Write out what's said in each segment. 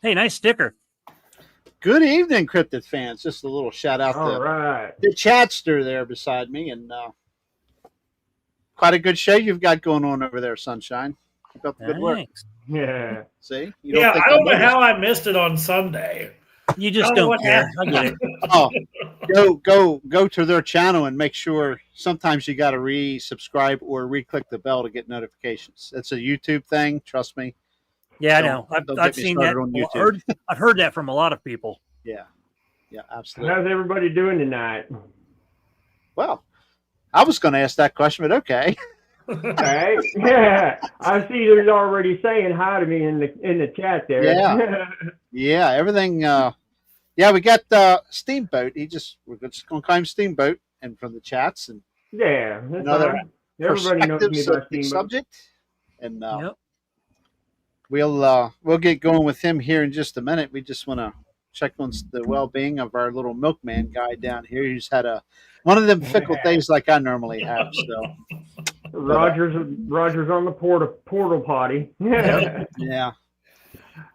Hey, nice sticker. Good evening, Cryptid fans. Just a little shout out All to right. the chatster there beside me, and quite a good show you've got going on over there, Sunshine. Keep up the good work. Thanks. Yeah. See, Yeah, I don't know how I missed it on Sunday. You just don't care. I get it. Oh, go to their channel and make sure. Sometimes you got to resubscribe or re-click the bell to get notifications. It's a YouTube thing. Trust me. Yeah, I know. I've seen that. On YouTube. I've heard that from a lot of people. Yeah, absolutely. How's everybody doing tonight? Well, I was going to ask that question, but okay. Okay. Yeah, I see. There's already saying hi to me in the chat there. Yeah. Yeah, everything. Yeah, we got Steamboat. We're just going to call him Steamboat, and from the chats and Yeah, that's another fine. Everybody knows me by Steamboat. subject, and Yep. we'll get going with him here in just a minute. We just want to check on the well-being of our little milkman guy down here. He's had one of them fickle days like I normally have. So Roger's on the portal potty. yeah.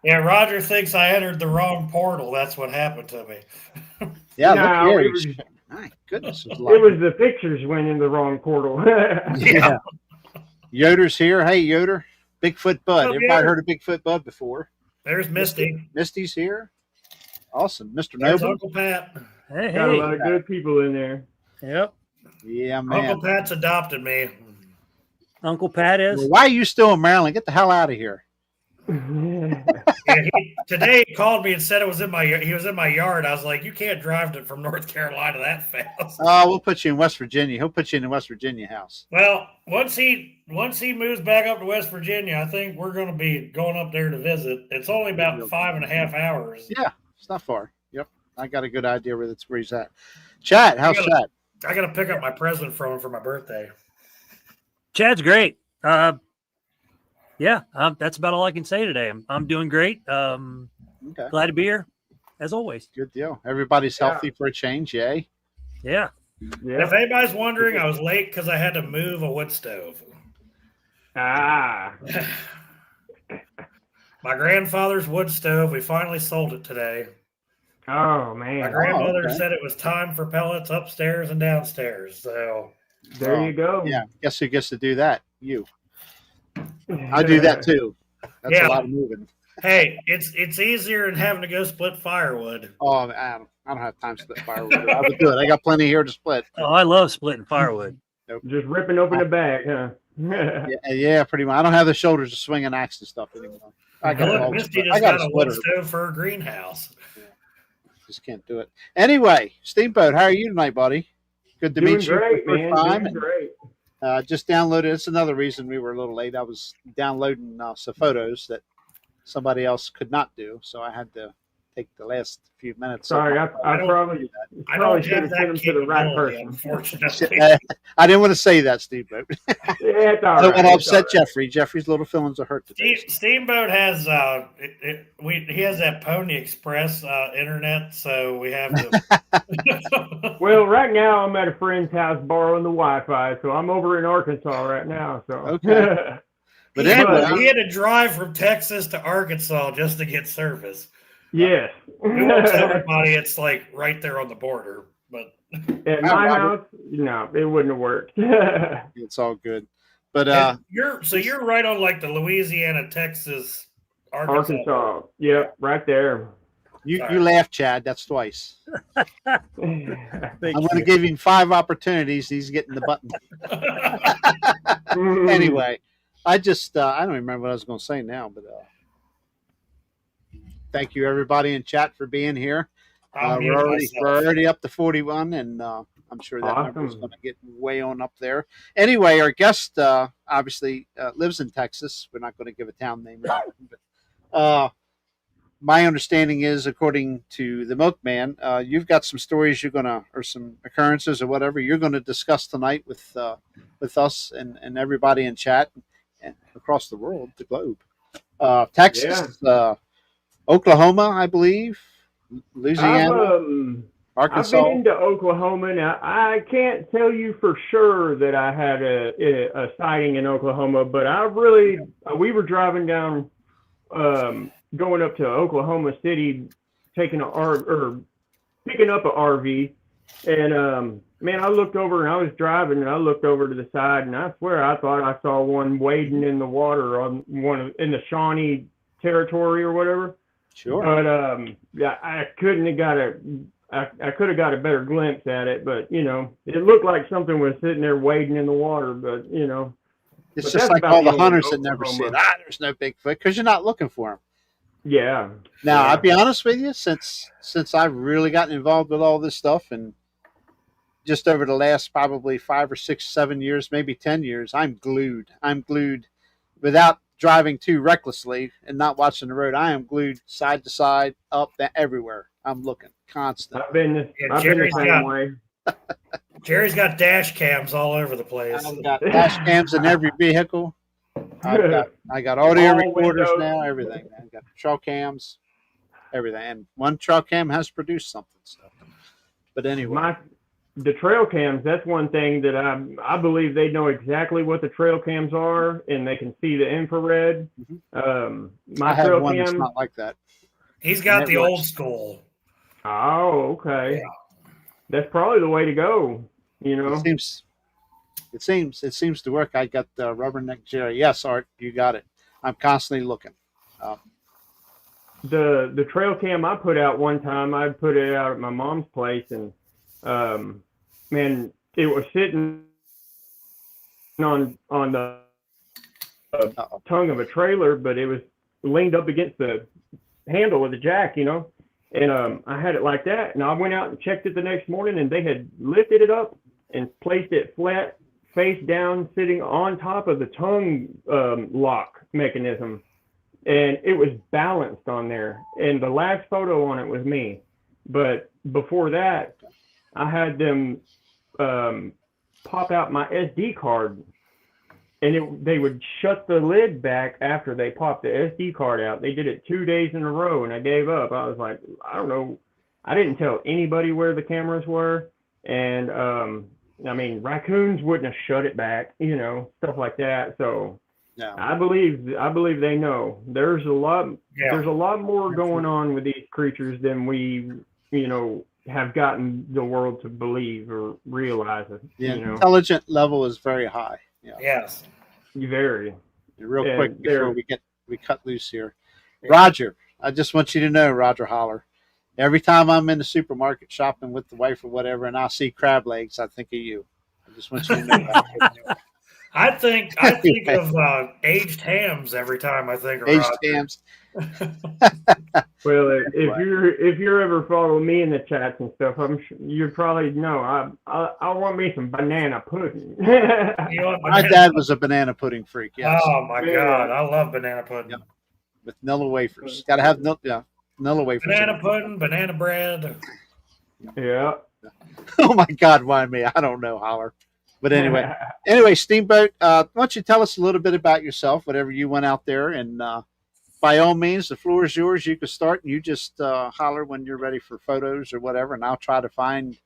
Yeah, Roger thinks I entered the wrong portal. That's what happened to me. Yeah, No, look here. My goodness. It was the pictures went in the wrong portal. Yeah. Yoder's here. Hey, Yoder. Bigfoot Bud. Oh, Everybody Yoder. heard of Bigfoot Bud before? There's Misty. Misty's here. Awesome. Mr. There's Noble. Uncle Pat. Hey, Got a hey. lot of good people in there. Yep. Yeah, man. Uncle Pat's adopted me. Uncle Pat is. Well, why are you still in Maryland? Get the hell out of here. Yeah, today he called me and said he was in my yard. I was like, you can't drive from North Carolina that fast. Oh, we'll put you in West Virginia. He'll put you in the West Virginia house. Well, once he moves back up to West Virginia, I think we're going to be going up there to visit. It's only about 5.5 hours. Yeah, it's not far. Yep, I got a good idea where he's at. Chat, how's Chat? I got to pick up my present from him for my birthday. Chad's great. Yeah, that's about all I can say today. I'm doing great. Okay. Glad to be here, as always. Good deal. Everybody's healthy for a change, yay. Yeah. If anybody's wondering, I was late because I had to move a wood stove. Ah. My grandfather's wood stove, we finally sold it today. Oh, man. My grandmother said it was time for pellets upstairs and downstairs. So there you go. Yeah, guess who gets to do that? You. I do that too. That's a lot of moving. Hey, it's easier than having to go split firewood. Oh, I don't have time to split firewood. I would do it. I got plenty here to split. Oh, I love splitting firewood. Nope. Just ripping open the bag, huh? yeah, pretty much. I don't have the shoulders to swing an axe and stuff anymore. Misty just got a wood stove for her greenhouse. Yeah. Just can't do it. Anyway, Steamboat, how are you tonight, buddy? Good to meet you. Great, man. Doing great. Just downloaded. It's another reason we were a little late. I was downloading some photos that somebody else could not do, so I had to take the last few minutes. Sorry, I probably should have sent them to the right person. Unfortunately, I didn't want to say that, Steamboat. Yeah, it's all I don't right. want to upset Jeffrey. Jeffrey's little feelings are hurt today. Steamboat has he has that Pony Express internet, so we have to. Well, right now I'm at a friend's house borrowing the Wi-Fi, so I'm over in Arkansas right now. So okay. But he anyway, had to drive from Texas to Arkansas just to get service. Yes. We won't tell everybody it's like right there on the border, but at my house, no, it wouldn't have worked. It's all good. But you're right on like the Louisiana, Texas, Arkansas. Yep, right there. You laugh, Chad. That's twice. I'm going to give him 5 opportunities. He's getting the button. Anyway, I don't remember what I was going to say now, but thank you everybody in chat for being here. We're already up to 41, and I'm sure that number is going to get way on up there. Anyway, our guest obviously lives in Texas. We're not going to give a town name, but my understanding is, according to the Milkman, you've got some stories or some occurrences or whatever you're going to discuss tonight with us and everybody in chat and across the world, the globe. Texas, Oklahoma, I believe, Louisiana, Arkansas. I've been into Oklahoma. Now, I can't tell you for sure that I had a sighting in Oklahoma, but we were driving down going up to Oklahoma City, picking up an RV, and man, I looked over and I was driving and I looked over to the side and I swear I thought I saw one wading in the water on in the Shawnee territory or whatever. Sure. But yeah, I could have got a better glimpse at it, but it looked like something was sitting there wading in the water, but it's just like all the hunters that never see it. There's no Bigfoot because you're not looking for them. Yeah. Now, I'll be honest with you, since I've really gotten involved with all this stuff, and just over the last probably 5 or 6, 7 years, maybe 10 years, I'm glued. I'm glued without driving too recklessly and not watching the road. I am glued side to side, up, down, everywhere. I'm looking constant. I've been the same way. Jerry's got dash cams all over the place. I've got dash cams in every vehicle. I got audio recorders now, everything. I got trail cams, everything. And one trail cam has produced something. So, but anyway. The trail cams, that's one thing that I believe they know exactly what the trail cams are, and they can see the infrared. Mm-hmm. I have one that's not like that. He's got the old school. Oh, okay. Yeah. That's probably the way to go. It seems to work. I got the Rubberneck Jerry. Yes, Art, you got it. I'm constantly looking. The trail cam I put out one time, I put it out at my mom's place, and man, it was sitting on the tongue of a trailer, but it was leaned up against the handle of the jack, and I had it like that, and I went out and checked it the next morning, and they had lifted it up and placed it flat, face down, sitting on top of the tongue lock mechanism, and it was balanced on there, and the last photo on it was me. But before that, I had them pop out my SD card, and they would shut the lid back after they popped the SD card out. They did it 2 days in a row, and I gave up. I was like, I don't know. I didn't tell anybody where the cameras were, and I mean, raccoons wouldn't have shut it back, stuff like that. So yeah. I believe they know. There's a lot more going on with these creatures than we, have gotten the world to believe or realize it. The intelligent level is very high. Yeah. Yes. Very. Real quick before we cut loose here. Roger, I just want you to know, Roger Holler, every time I'm in the supermarket shopping with the wife or whatever, and I see crab legs, I think of you. I just want you to know that. I think of aged hams every time I think of aged hams. Well, if you're ever following me in the chats and stuff, I'm sure you probably know I want me some banana pudding. My dad was a banana pudding freak. Yes. Oh my God, I love banana pudding. Yep. With Nilla wafers. Got to have Nilla wafers. Banana pudding, banana bread. Yeah. Oh my God, why me? I don't know, Holler. But anyway, Steamboat, why don't you tell us a little bit about yourself, whatever you went out there, and by all means, the floor is yours. You can start, and you just holler when you're ready for photos or whatever, and I'll try to find,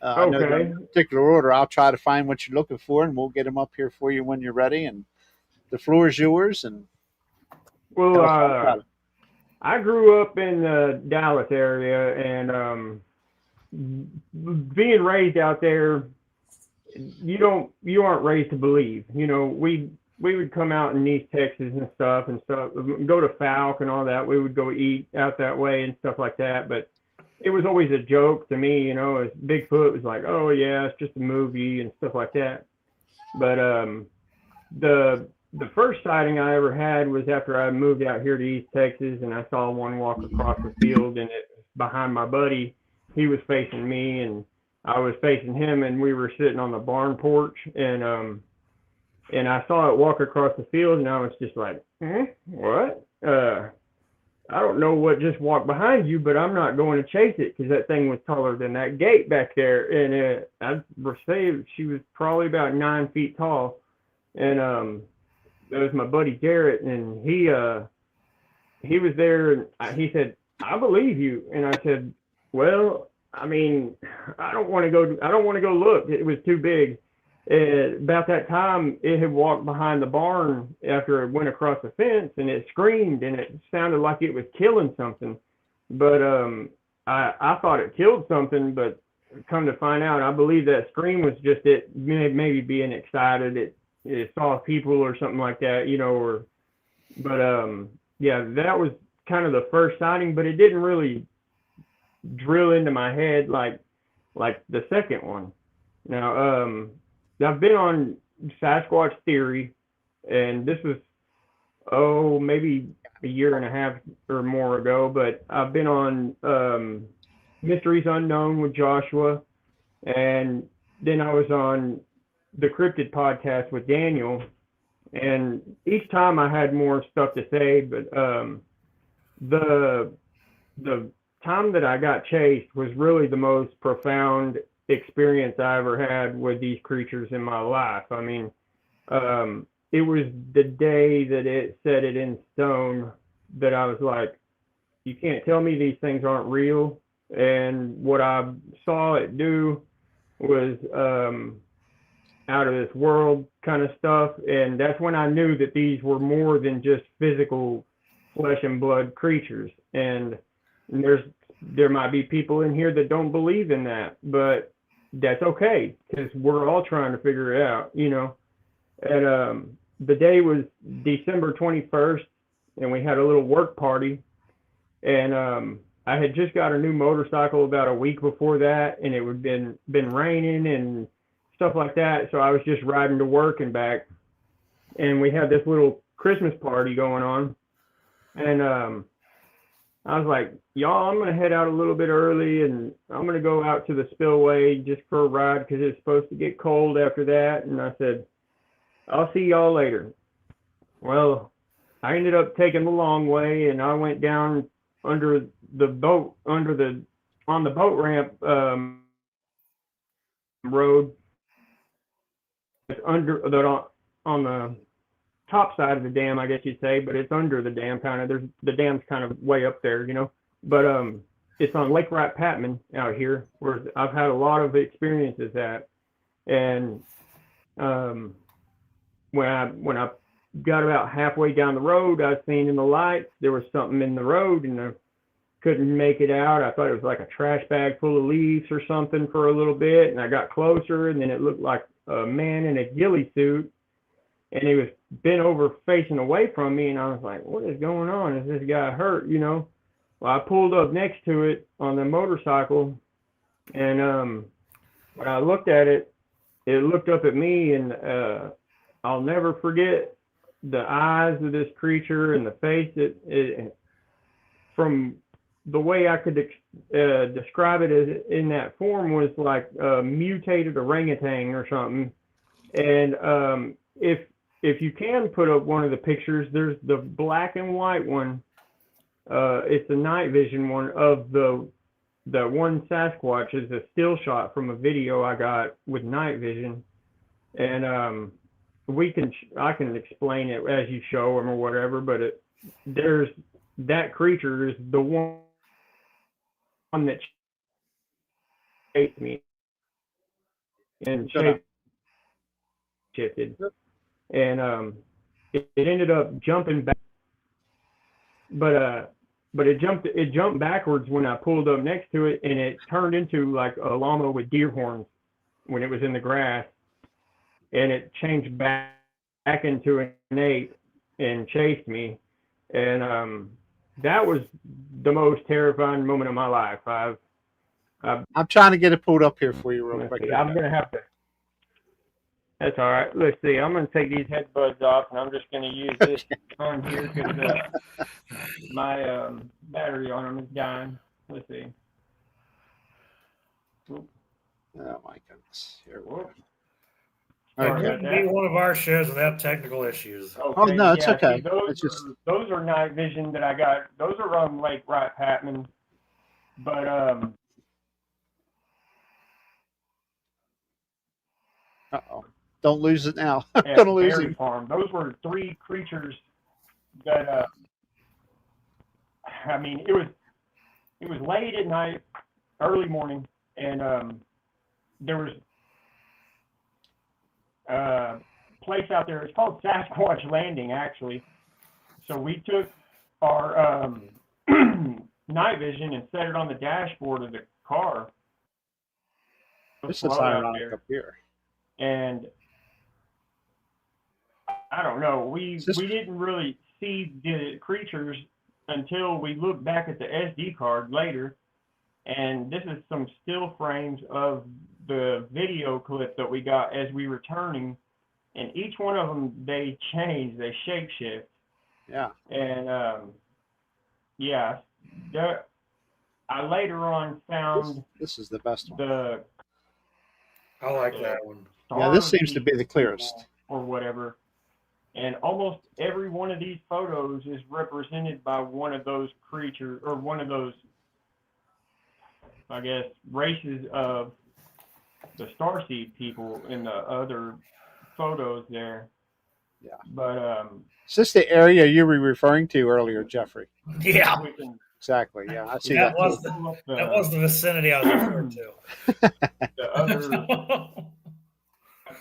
I know in particular order, I'll try to find what you're looking for, and we'll get them up here for you when you're ready, and the floor is yours. And well, I grew up in the Dallas area, and being raised out there, you aren't raised to believe. We would come out in East Texas and stuff, go to Falk and all that. We would go eat out that way and stuff like that. But it was always a joke to me, as Bigfoot was like, oh yeah, it's just a movie and stuff like that. But the first sighting I ever had was after I moved out here to East Texas, and I saw one walk across the field, and it was behind my buddy. He was facing me, and I was facing him, and we were sitting on the barn porch, and I saw it walk across the field, and I was just like, what? I don't know what just walked behind you, but I'm not going to chase it, because that thing was taller than that gate back there. And I'd say she was probably about 9 feet tall. And that was my buddy Garrett, and he was there, and he said, I believe you. And I said, well, I mean, I don't want to go look. It was too big. About that time, it had walked behind the barn after it went across the fence, and it screamed, and it sounded like it was killing something. But I thought it killed something, but come to find out, I believe that scream was just it maybe being excited. It saw people or something like that, you know. Yeah, that was kind of the first sighting, but it didn't really drill into my head like the second one. Now, I've been on Sasquatch Theory, and this was maybe a year and a half or more ago, but I've been on Mysteries Unknown with Joshua, and then I was on the Cryptid podcast with Daniel, and each time I had more stuff to say, but the time that I got chased was really the most profound experience I ever had with these creatures in my life. I mean, it was the day that it set it in stone that I was like, you can't tell me these things aren't real. And what I saw it do was out of this world kind of stuff. And that's when I knew that these were more than just physical flesh and blood creatures. And there might be people in here that don't believe in that, but that's okay, because we're all trying to figure it out, you know. And the day was December 21st, and we had a little work party, and I had just got a new motorcycle about a week before that, and it had been raining and stuff like that, so I was just riding to work and back, and we had this little Christmas party going on, and I was like, y'all, I'm going to head out a little bit early, and I'm going to go out to the spillway just for a ride because it's supposed to get cold after that. And I said, I'll see y'all later. Well, I ended up taking the long way, and I went down under the boat, on the boat ramp road. It's on the top side of the dam, I guess you'd say, but it's under the dam kind of. The dam's kind of way up there, you know. But it's on Lake Wright-Patman out here, where I've had a lot of experiences at. And when I got about halfway down the road, I seen in the lights there was something in the road, and I couldn't make it out. I thought it was like a trash bag full of leaves or something for a little bit, and I got closer, and then it looked like a man in a ghillie suit. And he was bent over facing away from me, and I was like, what is going on? Is this guy hurt, you know? Well, I pulled up next to it on the motorcycle, and when I looked at it, it looked up at me, and I'll never forget the eyes of this creature and the face. From the way I could describe it as in that form was like a mutated orangutan or something. And if you can put up one of the pictures, there's the black and white one. It's the night vision one of the one Sasquatch is a still shot from a video I got with night vision. And I can explain it as you show them or whatever, but there's that creature is the one that shaped me and shapeshifted. And it ended up jumping back, but it jumped backwards when I pulled up next to it, and it turned into like a llama with deer horns when it was in the grass, and it changed back into an ape and chased me, and that was the most terrifying moment of my life. I'm trying to get it pulled up here for you real quick. I'm gonna have to. That's all right. Let's see. I'm going to take these headbuds off, and I'm just going to use this on here because my battery on them is dying. Let's see. Oh, my goodness. Here we go. It wouldn't be one of our shows without technical issues. Okay. Oh, no, it's okay. See, those are night vision that I got. Those are on Lake Wright-Patman. But uh-oh. Don't lose it now. I'm going to lose it. Farm. Those were three creatures that, I mean, it was late at night, early morning, and there was place out there. It's called Sasquatch Landing, actually. So we took our night vision and set it on the dashboard of the car. This is ironic up here. And I don't know. We didn't really see the creatures until we looked back at the SD card later. And this is some still frames of the video clip that we got as we were turning. And each one of them, they change, they shapeshift. Yeah. And yeah, I later on found this is the best one. I like that one. Yeah, this seems to be the clearest. Or whatever. And almost every one of these photos is represented by one of those creatures, or one of those, I guess, races of the starseed people in the other photos there. Yeah. But is this the area you were referring to earlier, Jeffrey? Yeah. Exactly. Yeah, I see that. That that was the vicinity I was referring to. The other,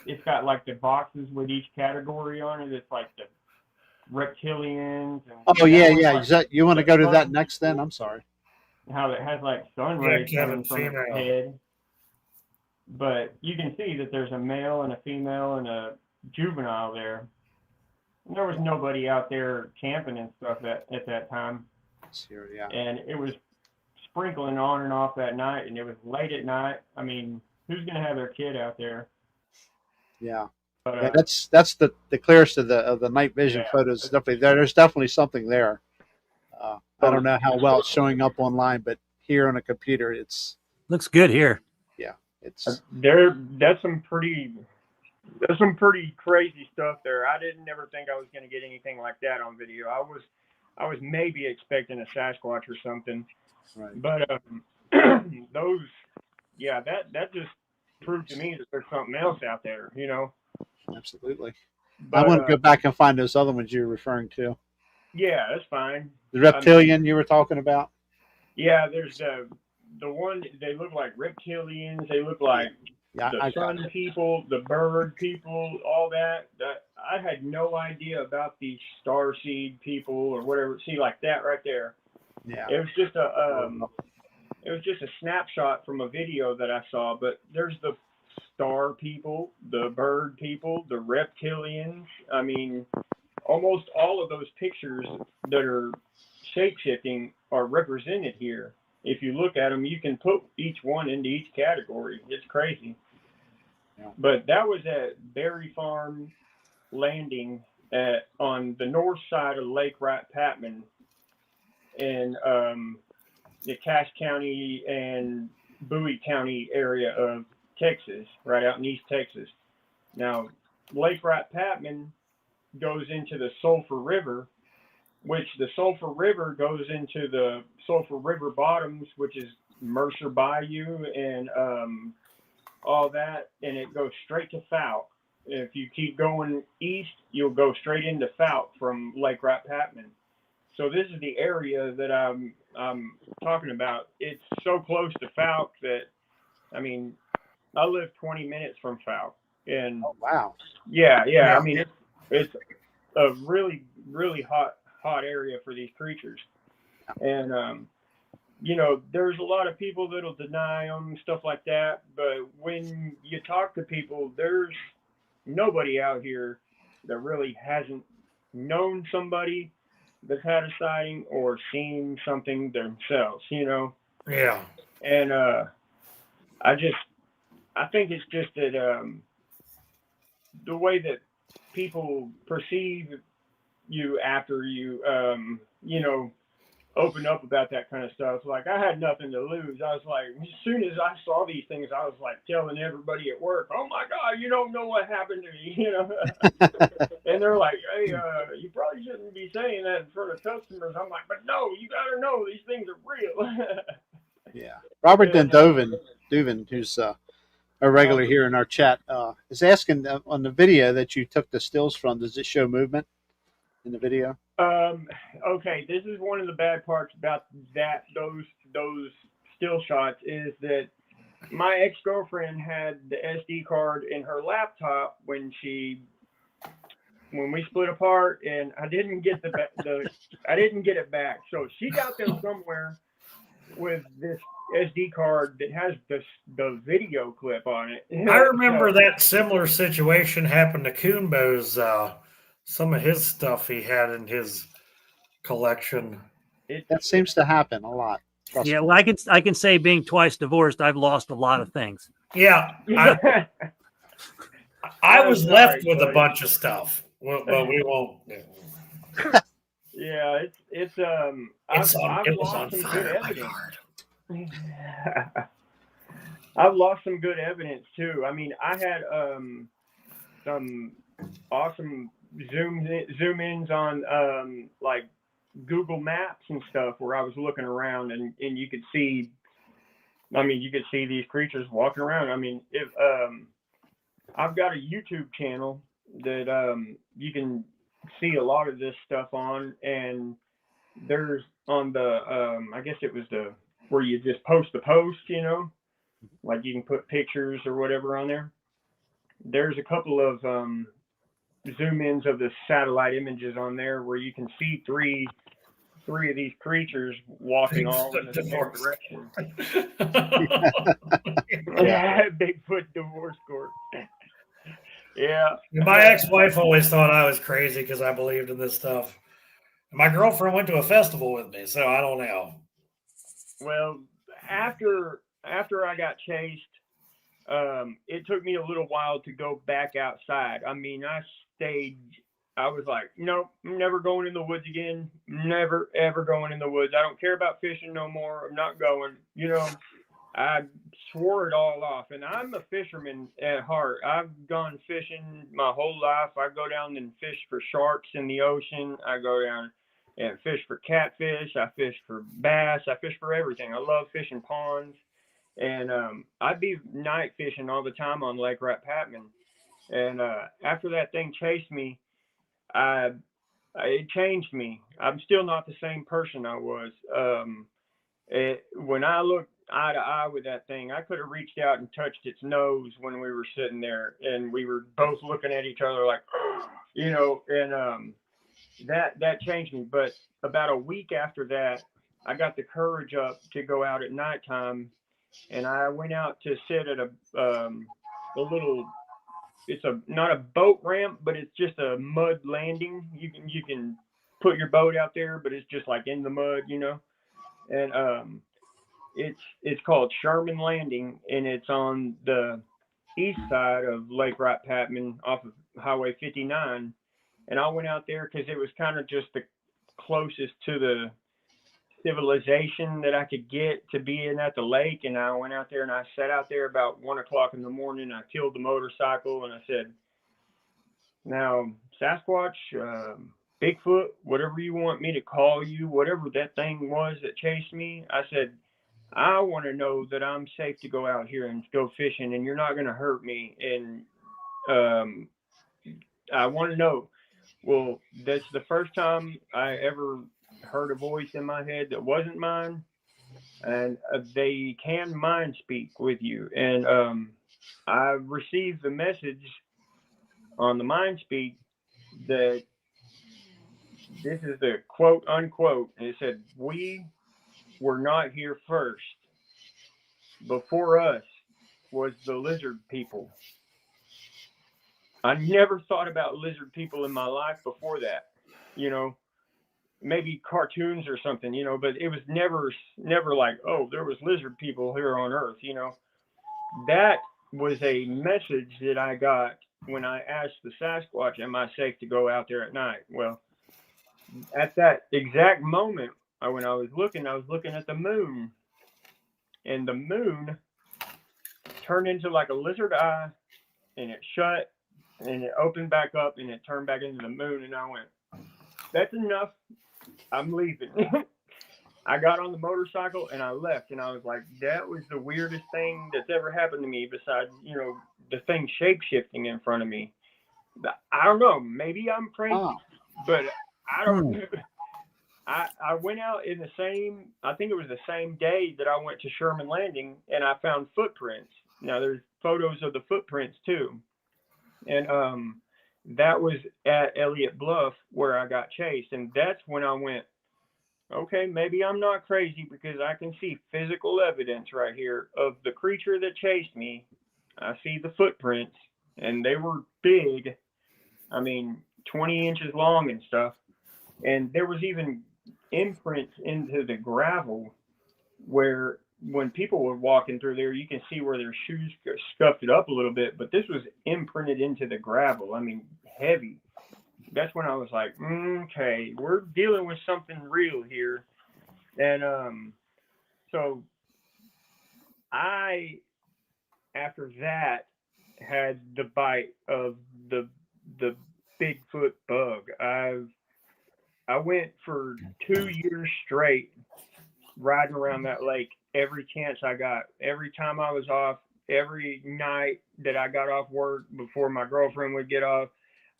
it's got like the boxes with each category on it. It's like the reptilians. And oh yeah, yeah. Is that, you want to go to that next? Then I'm sorry. How it has like sun rays coming from female. its head. But you can see that there's a male and a female and a juvenile there. And there was nobody out there camping and stuff at that time. Here, yeah. And it was sprinkling on and off that night, and it was late at night. I mean, who's going to have their kid out there? Yeah. But, yeah, that's the clearest of the night vision photos. Definitely there's definitely something there. I don't know how well it's showing up online, but here on a computer, it's looks good here. Yeah, it's That's some pretty crazy stuff there. I didn't never think I was going to get anything like that on video. I was maybe expecting a Sasquatch or something, right. But those, yeah, that just proved to me that there's something else out there, you know. Absolutely. But, I want to go back and find those other ones you were referring to. Yeah, that's fine. The reptilian you were talking about? Yeah, there's the one, they look like reptilians. They look like the sun people, the bird people, all that. I had no idea about these starseed people or whatever. See, like that right there. Yeah. It was just a snapshot from a video that I saw, but there's the star people, the bird people, the reptilians. I mean, almost all of those pictures that are shape-shifting are represented here. If you look at them, you can put each one into each category. It's crazy. Yeah. But that was at Berry Farm Landing on the north side of Lake Rat-Patman in the Cache County and Bowie County area of Texas, right out in East Texas. Now, Lake Rat-Patman goes into the Sulphur River, which the Sulphur River goes into the Sulphur River bottoms, which is Mercer Bayou and all that, and it goes straight to Fouke. If you keep going east, you'll go straight into Fouke from Lake Rat-Patman. So this is the area that I'm talking about. It's so close to Fouke that, I mean, I live 20 minutes from Fouke. And oh, wow. Yeah. I mean, it's a really, really hot area for these creatures. And, you know, there's a lot of people that'll deny them, stuff like that. But when you talk to people, there's nobody out here that really hasn't known somebody that's had a sighting or seen something themselves, you know? Yeah. And I think it's just that the way that people perceive you after you, you know, open up about that kind of stuff. Like, I had nothing to lose. I was like, as soon as I saw these things, I was like telling everybody at work, oh my God, you don't know what happened to me, you know? And they're like, hey, you probably shouldn't be saying that in front of customers. I'm like, but no, you got to know these things are real. Yeah. Robert Duvin, who's a regular here in our chat, is asking on the video that you took the stills from, does it show movement in the video? Okay, this is one of the bad parts about those still shots is that my ex-girlfriend had the SD card in her laptop when we split apart, and I didn't get I didn't get it back. So she's out there somewhere with this SD card that has the video clip on it. I remember that similar situation happened to Coonbo's. Some of his stuff he had in his collection. That seems to happen a lot. Yeah, well, I can say, being twice divorced, I've lost a lot of things. Yeah, I was left with a bunch of stuff. Well, we won't. Yeah, it was on fire, my card. I've lost some good evidence too. I mean, I had some awesome zoom ins on like Google Maps and stuff, where I was looking around and you could see. I mean, you could see these creatures walking around. I mean, if I've got a YouTube channel that you can see a lot of this stuff on, and there's on the I guess it was where you just post the post, you know, like you can put pictures or whatever on there. There's a couple of zoom ins of the satellite images on there where you can see three of these creatures walking all in the same direction. Bigfoot divorce court. Yeah. My ex-wife always thought I was crazy because I believed in this stuff. My girlfriend went to a festival with me, so I don't know. Well, after I got chased, it took me a little while to go back outside. I mean, I was like, nope, I'm never going in the woods again. Never, ever going in the woods. I don't care about fishing no more. I'm not going. You know, I swore it all off. And I'm a fisherman at heart. I've gone fishing my whole life. I go down and fish for sharks in the ocean. I go down and fish for catfish. I fish for bass. I fish for everything. I love fishing ponds. And I'd be night fishing all the time on Lake Rat-Patman. And after that thing chased me, it changed me. I'm still not the same person I was. When I looked eye to eye with that thing, I could have reached out and touched its nose when we were sitting there, and we were both looking at each other like, you know, and that changed me. But about a week after that, I got the courage up to go out at nighttime, and I went out to sit at a little. It's not a boat ramp, but it's just a mud landing. You can put your boat out there, but it's just like in the mud, you know. And it's called Sherman Landing, and it's on the east side of Lake Rat-Patman off of Highway 59. And I went out there because it was kind of just the closest to the civilization that I could get to being at the lake. And I went out there and I sat out there about 1 o'clock in the morning. I killed the motorcycle and I said, now Sasquatch, Bigfoot, whatever you want me to call you, whatever that thing was that chased me, I said, I want to know that I'm safe to go out here and go fishing and you're not going to hurt me. And I want to know. Well, that's the first time I ever heard a voice in my head that wasn't mine, and they can mind speak with you. And I received the message on the mind speak that this is the quote unquote, and it said, we were not here first. Before us was the lizard people. I never thought about lizard people in my life before that, you know. Maybe cartoons or something, you know, but it was never like, oh, there was lizard people here on Earth, you know. That was a message that I got when I asked the Sasquatch, am I safe to go out there at night? Well, at that exact moment, when I was looking at the moon, and the moon turned into like a lizard eye, and it shut, and it opened back up, and it turned back into the moon, and I went, that's enough. I'm leaving. I got on the motorcycle and I left, and I was like, that was the weirdest thing that's ever happened to me besides, you know, the thing shape-shifting in front of me. I don't know. Maybe I'm crazy, but I I went out in the same, I think it was the same day that I went to Sherman Landing, and I found footprints. Now there's photos of the footprints too. And that was at Elliott Bluff where I got chased. And that's when I went, okay, maybe I'm not crazy, because I can see physical evidence right here of the creature that chased me. I see the footprints, and they were big. I mean, 20 inches long and stuff. And there was even imprints into the gravel where when people were walking through there, you can see where their shoes scuffed it up a little bit, but this was imprinted into the gravel. I mean, heavy. That's when I was like, okay, we're dealing with something real here. And so I, after that, had the bite of the Bigfoot bug. I went for 2 years straight riding around that lake every chance I got. Every time I was off, every night that I got off work before my girlfriend would get off,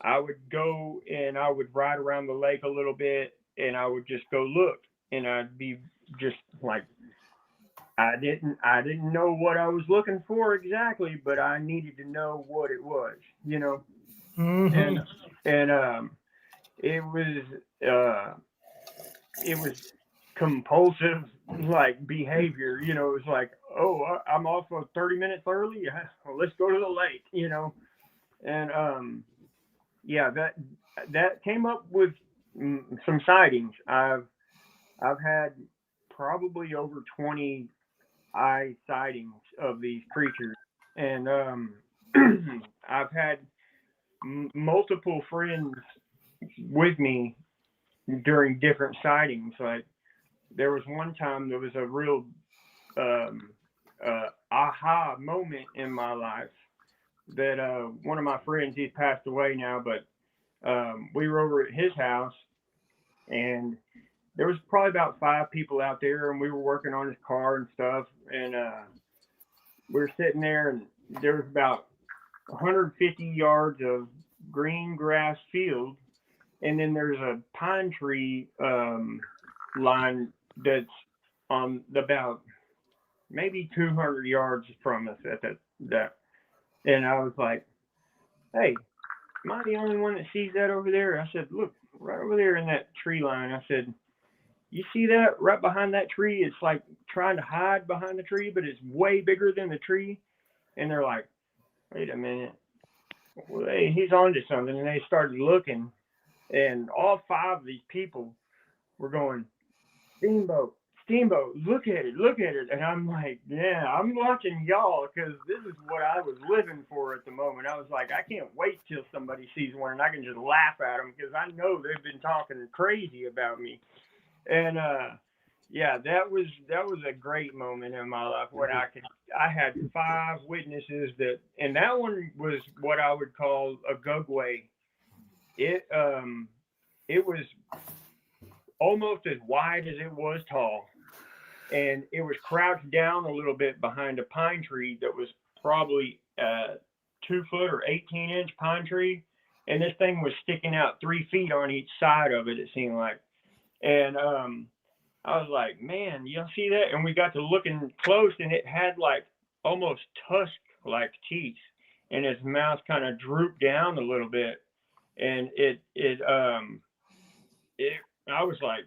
I would go and I would ride around the lake a little bit, and I would just go look, and I'd be just like, I didn't know what I was looking for exactly, but I needed to know what it was, you know. Mm-hmm. And it was compulsive like behavior, you know. It was like, oh, I'm off 30 minutes early, well, let's go to the lake, you know. And yeah, that came up with some sightings. I've had probably over 20 eye sightings of these creatures, and I've had multiple friends with me during different sightings. Like, there was one time there was a real aha moment in my life that one of my friends, he's passed away now, but we were over at his house, and there was probably about 5 people out there, and we were working on his car and stuff, and we were sitting there, and there was about 150 yards of green grass field, and then there's a pine tree line that's on about maybe 200 yards from us at that. And I was like, hey, am I the only one that sees that over there? I said, look, right over there in that tree line. I said, you see that right behind that tree? It's like trying to hide behind the tree, but it's way bigger than the tree. And they're like, wait a minute. Well, hey, he's onto something. And they started looking, and all 5 of these people were going, Steamboat, look at it. And I'm like, yeah, I'm watching y'all, because this is what I was living for at the moment. I was like, I can't wait till somebody sees one and I can just laugh at them, because I know they've been talking crazy about me. And yeah, that was a great moment in my life when I had 5 witnesses and that one was what I would call a gugway. It was almost as wide as it was tall, and it was crouched down a little bit behind a pine tree that was probably 2 foot or 18-inch pine tree, and this thing was sticking out 3 feet on each side of it, it seemed like. And I was like, man, y'all see that? And we got to looking close, and it had like almost tusk-like teeth, and his mouth kind of drooped down a little bit, and I was like,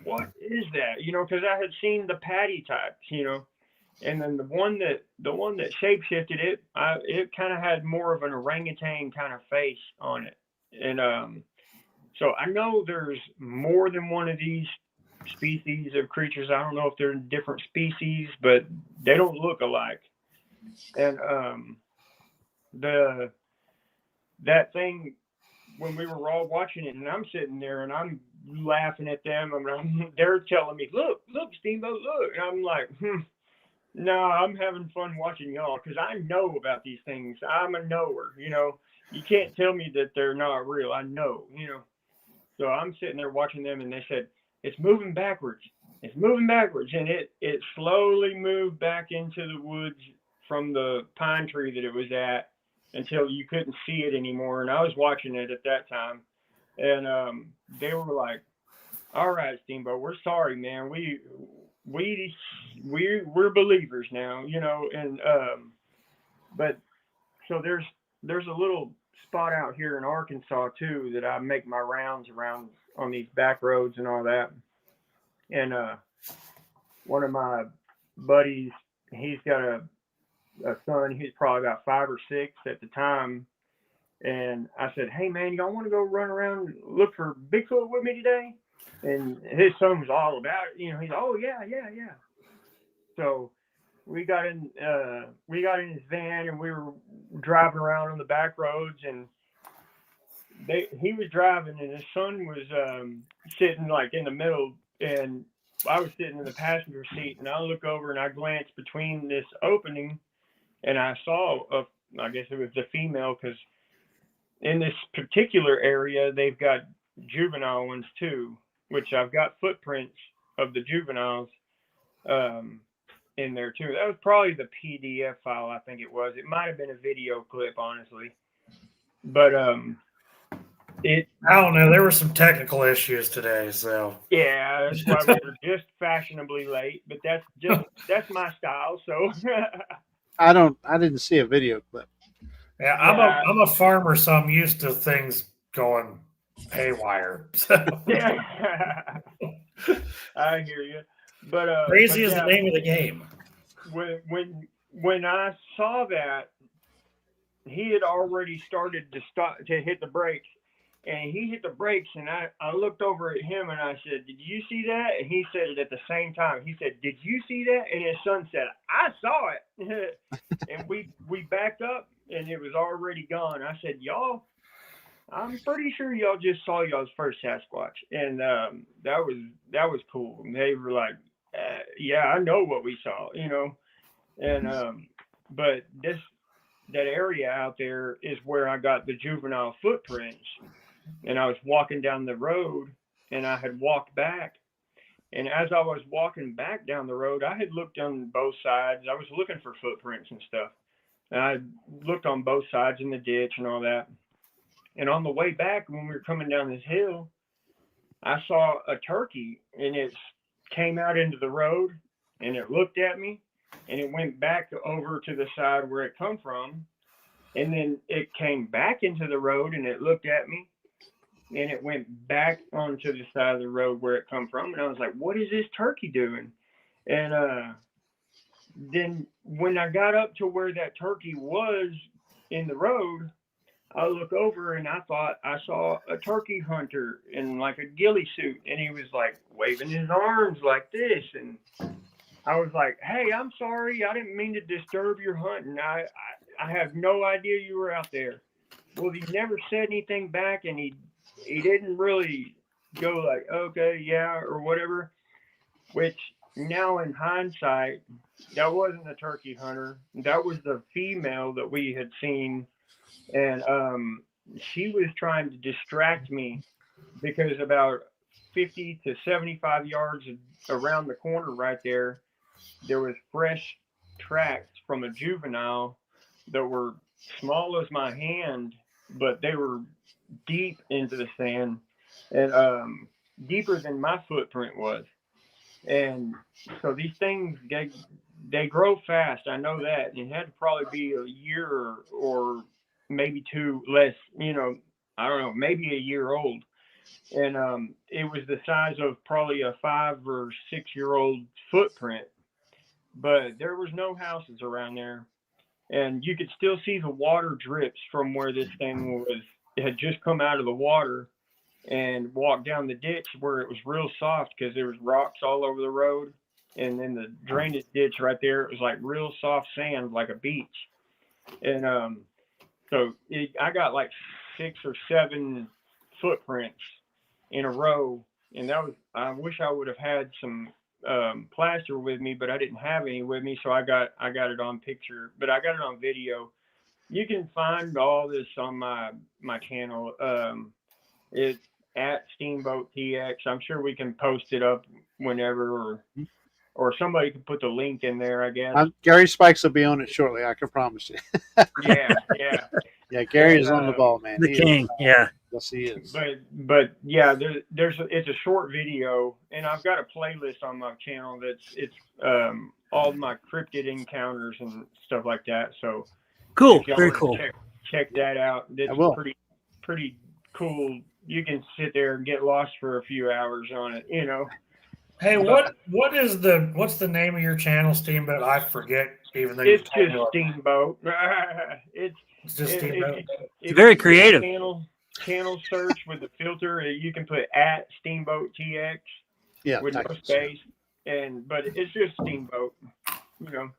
what is that? You know, because I had seen the patty types, you know, and then the one that shapeshifted it kind of had more of an orangutan kind of face on it. And so I know there's more than one of these species of creatures. I don't know if they're different species, but they don't look alike. And that thing, when we were all watching it, and I'm sitting there and I'm laughing at them, and they're telling me, look, Steamboat, look. And I'm like, no, I'm having fun watching y'all, because I know about these things. I'm a knower, you know. You can't tell me that they're not real. I know, you know. So I'm sitting there watching them, and they said, it's moving backwards. And it slowly moved back into the woods from the pine tree that it was at, until you couldn't see it anymore. And I was watching it at that time. And they were like, All right, Steamboat. We're sorry, man. We're believers now, you know, and but so there's a little spot out here in Arkansas too that I make my rounds around on these back roads and all that. And one of my buddies, he's got a son. He's probably about 5 or 6 at the time. And I said, "Hey man, y'all want to go run around and look for Bigfoot with me today?" And his son was all about it. You know, he's, "Oh yeah. So we got in his van and we were driving around on the back roads, and he was driving and his son was sitting like in the middle, and I was sitting in the passenger seat, and I look over and I glance between this opening, and I saw I guess it was the female, because in this particular area they've got juvenile ones too, which I've got footprints of the juveniles in there too. That was probably the PDF file, I think it was. It might have been a video clip, honestly. But I don't know. There were some technical issues today, so yeah, that's why we were just fashionably late. But that's my style. So I didn't see a video clip. Yeah, I'm a farmer, so I'm used to things going haywire. So. Yeah, I hear you. But crazy is the name of the game. When I saw that, he had already started to hit the brakes, and he hit the brakes, and I looked over at him and I said, "Did you see that?" And he said it at the same time. He said, "Did you see that?" And his son said, "I saw it." And we backed up, and it was already gone. I said, "Y'all, I'm pretty sure y'all just saw y'all's first Sasquatch." And that was cool. And they were like, "Yeah, I know what we saw," you know. And but that area out there is where I got the juvenile footprints. And I was walking down the road, and I had walked back. And as I was walking back down the road, I had looked on both sides. I was looking for footprints and stuff. And I looked on both sides in the ditch and all that. And on the way back, when we were coming down this hill, I saw a turkey, and it came out into the road, and it looked at me, and it went back over to the side where it come from. And then it came back into the road, and it looked at me, and it went back onto the side of the road where it come from. And I was like, "What is this turkey doing?" And then when I got up to where that turkey was in the road, I look over and I thought I saw a turkey hunter in like a ghillie suit, and he was like waving his arms like this. And I was like, "Hey, I'm sorry. I didn't mean to disturb your hunt. And I have no idea you were out there." Well, he never said anything back, and he didn't really go like, "Okay, yeah," or whatever, which now in hindsight, that wasn't a turkey hunter. That was the female that we had seen. And she was trying to distract me because about 50 to 75 yards around the corner right there was fresh tracks from a juvenile that were small as my hand, but they were deep into the sand, and deeper than my footprint was. And so these things, they grow fast. I know that. And it had to probably be a year or maybe 2 less, you know, I don't know, maybe a year old. And it was the size of probably a 5 or 6 year old footprint, but there was no houses around there. And you could still see the water drips from where this thing had just come out of the water and walked down the ditch where it was real soft because there was rocks all over the road. And then the drainage ditch right there, it was like real soft sand, like a beach. And so I got like 6 or 7 footprints in a row. And I wish I would have had some plaster with me, but I didn't have any with me. So I got it on picture, but I got it on video. You can find all this on my channel. It's at Steamboat TX. I'm sure we can post it up whenever, or somebody can put the link in there, I guess. Gary Spikes will be on it shortly, I can promise you. Yeah. Yeah, Gary is on the ball, man. The king, yeah. Yes, he is. But yeah, it's a short video, and I've got a playlist on my channel it's all my cryptid encounters and stuff like that. So Cool, if y'all very want cool. to check that out, it's pretty cool. You can sit there and get lost for a few hours on it, you know. Hey, what's the name of your channel, Steamboat? I forget, even though it's just Steamboat. It's just Steamboat. It's very creative. Channel search with the filter, you can put at Steamboat TX with no space, but it's just Steamboat. You know,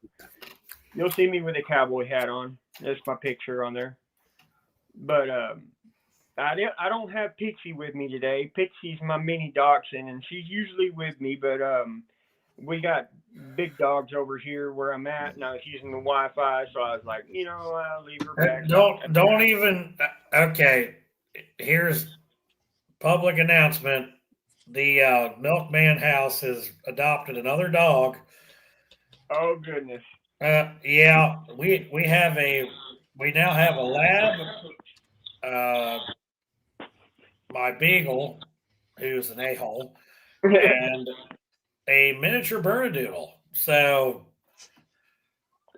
you'll see me with a cowboy hat on. That's my picture on there. But I don't have Pixie with me today. Pixie's my mini dachshund, and she's usually with me. But we got big dogs over here where I'm at, and I was using the Wi-Fi, so I was like, I'll leave her back. Don't even. Okay, here's public announcement. The Milkman House has adopted another dog. Oh goodness. Yeah, we now have a lab. My beagle, who's an a-hole, and a miniature Bernedoodle. So,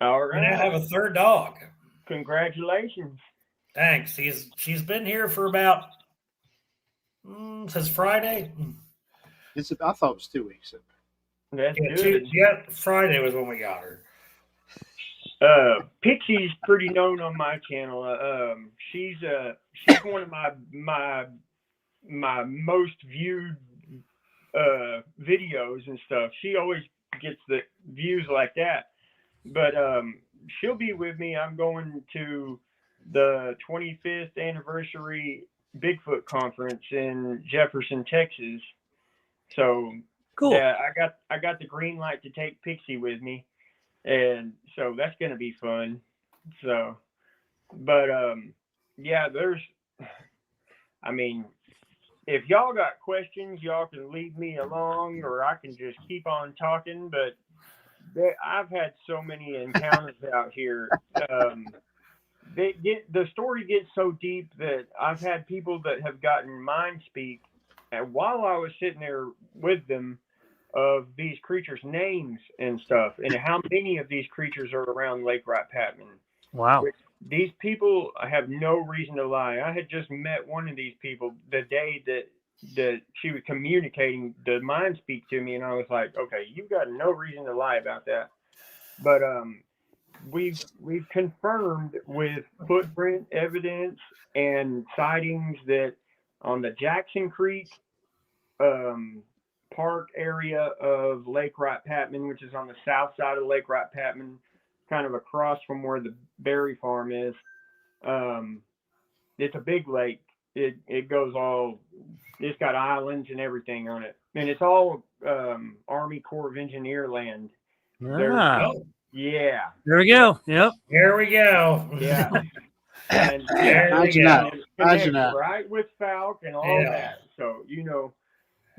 all right, we now have a third dog. Congratulations! Thanks. She's been here for about since Friday. I thought it was 2 weeks. That's good. Friday was when we got her. Pixie's pretty known on my channel. She's one of my most viewed videos and stuff. She always gets the views like that. But she'll be with me. I'm going to the 25th anniversary Bigfoot conference in Jefferson, Texas. So cool. Yeah, I got the green light to take Pixie with me. And so that's going to be fun. So, but, yeah, if y'all got questions, y'all can leave me along, or I can just keep on talking. But I've had so many encounters out here. The story gets so deep that I've had people that have gotten mind speak, and while I was sitting there with them, of these creatures' names and stuff, and how many of these creatures are around Lake Wright-Patman. Wow. These people have no reason to lie. I had just met one of these people the day that she was communicating the mind speak to me, and I was like, okay, you've got no reason to lie about that. But we've confirmed with footprint evidence and sightings that on the Jackson Creek park area of Lake Wright-Patman, which is on the south side of Lake Wright-Patman, kind of across from where the berry farm is. It's a big lake. It goes it's got islands and everything on it. And it's all Army Corps of Engineer land. Yeah. There we go. Yep. Here we go. Yeah. And imagine that. Right with Falk and all that. So,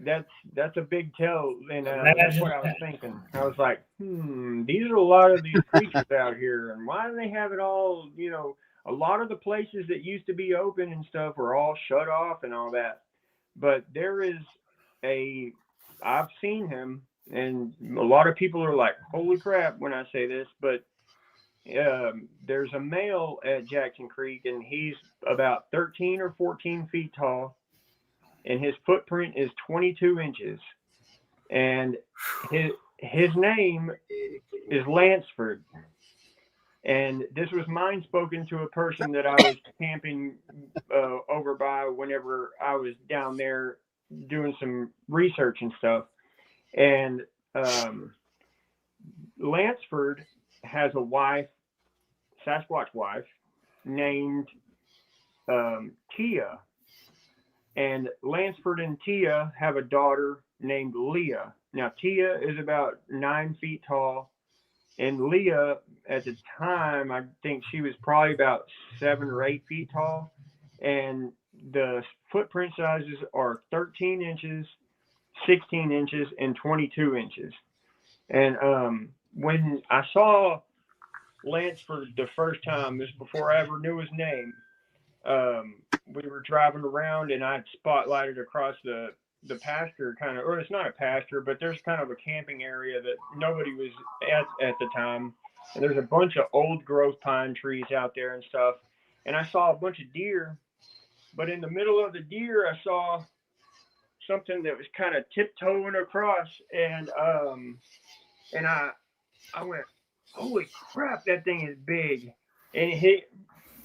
that's a big tell, and that's what I was thinking. I was like, these are a lot of these creatures out here, and why do they have it all? A lot of the places that used to be open and stuff are all shut off and all that. But there is I've seen him, and a lot of people are like, holy crap when I say this, but there's a male at Jackson Creek, and he's about 13 or 14 feet tall. And his footprint is 22 inches. And his name is Lansford. And this was mine spoken to a person that I was camping over by whenever I was down there doing some research and stuff. And Lansford has a wife, Sasquatch wife, named Tia. And Lansford and Tia have a daughter named Leah. Now, Tia is about 9 feet tall. And Leah, at the time, I think she was probably about 7 or 8 feet tall. And the footprint sizes are 13 inches, 16 inches, and 22 inches. And when I saw Lansford the first time, this before I ever knew his name, we were driving around, and I'd spotlighted across the pasture kind of, or it's not a pasture, but there's kind of a camping area that nobody was at the time. And there's a bunch of old growth pine trees out there and stuff. And I saw a bunch of deer, but in the middle of the deer, I saw something that was kind of tiptoeing across, and I went, holy crap, that thing is big. And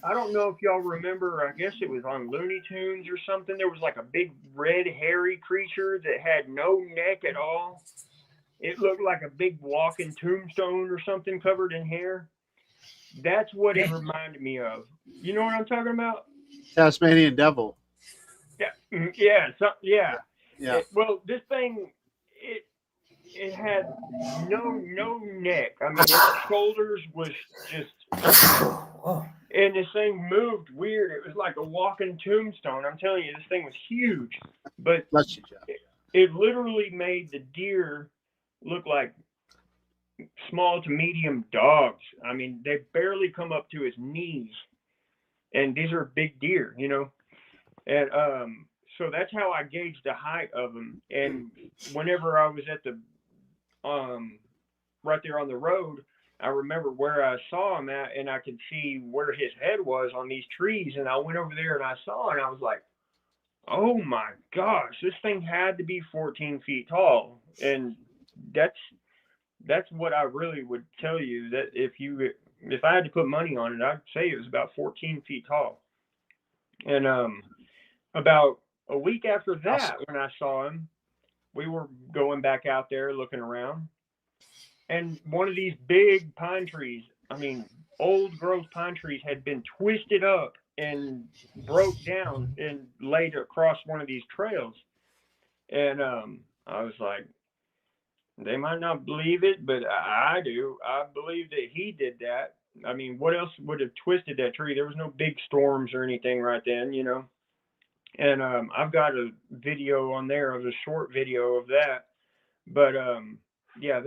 I don't know if y'all remember, I guess it was on Looney Tunes or something. There was like a big red hairy creature that had no neck at all. It looked like a big walking tombstone or something covered in hair. That's what it reminded me of. You know what I'm talking about? Tasmanian devil. Yeah. Yeah. Well, this thing, it had no neck. I mean, its shoulders was just, and this thing moved weird. It was like a walking tombstone. I'm telling you, this thing was huge. But it literally made the deer look like small to medium dogs. I mean, they barely come up to his knees. And these are big deer, you know. And so that's how I gauged the height of them. And whenever I was at the right there on the road, I remember where I saw him at, and I could see where his head was on these trees. And I went over there and I saw, and I was like, oh my gosh, this thing had to be 14 feet tall. And that's what I really would tell you, that if I had to put money on it, I'd say it was about 14 feet tall. And about a week after that, when I saw him, we were going back out there looking around, and one of these big pine trees, I mean, old growth pine trees, had been twisted up and broke down and laid across one of these trails. And I was like, they might not believe it, but I do. I believe that he did that. I mean, what else would have twisted that tree? There was no big storms or anything right then, you know. And I've got a video on there, of a short video of that. But yeah,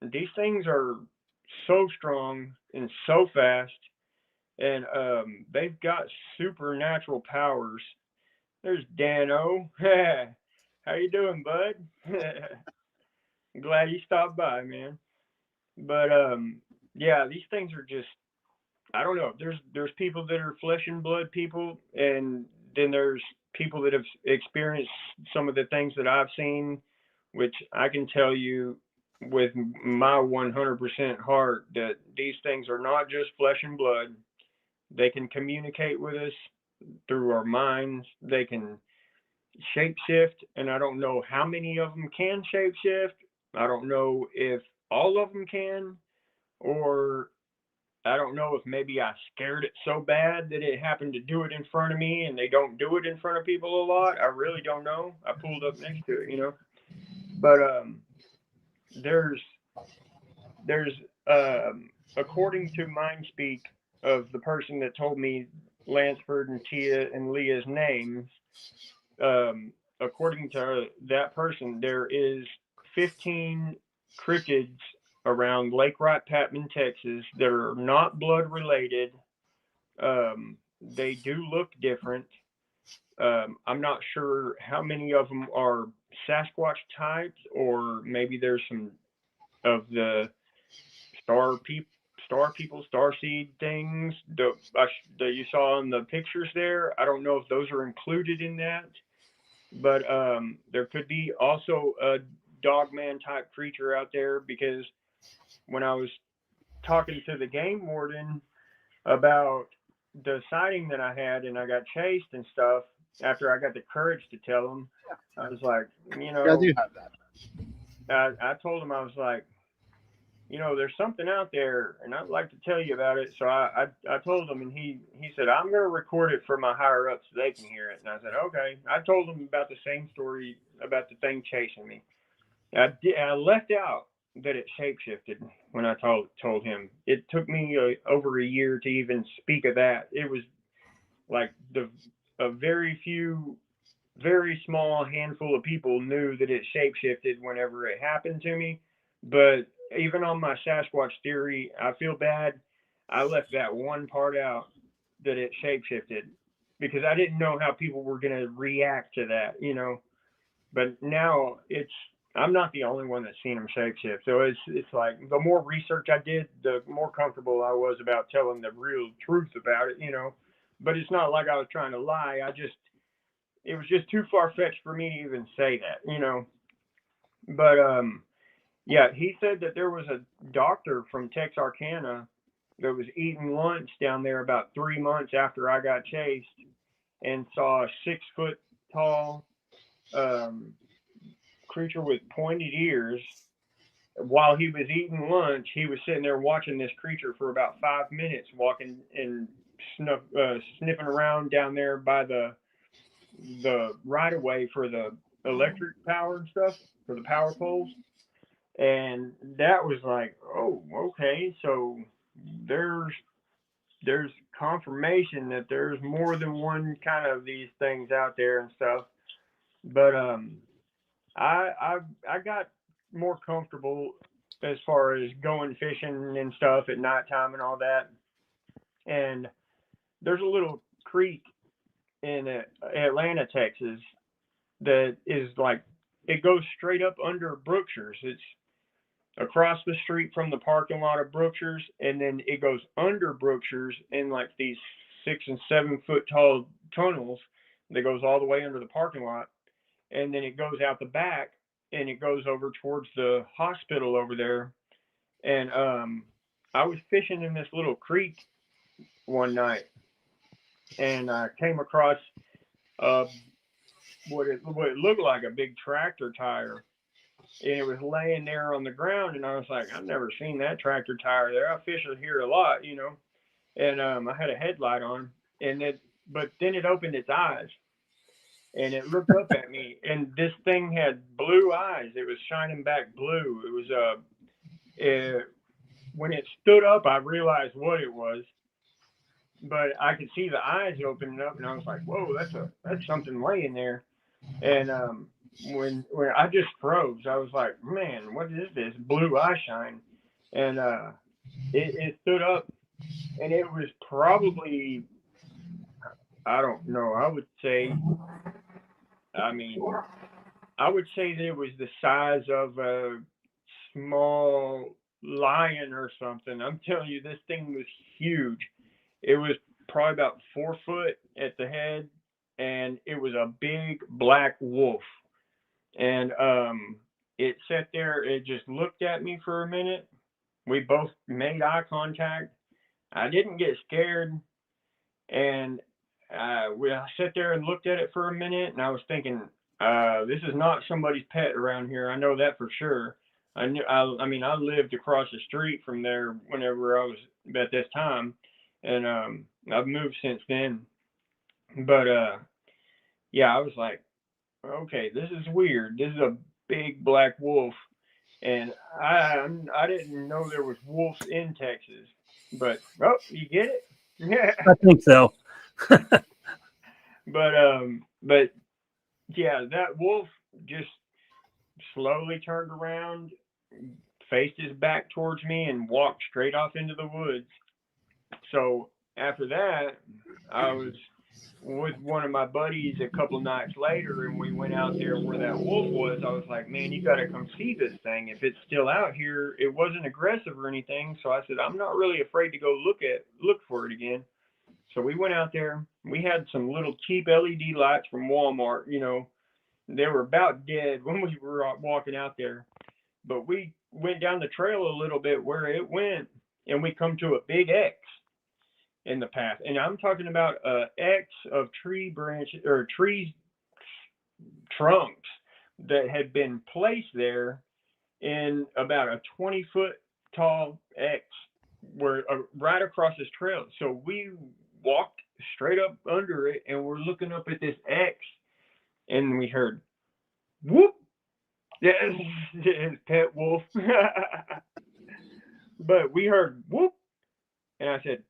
these things are so strong and so fast, and they've got supernatural powers. There's Dano. How you doing, bud? Glad you stopped by, man. But yeah, these things are just, I don't know. There's people that are flesh and blood people, and then there's people that have experienced some of the things that I've seen, which I can tell you with my 100% heart that these things are not just flesh and blood. They can communicate with us through our minds. They can shapeshift, and I don't know how many of them can shapeshift. I don't know if all of them can, or I don't know if maybe I scared it so bad that it happened to do it in front of me, and they don't do it in front of people a lot. I really don't know. I pulled up next to it, you know. But there's according to Mindspeak of the person that told me Lansford and Tia and Leah's names, according to that person, there is 15 cryptids around Lake Wright Patman, Texas, that are not blood related. They do look different. I'm not sure how many of them are Sasquatch types, or maybe there's some of the star seed things that you saw in the pictures there. I don't know if those are included in that, but there could be also a Dogman type creature out there, because when I was talking to the game warden about the sighting that I had, and I got chased and stuff, after I got the courage to tell him, I was like, you know, I do have that. I told him, I was like, you know, there's something out there, and I'd like to tell you about it. So I told him, and he said, I'm going to record it for my higher ups so they can hear it. And I said, okay. I told him about the same story about the thing chasing me. I left out that it shapeshifted when I told him. It took me over a year to even speak of that. It was like a very small handful of people knew that it shapeshifted whenever it happened to me. But even on my Sasquatch theory, I feel bad. I left that one part out, that it shapeshifted. because I didn't know how people were going to react to that, you know. But now I'm not the only one that's seen them shapeshift. So it's like the more research I did, the more comfortable I was about telling the real truth about it, you know. But it's not like I was trying to lie. It was just too far fetched for me to even say that, you know. But yeah, he said that there was a doctor from Texarkana that was eating lunch down there about 3 months after I got chased, and saw a 6-foot tall creature with pointed ears. While he was eating lunch, he was sitting there watching this creature for about 5 minutes, walking and sniffing around down there by the right of way for the electric power and stuff, for the power poles. And that was like, oh, okay, so there's confirmation that there's more than one kind of these things out there and stuff. But I got more comfortable as far as going fishing and stuff at nighttime and all that. And there's a little creek in Atlanta, Texas, that is like, it goes straight up under Brookshire's. It's across the street from the parking lot of Brookshire's, and then it goes under Brookshire's in like these 6 and 7 foot tall tunnels that goes all the way under the parking lot, and then it goes out the back and it goes over towards the hospital over there. And I was fishing in this little creek one night, and I came across what it looked like a big tractor tire. And it was laying there on the ground, and I was like, I've never seen that tractor tire there. I fish here a lot, you know. And I had a headlight on, but then it opened its eyes, and it looked up at me, and this thing had blue eyes. It was shining back blue. It was when it stood up, I realized what it was, but I could see the eyes opening up, and I was like, whoa, that's something laying there. And when I just froze, I was like, man, what is this blue eye shine? And it stood up, and it was probably, I don't know, I would say that it was the size of a small lion or something. I'm telling you, this thing was huge. It was probably about 4 foot at the head, and it was a big black wolf. And it sat there, it just looked at me for a minute. We both made eye contact. I didn't get scared. And I sat there and looked at it for a minute, and I was thinking, this is not somebody's pet around here. I know that for sure. I lived across the street from there whenever I was at this time, and I've moved since then. But yeah, I was like, okay, this is weird. This is a big black wolf, and I didn't know there was wolves in Texas. But you get it? Yeah, I think so. But yeah, that wolf just slowly turned around, faced his back towards me, and walked straight off into the woods. So after that, I was with one of my buddies a couple of nights later, and we went out there where that wolf was. I was like, man, you got to come see this thing. If it's still out here, it wasn't aggressive or anything. So I said, I'm not really afraid to go look for it again. So we went out there. We had some little cheap LED lights from Walmart. You know, they were about dead when we were walking out there. But we went down the trail a little bit where it went, and we come to a big X in the path. And I'm talking about a X of tree branches or tree trunks that had been placed there in about a 20-foot tall X where right across this trail. So we walked straight up under it, and we're looking up at this X, and we heard whoop. Yeah, his pet wolf. But we heard whoop, and I said,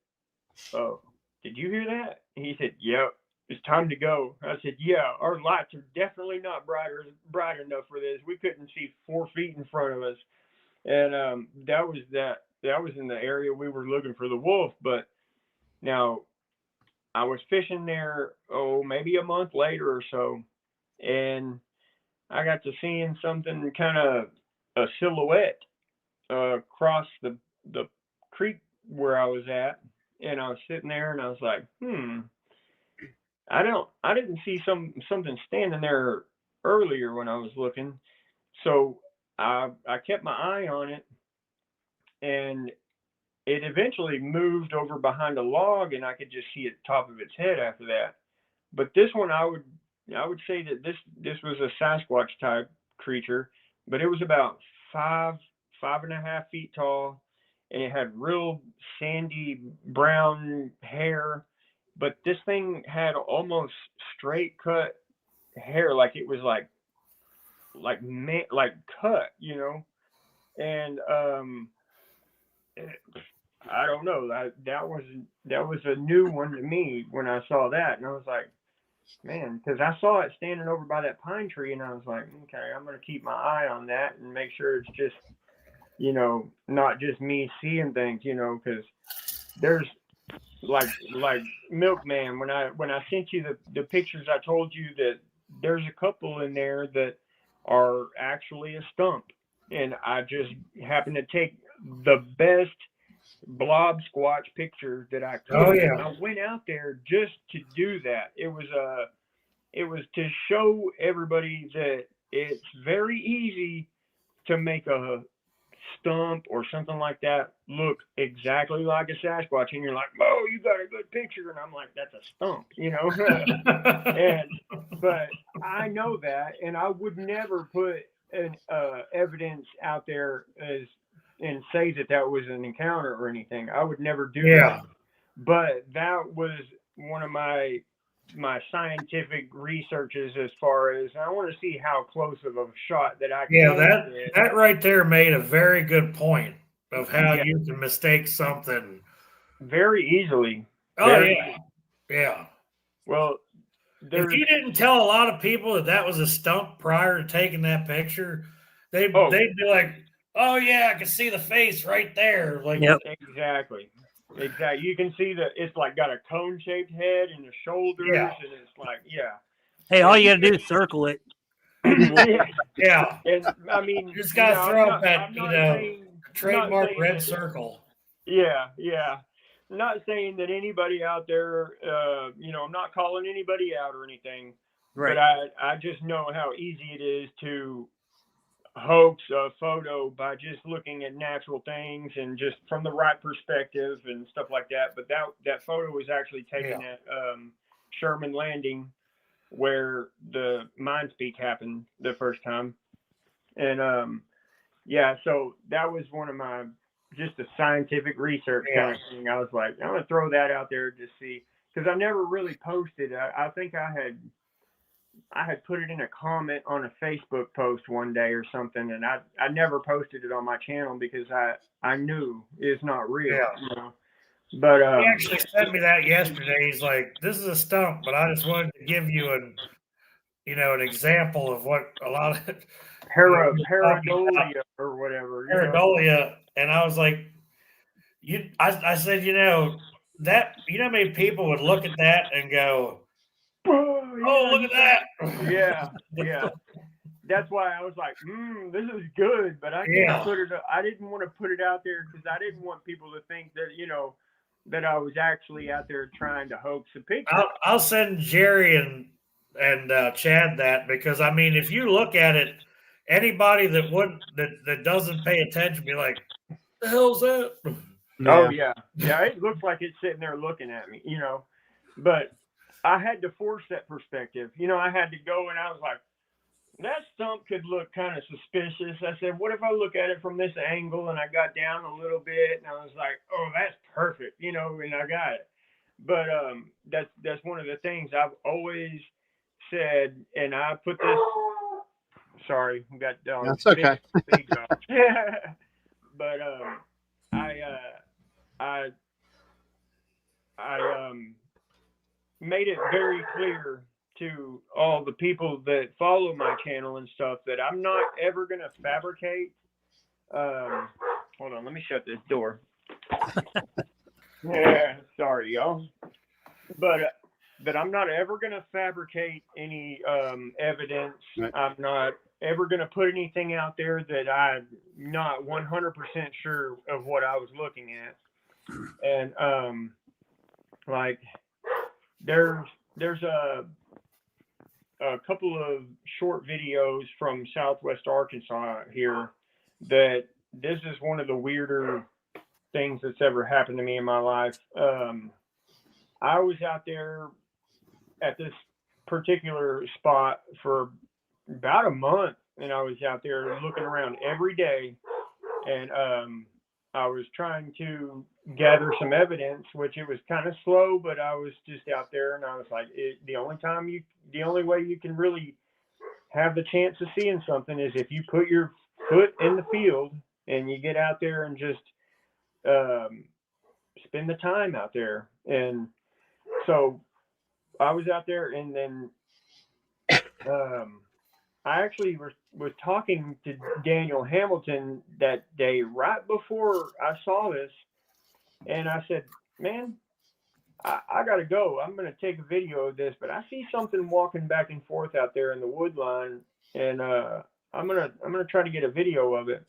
oh, did you hear that? And he said, yeah, it's time to go. I said, yeah, our lights are definitely not bright enough for this. We couldn't see 4 feet in front of us. And that was in the area we were looking for the wolf. But now I was fishing there, maybe a month later or so, and I got to seeing something kind of a silhouette across the creek where I was at, and I was sitting there and I was like, I didn't see something standing there earlier when I was looking. So I kept my eye on it, and it eventually moved over behind a log, and I could just see the top of its head after that. But this one, I would say that this was a Sasquatch type creature, but it was about 5.5 feet tall, and it had real sandy brown hair. But this thing had almost straight cut hair, like it was like cut, and I don't know, that was a new one to me when I saw that, and I was like, man, because I saw it standing over by that pine tree, and I was like, okay, I'm going to keep my eye on that and make sure it's just, not just me seeing things, because there's like Milkman, when I sent you the pictures, I told you that there's a couple in there that are actually a stump, and I just happened to take the best blob squatch picture that I could. Oh, yeah. I went out there just to do that. It was to show everybody that it's very easy to make a stump or something like that look exactly like a Sasquatch, and you're like, oh, you got a good picture, and I'm like, that's a stump, but I know that, and I would never put an evidence out there and say that was an encounter or anything. I would never do that. But that was one of my scientific researches, as far as I want to see how close of a shot that I can. Yeah, that right there made a very good point of how you can mistake something very easily. Yeah. Well, if you didn't tell a lot of people that was a stump prior to taking that picture, they'd be like, oh yeah, I can see the face right there. Like, yep. Exactly. You can see that it's like got a cone-shaped head and the shoulders, and it's like, Hey, all you got to do is circle it. Yeah. And I mean, you just got to throw up that, trademark red circle. Yeah. Not saying that anybody out there, I'm not calling anybody out or anything, right. But I just know how easy it is to hoax a photo by just looking at natural things and just from the right perspective and stuff like that. But that photo was actually taken at Sherman Landing, where the Mines Peak happened the first time. And so that was one of my just a scientific research kind of thing. I was like, I'm gonna throw that out there to see, because I never really posted. I think I had put it in a comment on a Facebook post one day or something, and I never posted it on my channel because I knew it's not real. But he actually sent me that yesterday. He's like, this is a stump, but I just wanted to give you an example of what a lot of pareidolia or whatever. Pareidolia. And I was like, I said, that, how many people would look at that and go, oh, look at that. Yeah. That's why I was like, this is good, but I can't put it. I didn't want to put it out there because I didn't want people to think that, that I was actually out there trying to hoax a picture. I'll send Jerry and Chad that, because I mean, if you look at it, anybody that doesn't pay attention be like, the hell's that? Oh yeah. It looks like it's sitting there looking at me, but I had to force that perspective. I had to go, and I was like, that stump could look kind of suspicious. I said, what if I look at it from this angle? And I got down a little bit, and I was like, oh, that's perfect, and I got it. But that's one of the things I've always said, and I put this. Sorry, we got dogs. That's okay. Big dogs. But I made it very clear to all the people that follow my channel and stuff that I'm not ever going to fabricate. Hold on, let me shut this door. Yeah, sorry, y'all. but I'm not ever going to fabricate any evidence. Right. I'm not ever going to put anything out there that I'm not 100% sure of what I was looking at. And like there's a couple of short videos from Southwest Arkansas here that this is one of the weirder things that's ever happened to me in my life. I was out there at this particular spot for about a month, and I was out there looking around every day, and I was trying to gather some evidence, which it was kind of slow, but I was just out there, and I was like, the only way you can really have the chance of seeing something is if you put your foot in the field and you get out there and just spend the time out there. And so I was out there, and then I actually was talking to Daniel Hamilton that day right before I saw this, and I said, man, I got to go. I'm going to take a video of this, but I see something walking back and forth out there in the wood line, and I'm going to try to get a video of it,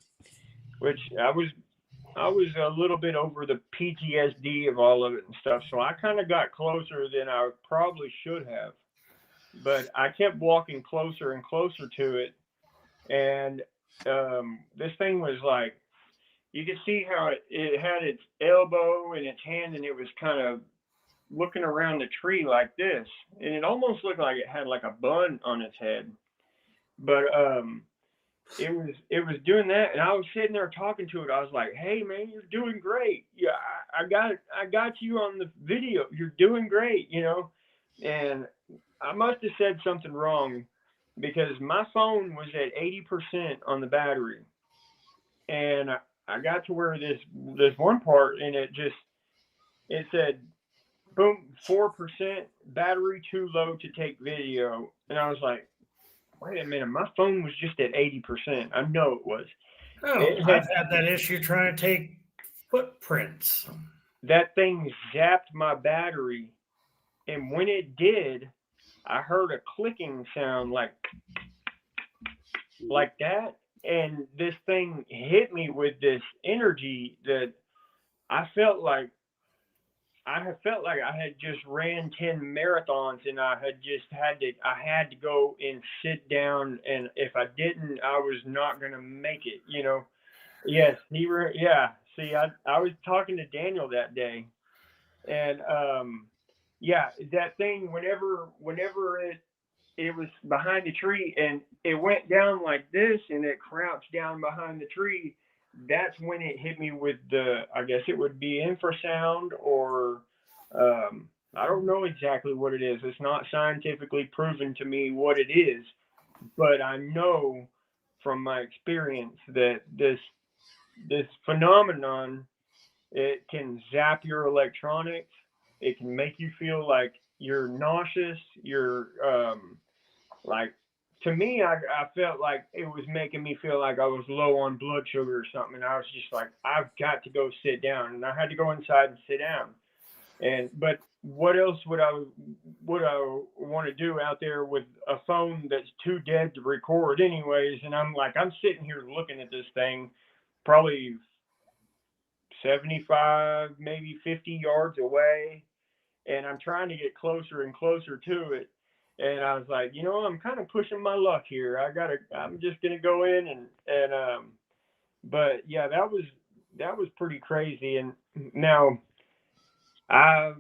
which I was a little bit over the PTSD of all of it and stuff. So I kind of got closer than I probably should have, but I kept walking closer and closer to it. And this thing was like, you could see how it had its elbow in its hand, and it was kind of looking around the tree like this. And it almost looked like it had like a bun on its head. But it was doing that, and I was sitting there talking to it. I was like, hey man, you're doing great. Yeah, I got you on the video. You're doing great, you know. And I must have said something wrong, because my phone was at 80% on the battery, and I got to where this one part, and it said, boom, 4% battery too low to take video. And I was like, wait a minute, my phone was just at 80%. I know it was. I've had that issue trying to take footprints. That thing zapped my battery, and when it did, I heard a clicking sound like that, and this thing hit me with this energy that I felt like I had just ran 10 marathons, and I had to go and sit down, and if I didn't, I was not going to make it, you know. Yes, see, I was talking to Daniel that day, and that thing, whenever it was behind the tree and it went down like this and it crouched down behind the tree, that's when it hit me with I guess it would be infrasound, or I don't know exactly what it is. It's not scientifically proven to me what it is, but I know from my experience that this phenomenon, it can zap your electronics. It can make you feel like you're nauseous. You're like, to me, I felt like it was making me feel like I was low on blood sugar or something. And I was just like, I've got to go sit down. And I had to go inside and sit down. But what else would I want to do out there with a phone that's too dead to record anyways? And I'm sitting here looking at this thing probably 75, maybe 50 yards away. And I'm trying to get closer and closer to it. And I was like, you know, I'm kind of pushing my luck here. I'm just going to go in and but yeah, that was pretty crazy. And now I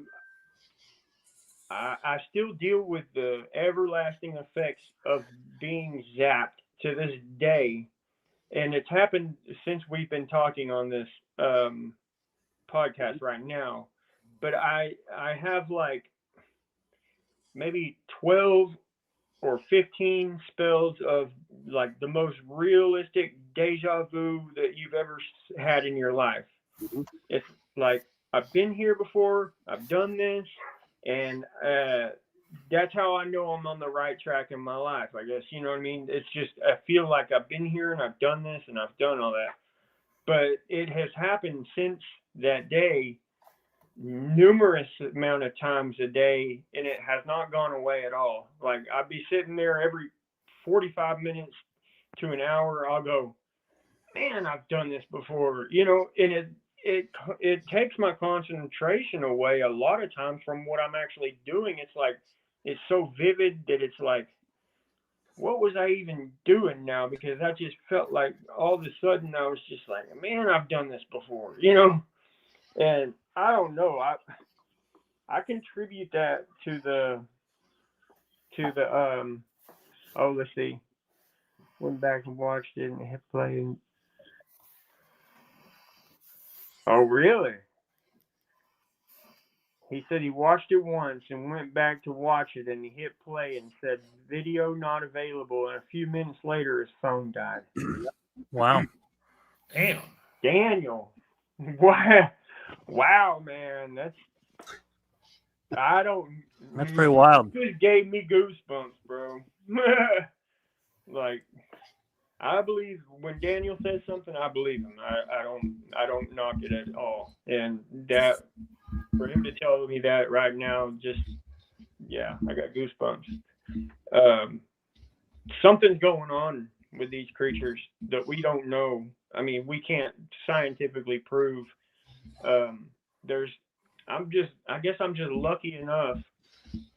still deal with the everlasting effects of being zapped to this day. And it's happened since we've been talking on this podcast right now. But I have like maybe 12 or 15 spells of like the most realistic deja vu that you've ever had in your life. Mm-hmm. It's like, I've been here before, I've done this, and that's how I know I'm on the right track in my life, I guess. You know what I mean? It's just, I feel like I've been here and I've done this and I've done all that. But it has happened since that day numerous amount of times a day, and it has not gone away at all. Like, I'd be sitting there every 45 minutes to an hour. I'll go, man, I've done this before, you know, and it takes my concentration away a lot of times from what I'm actually doing. It's like, it's so vivid that it's like, what was I even doing now? Because I just felt like all of a sudden I was just like, man, I've done this before, you know? And I don't know. I contribute that to the let's see. Went back and watched it and hit play. And, oh, really? He said he watched it once and went back to watch it, and he hit play and said, video not available. And a few minutes later, his phone died. Wow. Damn. Daniel. Wow, man. That's pretty wild. Just gave me goosebumps, bro. Like, I believe when Daniel says something, I believe him. I don't knock it at all. And that, for him to tell me that right now, just, yeah, I got goosebumps. Something's going on with these creatures that we don't know. I mean, we can't scientifically prove. I guess I'm just lucky enough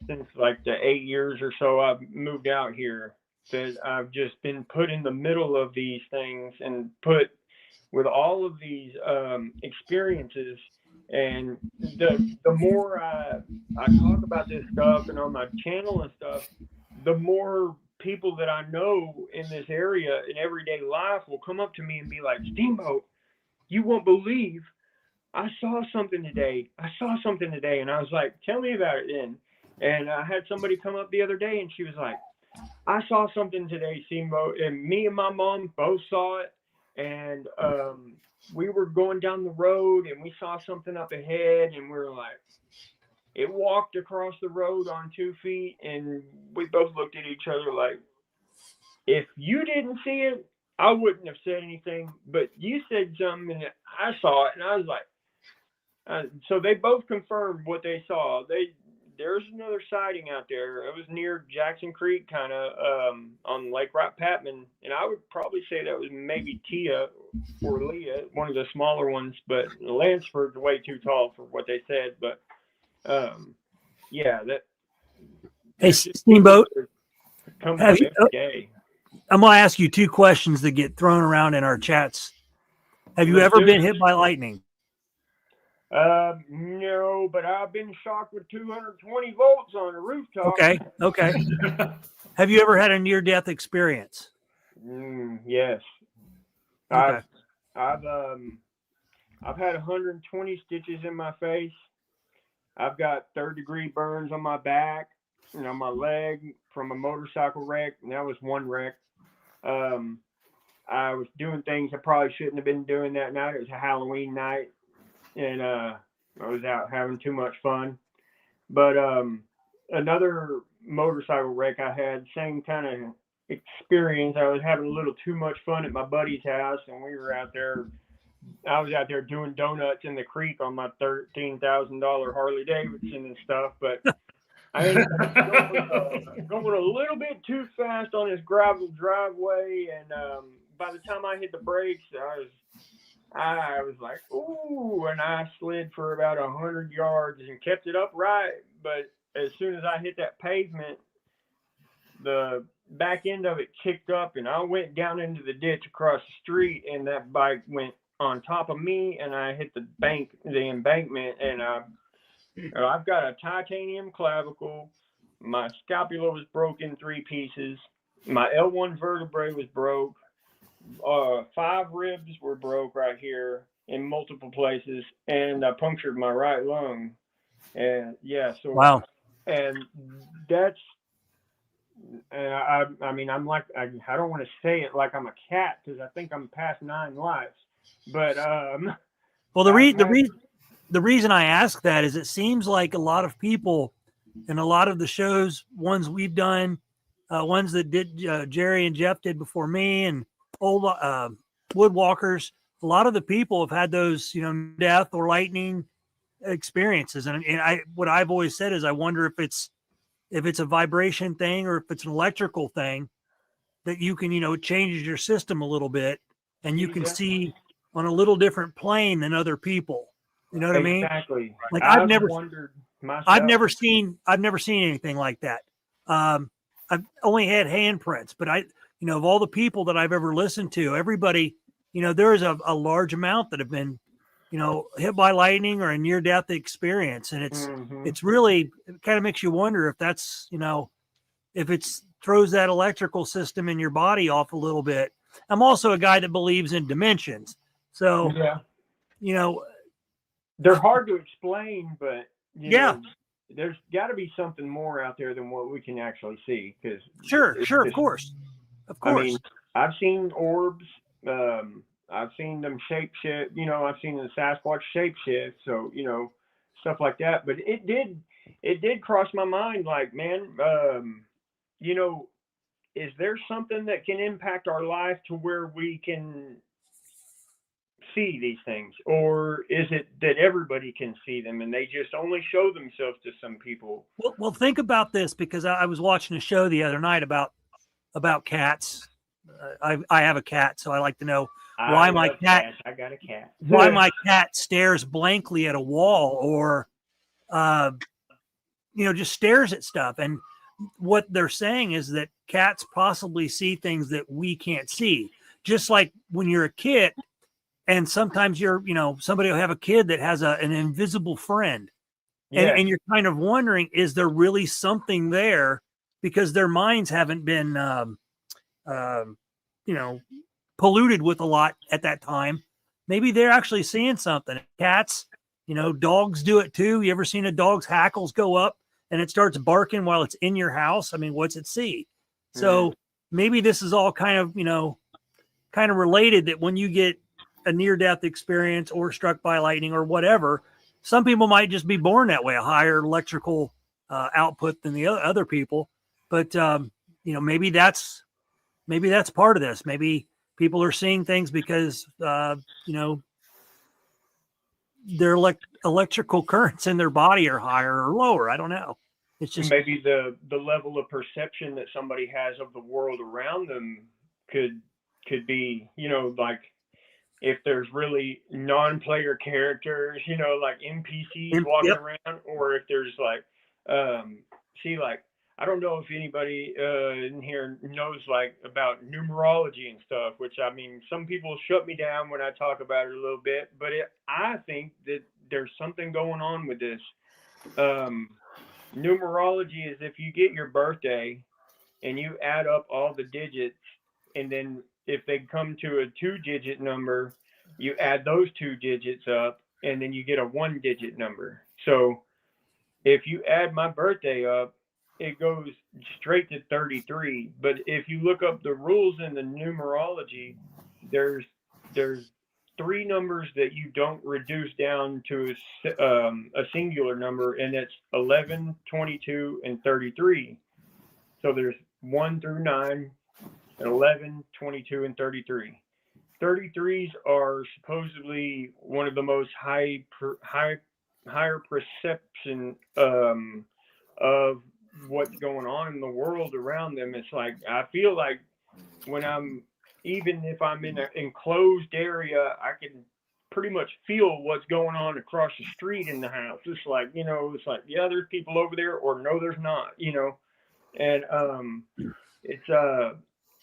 since like the 8 years or so I've moved out here that I've just been put in the middle of these things and put with all of these experiences. And the more I talk about this stuff and on my channel and stuff, the more people that I know in this area in everyday life will come up to me and be like, Steamboat, you won't believe I saw something today. And I was like, tell me about it then. And I had somebody come up the other day and she was like, I saw something today, Steamboat, and me and my mom both saw it. And we were going down the road and we saw something up ahead, and we were like, it walked across the road on 2 feet, and we both looked at each other like, if you didn't see it, I wouldn't have said anything, but you said something and I saw it, and I was like, so they both confirmed what they saw. There's another sighting out there. It was near Jackson Creek, kind of on Lake Wright-Patman, and I would probably say that was maybe Tia or Leah, one of the smaller ones, but Lansford's way too tall for what they said. But yeah, that. Hey, Steamboat, comes up every day. I'm gonna ask you 2 questions that get thrown around in our chats. Have you ever been hit by lightning? No, but I've been shocked with 220 volts on a rooftop. Okay. Have you ever had a near-death experience? Yes. Okay. I've had 120 stitches in my face. I've got 3rd-degree burns on my back and on my leg from a motorcycle wreck, and that was one wreck. I was doing things I probably shouldn't have been doing that night. It was a Halloween night. And I was out having too much fun. But another motorcycle wreck I had, same kind of experience. I was having a little too much fun at my buddy's house, and we were out there. I was out there doing donuts in the creek on my $13,000 Harley Davidson and stuff. But I ended up going a little bit too fast on this gravel driveway, and by the time I hit the brakes, I was like, ooh, and I slid for about 100 yards and kept it upright. But as soon as I hit that pavement, the back end of it kicked up, and I went down into the ditch across the street, and that bike went on top of me, and I hit the embankment, and I've got a titanium clavicle. My scapula was broken in 3 pieces. My L1 vertebrae was broke. 5 ribs were broke right here in multiple places, and I punctured my right lung. And yeah, so wow. And that's, I mean, I'm like, I don't want to say it like I'm a cat, because I think I'm past 9 lives. But well, the reason I ask that is it seems like a lot of people in a lot of the shows, ones we've done, ones that did Jerry and Jeff did before me, and old woodwalkers, a lot of the people have had those, death or lightning experiences. And what I've always said is I wonder if it's a vibration thing or if it's an electrical thing that you can, it changes your system a little bit and you can see on a little different plane than other people. You know what I mean? Exactly. Like I've wondered myself. I've never seen anything like that. I've only had handprints, but of all the people that I've ever listened to, everybody, there is a large amount that have been, hit by lightning or a near death experience. And it's really, it kind of makes you wonder if that's, if it's throws that electrical system in your body off a little bit. I'm also a guy that believes in dimensions. So, they're hard to explain, but there's got to be something more out there than what we can actually see. Because of course. I mean, I've seen orbs. I've seen them shape shift. I've seen the Sasquatch shape shift. So stuff like that. But it did cross my mind. Like, man, is there something that can impact our life to where we can see these things, or is it that everybody can see them and they just only show themselves to some people? Well, think about this, because I was watching a show the other night about cats. I have a cat, so I like to know why my cat. I got a cat. Why my cat stares blankly at a wall, or just stares at stuff. And what they're saying is that cats possibly see things that we can't see. Just like when you're a kid, and sometimes somebody will have a kid that has an invisible friend, and you're kind of wondering, is there really something there? Because their minds haven't been, polluted with a lot at that time. Maybe they're actually seeing something. Cats, dogs do it too. You ever seen a dog's hackles go up and it starts barking while it's in your house? I mean, what's it see? So maybe this is all kind of related, that when you get a near-death experience or struck by lightning or whatever, some people might just be born that way, a higher electrical output than the other people. But maybe that's part of this. Maybe people are seeing things because their electrical currents in their body are higher or lower. I don't know. It's just maybe the level of perception that somebody has of the world around them could be, like, if there's really non-player characters, like NPCs walking around, or if there's like, I don't know if anybody in here knows like about numerology and stuff, which, I mean, some people shut me down when I talk about it a little bit, but I think that there's something going on with this. Numerology is if you get your birthday and you add up all the digits, and then if they come to a 2-digit number, you add those 2 digits up, and then you get a 1-digit number. So if you add my birthday up, it goes straight to 33. But if you look up the rules in the numerology, there's 3 numbers that you don't reduce down to a singular number, and it's 11, 22, and 33. So there's 1 through 9, 11, 22, and 33. 33s are supposedly one of the most higher perception of what's going on in the world around them. It's like, I feel like even if I'm in an enclosed area, I can pretty much feel what's going on across the street in the house. It's like, yeah, there's people over there, or no, there's not, and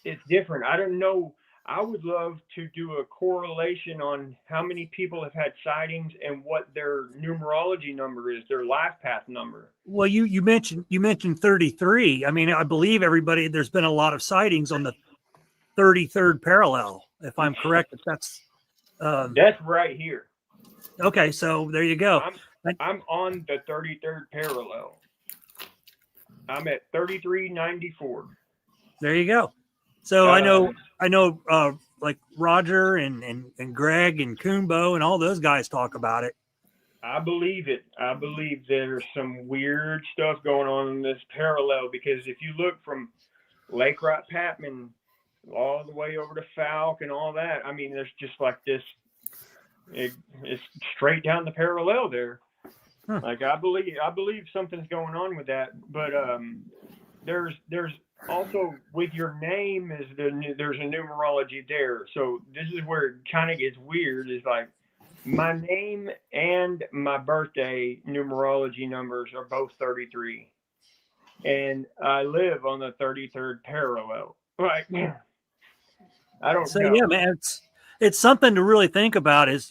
it's different. I don't know. I would love to do a correlation on how many people have had sightings and what their numerology number is, their life path number. Well, you mentioned 33. I mean, I believe there's been a lot of sightings on the 33rd parallel, if I'm correct. If that's right here. Okay, so there you go. I'm on the 33rd parallel. I'm at 3394. There you go. So I know, like Roger and Greg and Kumbo and all those guys talk about it. I believe it. I believe there's some weird stuff going on in this parallel, because if you look from Lake Wright Patman all the way over to Falk and all that, I mean, there's just like this, it's straight down the parallel there. Like I believe something's going on with that, but there's also with your name there's a numerology there. So this is where it kind of gets weird. Is like my name and my birthday numerology numbers are both 33, and I live on the 33rd parallel. Like I don't know. Yeah, man, it's something to really think about. Is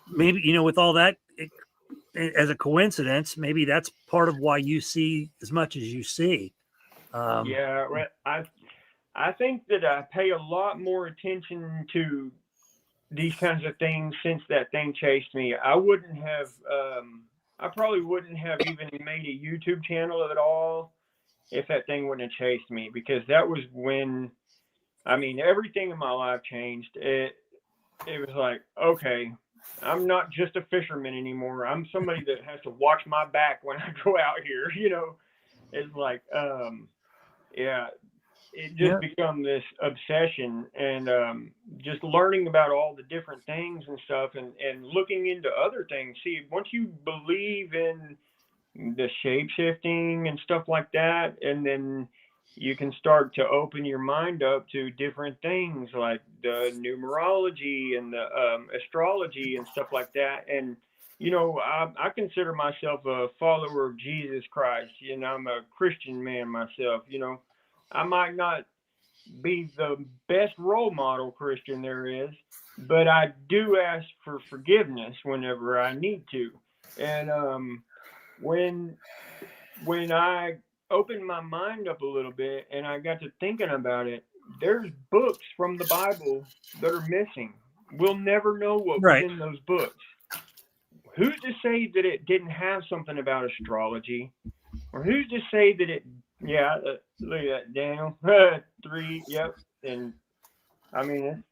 maybe with all that. As a coincidence, maybe that's part of why you see as much as you see. Yeah, I think that I pay a lot more attention to these kinds of things since that thing chased me. I probably wouldn't have even made a YouTube channel of it all if that thing wouldn't have chased me, because that was when, everything in my life changed. It was like, okay, I'm not just a fisherman anymore. I'm somebody that has to watch my back when I go out here. It's like, it just become this obsession, and just learning about all the different things and stuff, and looking into other things. See, once you believe in the shape-shifting and stuff like that, and then you can start to open your mind up to different things like the numerology and the astrology and stuff like that. And, I consider myself a follower of Jesus Christ. I'm a Christian man myself. I might not be the best role model Christian there is, but I do ask for forgiveness whenever I need to. And when I opened my mind up a little bit and I got to thinking about it, there's books from the Bible that are missing. We'll never know what was in those books. Who's to say that it didn't have something about astrology? Or who's to say that it, look at that, Daniel, 3, yep. And it's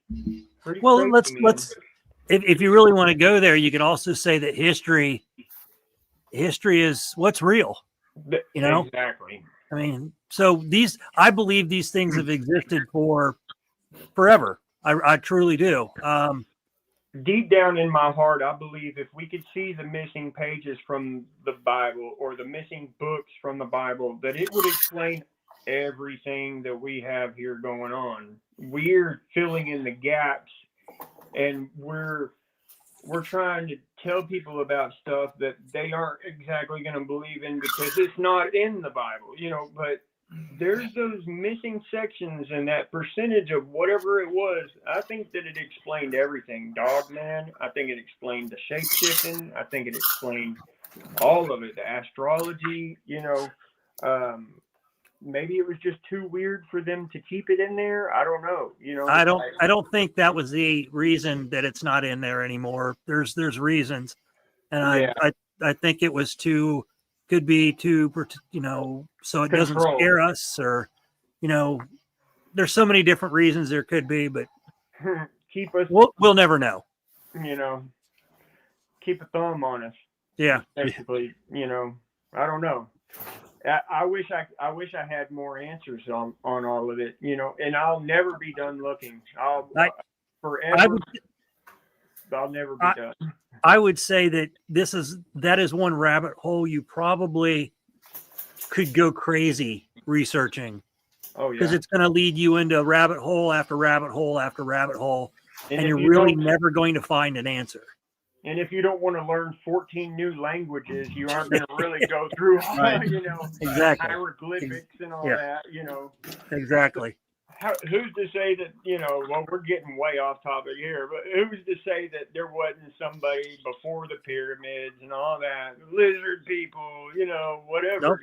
pretty crazy, let's if you really want to go there, you could also say that history is what's real. Exactly. So I believe these things have existed for forever. I truly do. Deep down in my heart, I believe if we could see the missing pages from the Bible or the missing books from the Bible, that it would explain everything that we have here going on. We're filling in the gaps, and we're trying to tell people about stuff that they aren't exactly going to believe in because it's not in the Bible, but there's those missing sections, and that percentage of whatever it was, I think that it explained everything. Dogman, I think it explained the shape-shifting. I think it explained all of it, the astrology, maybe it was just too weird for them to keep it in there. I don't know. I don't think that was the reason that it's not in there anymore. There's reasons, and I think it was could be too, so it doesn't scare us, or there's so many different reasons there could be, but keep us. We'll never know. Keep a thumb on us. Yeah, basically. I don't know. I wish I had more answers on all of it, and I'll never be done looking. I'll never be done. I would say that that is one rabbit hole you probably could go crazy researching. Oh, yeah. Because it's going to lead you into rabbit hole after rabbit hole after rabbit hole, and you're really never going to find an answer. And if you don't want to learn 14 new languages, you aren't going to really go through, exactly. hieroglyphics and all that, Exactly. Who's to say that, well, we're getting way off topic here, but who's to say that there wasn't somebody before the pyramids and all that, lizard people, whatever,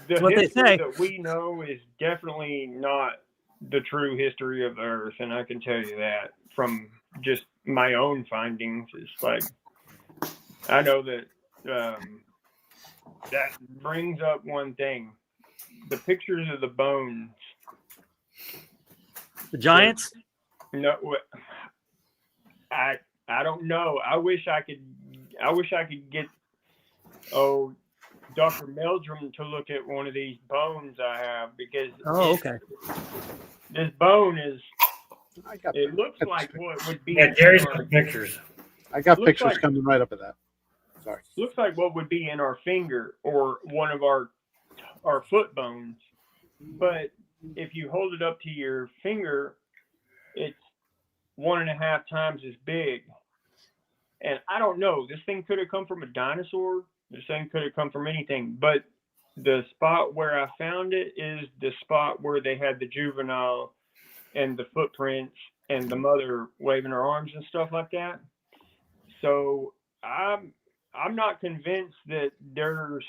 The history that we know is definitely not the true history of the Earth, and I can tell you that from just my own findings. It's like, I know that that brings up one thing. The pictures of the bones. The giants? No, I don't know. I wish I could get Dr. Meldrum to look at one of these bones I have, because this bone is. It looks like what would be. Yeah, Jerry's got pictures. I got pictures coming right up of that. Sorry. Looks like what would be in our finger or one of our foot bones. But if you hold it up to your finger, it's 1.5 times as big. And I don't know. This thing could have come from a dinosaur. This thing could have come from anything. But the spot where I found it is the spot where they had the juvenile and the footprints and the mother waving her arms and stuff like that. So I'm not convinced that there's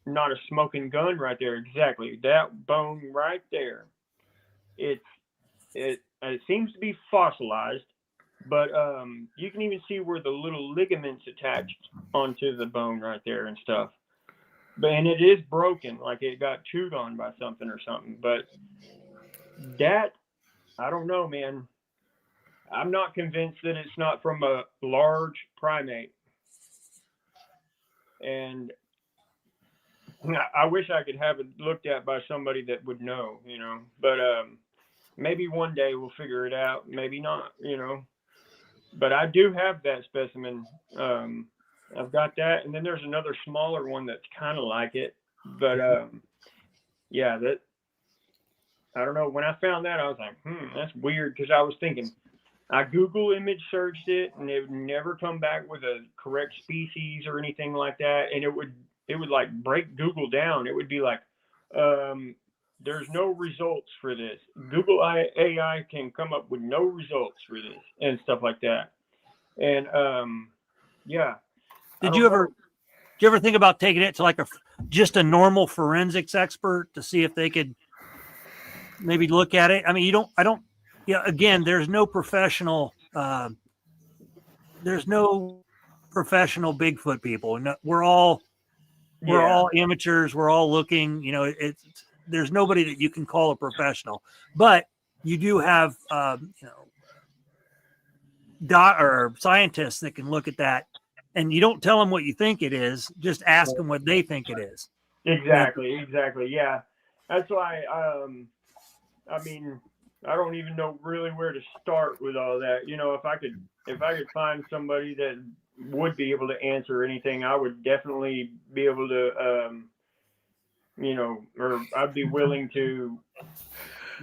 not a smoking gun right there. Exactly. That bone right there. It seems to be fossilized, but you can even see where the little ligaments attached onto the bone right there and stuff. And it is broken, like it got chewed on by something or something. But that, I don't know, man. I'm not convinced that it's not from a large primate. And I wish I could have it looked at by somebody that would know, you know. But maybe one day we'll figure it out. Maybe not, you know. But I do have that specimen. I've got that, and then there's another smaller one that's kind of like it. But yeah, that I don't know. When I found that, I was like, that's weird, because I was thinking, I Google image searched it, and it would never come back with a correct species or anything like that, and it would like break Google down. It would be like, there's no results for this. Google AI can come up with no results for this and stuff like that. And yeah. Did you ever think about taking it to like just a normal forensics expert to see if they could maybe look at it? I mean, again, there's no professional Bigfoot people. No, we're all amateurs. We're all looking, you know, there's nobody that you can call a professional, but you do have, or scientists that can look at that, and you don't tell them what you think it is, just ask them what they think it is. Exactly. Yeah. That's why, I mean, I don't even know really where to start with all that. You know, if I could find somebody that would be able to answer anything, I would definitely be able to, you know, or I'd be willing to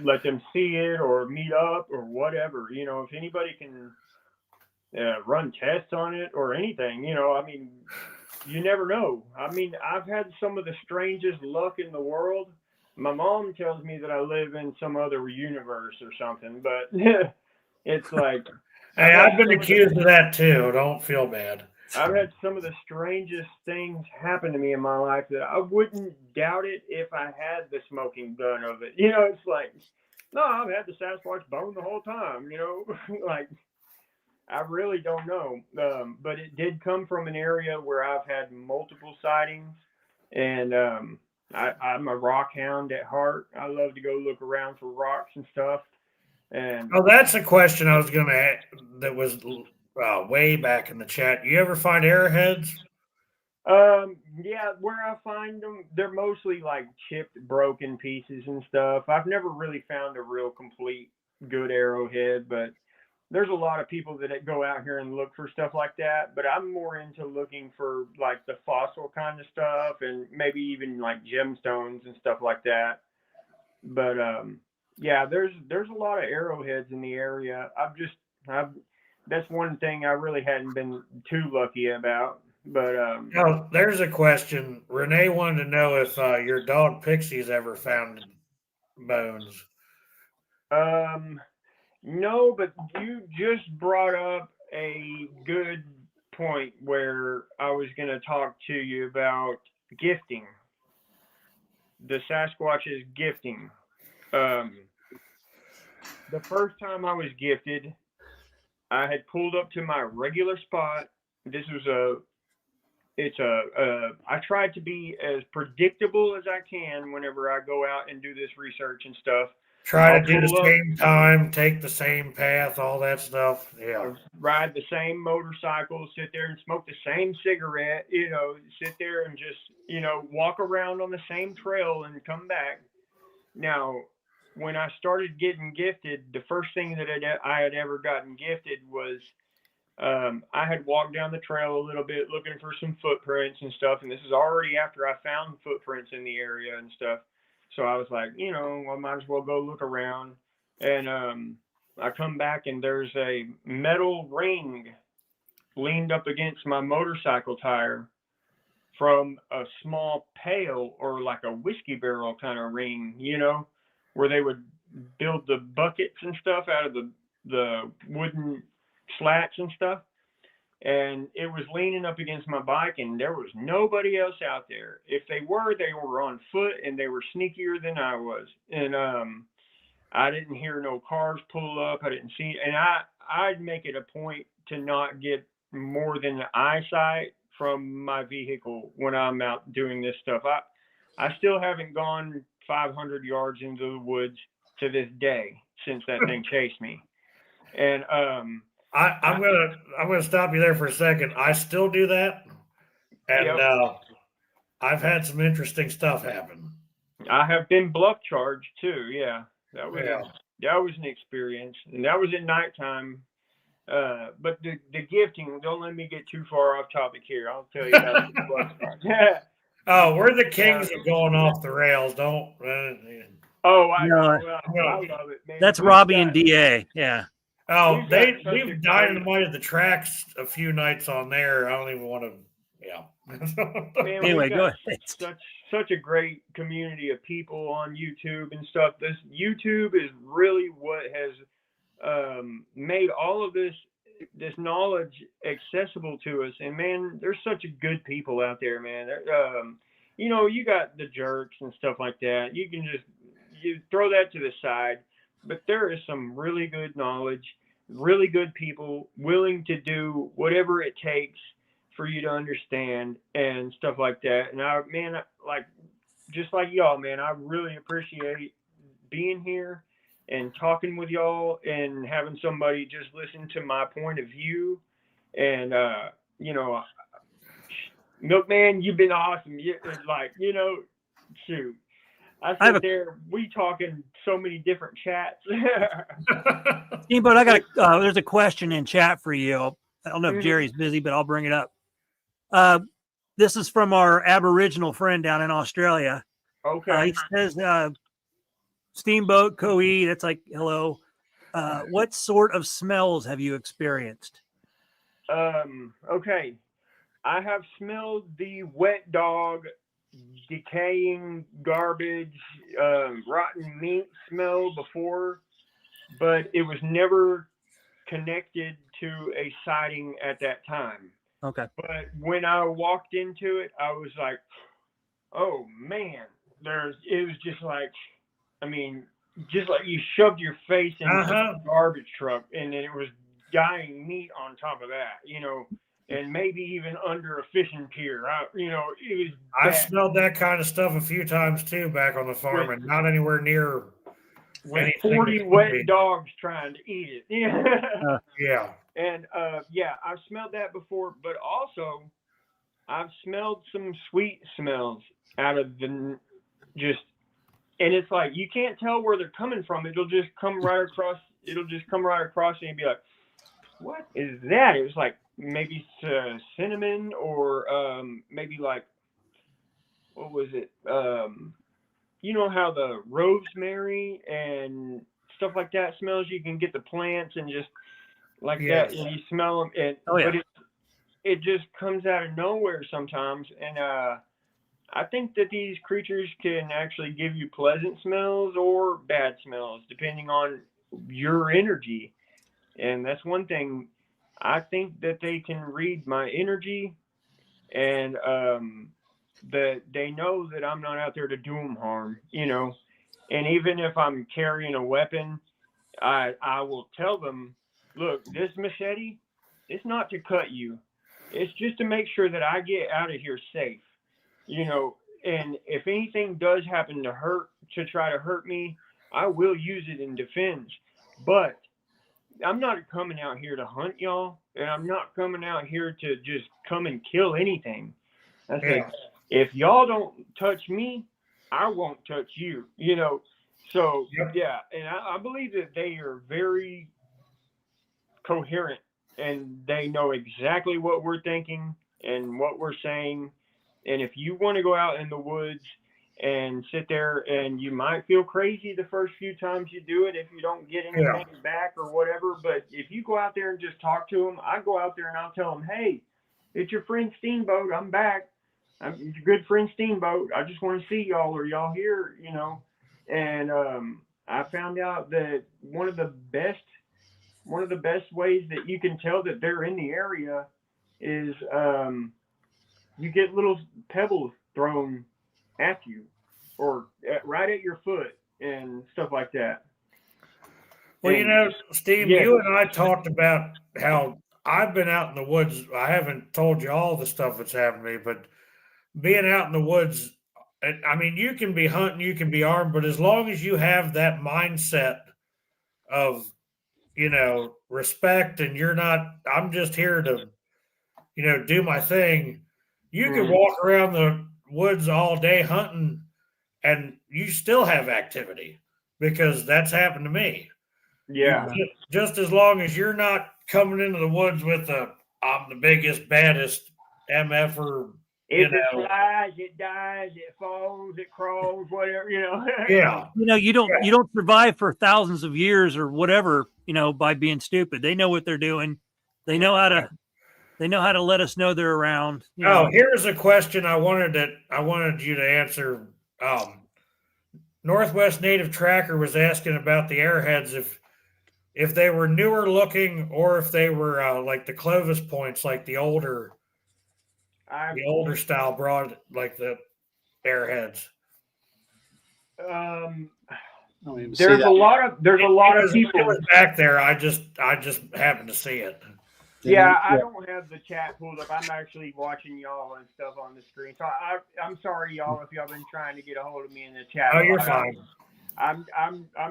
let them see it or meet up or whatever. You know, if anybody can run tests on it or anything, you know, I mean, you never know. I mean, I've had some of the strangest luck in the world. My mom tells me that I live in some other universe or something, but it's like, hey, I've been accused of that too. Don't feel bad. I've had some of the strangest things happen to me in my life that I wouldn't doubt it if I had the smoking gun of it. You know, it's like, no, I've had the Sasquatch bone the whole time, you know, like, I really don't know. But it did come from an area where I've had multiple sightings, and I'm a rock hound at heart. I love to go look around for rocks and stuff. And that's a question I was going to ask that was way back in the chat. You ever find arrowheads? Yeah, where I find them, they're mostly like chipped, broken pieces and stuff. I've never really found a real complete good arrowhead, but there's a lot of people that go out here and look for stuff like that. But I'm more into looking for like the fossil kind of stuff and maybe even like gemstones and stuff like that. But yeah, there's a lot of arrowheads in the area. That's one thing I really hadn't been too lucky about. But oh, there's a question. Renee wanted to know if your dog Pixie's ever found bones. No, but you just brought up a good point where I was going to talk to you about gifting. The Sasquatch's gifting. The first time I was gifted, I had pulled up to my regular spot. This was I tried to be as predictable as I can whenever I go out and do this research and stuff. Try to do the same time, take the same path, all that stuff. Yeah. Ride the same motorcycle, sit there and smoke the same cigarette, you know, sit there and just, you know, walk around on the same trail and come back. Now, when I started getting gifted, the first thing that I had ever gotten gifted was I had walked down the trail a little bit looking for some footprints and stuff. And this is already after I found footprints in the area and stuff. So I was like, you know, I might as well go look around. And I come back and there's a metal ring leaned up against my motorcycle tire from a small pail or like a whiskey barrel kind of ring, you know, where they would build the buckets and stuff out of the wooden slats and stuff. And it was leaning up against my bike and there was nobody else out there. If they were on foot and they were sneakier than I was. And I didn't hear no cars pull up. I didn't see, and I'd make it a point to not get more than the eyesight from my vehicle when I'm out doing this stuff. I still haven't gone 500 yards into the woods to this day since that thing chased me. And I'm gonna stop you there for a second. I still do that, and I've had some interesting stuff happen. I have been bluff charged too. Yeah, that was an experience, and that was at nighttime. But the gifting, don't let me get too far off topic here. I'll tell you about the bluff charge. Oh, we're the kings of going off the rails. Don't. I love it, man. That's Robbie and DA. Yeah. Oh, we've dynamited the tracks a few nights on there. I don't even want to. Yeah. Man, anyway, go ahead. Such a great community of people on YouTube and stuff. This YouTube is really what has made all of this knowledge accessible to us. And man, there's such a good people out there, man. You know, you got the jerks and stuff like that. You can you throw that to the side. But there is some really good knowledge, really good people willing to do whatever it takes for you to understand and stuff like that. And just like y'all, man, I really appreciate being here and talking with y'all and having somebody just listen to my point of view. And, you know, Milkman, you've been awesome. Shoot. I sit there, we talking so many different chats. Steamboat, I got there's a question in chat for you. I don't know if Jerry's busy, but I'll bring it up. This is from our Aboriginal friend down in Australia. Okay. He says, Steamboat, Koe, that's like, hello. What sort of smells have you experienced? Okay. I have smelled the wet dog, decaying garbage, rotten meat smell before, but it was never connected to a sighting at that time. Okay. But when I walked into it, I was like, oh man, it was just like, I mean, just like you shoved your face into a garbage truck and then it was dying meat on top of that, you know. And maybe even under a fishing pier. It was bad. I've smelled that kind of stuff a few times too back on the farm, and not anywhere near with 40 wet dogs trying to eat it. Yeah. And I've smelled that before, but also I've smelled some sweet smells out of and it's like you can't tell where they're coming from. It'll just come right across and you'd be like, what is that? It was like maybe cinnamon or maybe like, what was it? You know how the rosemary and stuff like that smells? You can get the plants and just like that, and you smell them. And, but it just comes out of nowhere sometimes. And I think that these creatures can actually give you pleasant smells or bad smells, depending on your energy. And that's one thing. I think that they can read my energy and that they know that I'm not out there to do them harm, you know. And even if I'm carrying a weapon, I will tell them, look, this machete, it's not to cut you. It's just to make sure that I get out of here safe, you know. And if anything does happen to try to hurt me, I will use it in defense. But I'm not coming out here to hunt y'all, and I'm not coming out here to just come and kill anything. I say, if y'all don't touch me, I won't touch you, you know. So, and I believe that they are very coherent and they know exactly what we're thinking and what we're saying. And if you want to go out in the woods and sit there, and you might feel crazy the first few times you do it if you don't get anything back or whatever, but if you go out there and just talk to them, I go out there and I'll tell them, hey, it's your friend Steamboat, I'm back. I'm your good friend Steamboat. I just want to see y'all. Are y'all here? You know, and I found out that one of the best ways that you can tell that they're in the area is you get little pebbles thrown at you or right at your foot and stuff like that. Well, and, you know, Steve, yeah. you and I talked about how I've been out in the woods. I haven't told you all the stuff that's happened to me, but being out in the woods, I mean, you can be hunting, you can be armed, but as long as you have that mindset of, you know, respect, and you're not, I'm just here to, you know, do my thing, you can walk around the woods all day hunting and you still have activity, because that's happened to me. Yeah. Just as long as you're not coming into the woods with I'm the biggest, baddest MF, or if it flies, it dies, it falls, it crawls, whatever, you know. Yeah. You know, you don't survive for thousands of years or whatever, you know, by being stupid. They know what they're doing. They know how to let us know they're around. You know. Here's a question I wanted you to answer. Northwest Native Tracker was asking about the airheads, if they were newer looking or if they were like the Clovis points, like the older style broad, like the airheads. There's a lot of people. It was back there. I just happened to see it. Yeah, I don't have the chat pulled up. I'm actually watching y'all and stuff on the screen. So I'm sorry, y'all, if y'all been trying to get a hold of me in the chat. Oh, you're fine. I'm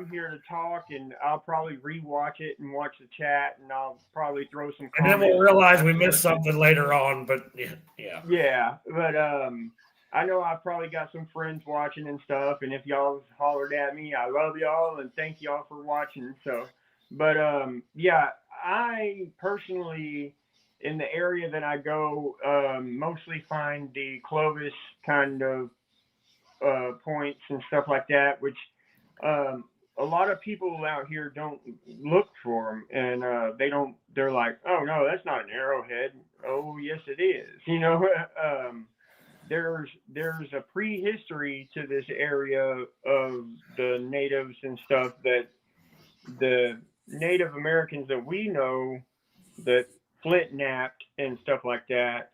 here to talk, and I'll probably rewatch it and watch the chat, and I'll probably throw some comments. And then we'll realize we missed something later on, but yeah. Yeah, but I know I've probably got some friends watching and stuff, and if y'all hollered at me, I love y'all and thank y'all for watching. So, but yeah, I personally, in the area that I go, mostly find the Clovis kind of points and stuff like that, which a lot of people out here don't look for them, and they're like, oh no, that's not an arrowhead. Oh yes it is. You know, there's a prehistory to this area of the natives and stuff, that the Native Americans that we know that flint napped and stuff like that,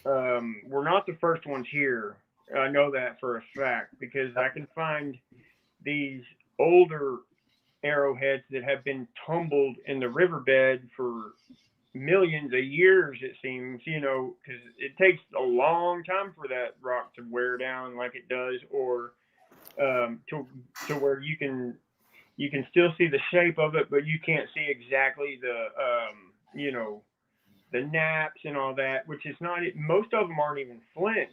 were not the first ones here. I know that for a fact, because I can find these older arrowheads that have been tumbled in the riverbed for millions of years, it seems, you know, because it takes a long time for that rock to wear down like it does, or to where you can still see the shape of it, but you can't see exactly the you know, the naps and all that, which is not, most of them aren't even flint,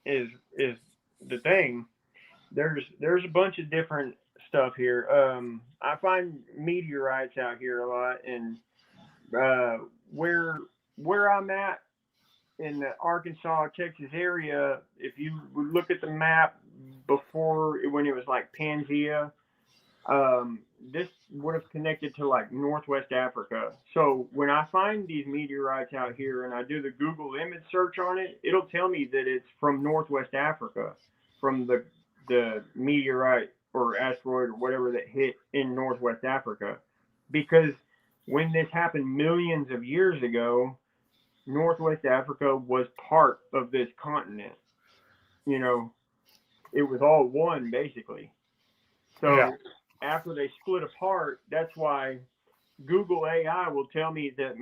is the thing. There's a bunch of different stuff here. I find meteorites out here a lot, and where I'm at in the Arkansas, Texas area, if you would look at the map before, when it was like Pangea, this would have connected to like Northwest Africa. So when I find these meteorites out here and I do the Google image search on it, it'll tell me that it's from Northwest Africa, from the meteorite or asteroid or whatever that hit in Northwest Africa. Because when this happened millions of years ago, Northwest Africa was part of this continent. You know, it was all one basically. So after they split apart, that's why Google AI will tell me that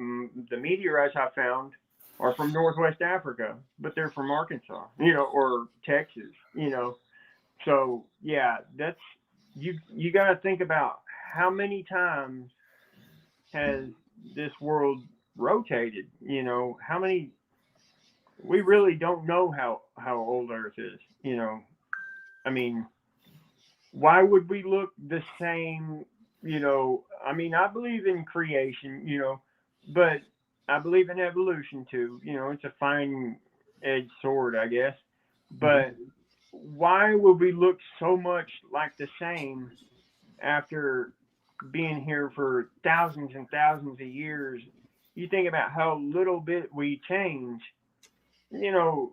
the meteorites I found are from Northwest Africa, but they're from Arkansas, you know, or Texas, you know. So yeah, that's, you got to think about how many times has this world rotated, you know, how many, we really don't know how old Earth is, you know. I mean, why would we look the same, you know? I mean, I believe in creation, you know, but I believe in evolution too. You know, it's a fine-edged sword, I guess. But why would we look so much like the same after being here for thousands and thousands of years? You think about how little bit we change. You know,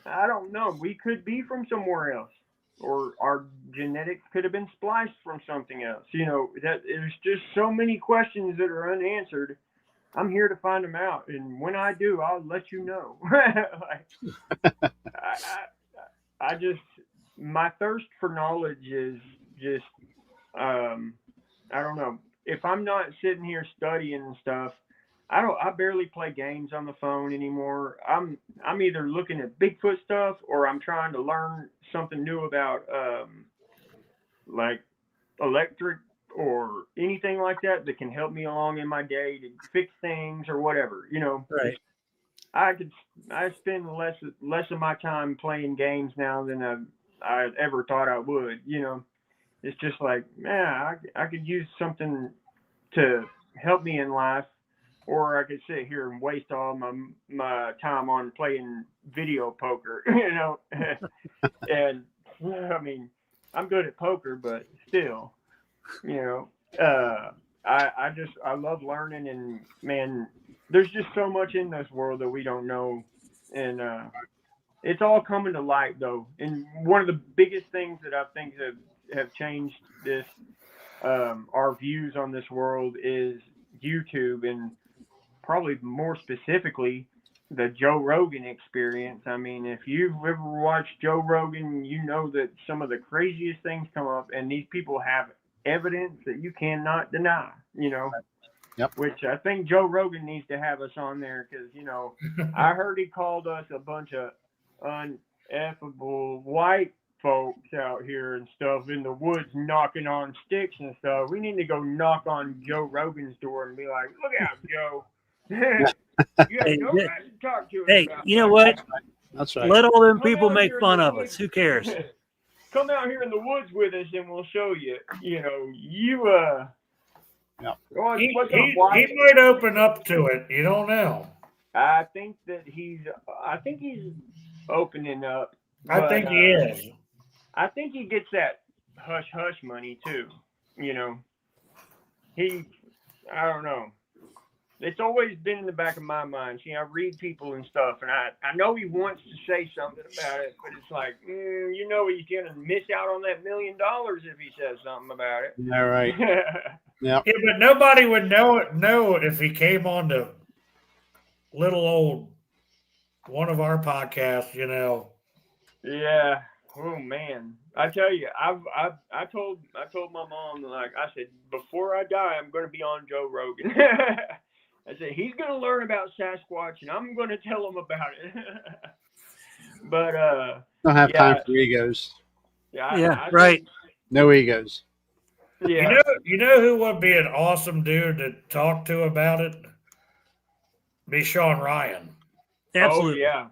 I don't know. We could be from somewhere else, or our genetics could have been spliced from something else. You know, that there's just so many questions that are unanswered. I'm here to find them out, and when I do, I'll let you know. Like, I just, my thirst for knowledge is just, I don't know. If I'm not sitting here studying and stuff, I barely play games on the phone anymore. I'm either looking at Bigfoot stuff or I'm trying to learn something new about like electric or anything like that can help me along in my day to fix things or whatever. You know, Right. I spend less of my time playing games now than I ever thought I would. You know, it's just like, man, I could use something to help me in life, or I could sit here and waste all my time on playing video poker, you know. And I mean, I'm good at poker, but still, you know, I love learning, and man, there's just so much in this world that we don't know, and it's all coming to light though. And one of the biggest things that I think have changed this, our views on this world is YouTube, and probably more specifically the Joe Rogan experience. I mean, if you've ever watched Joe Rogan, you know that some of the craziest things come up, and these people have evidence that you cannot deny, you know. Yep. Which I think Joe Rogan needs to have us on there, because, you know, I heard he called us a bunch of uneffable white folks out here and stuff in the woods knocking on sticks and stuff. We need to go knock on Joe Rogan's door and be like, look out, Joe. You have no right to talk to us. Hey, about you know that. what? That's right. Let all them Come people out make here in fun the of woods. us. Who cares? Come out here in the woods with us and we'll show you. You know, Yep. He Wyatt? might open up to it. You don't know. I think he's opening up. I think he is. I think he gets that hush hush money too. You know, I don't know. It's always been in the back of my mind. See, I read people and stuff, and I know he wants to say something about it, but it's like, you know, he's going to miss out on that $1 million if he says something about it. Yeah, right. Yeah, but nobody would know if he came on to little old one of our podcasts, you know. Yeah. Oh man, I tell you, I told my mom, like, I said, before I die, I'm going to be on Joe Rogan. I said, he's going to learn about Sasquatch, and I'm going to tell him about it. But don't have time for egos. Yeah, right. No egos. Yeah. You know who would be an awesome dude to talk to about it? Be Sean Ryan. Absolutely. Oh yeah.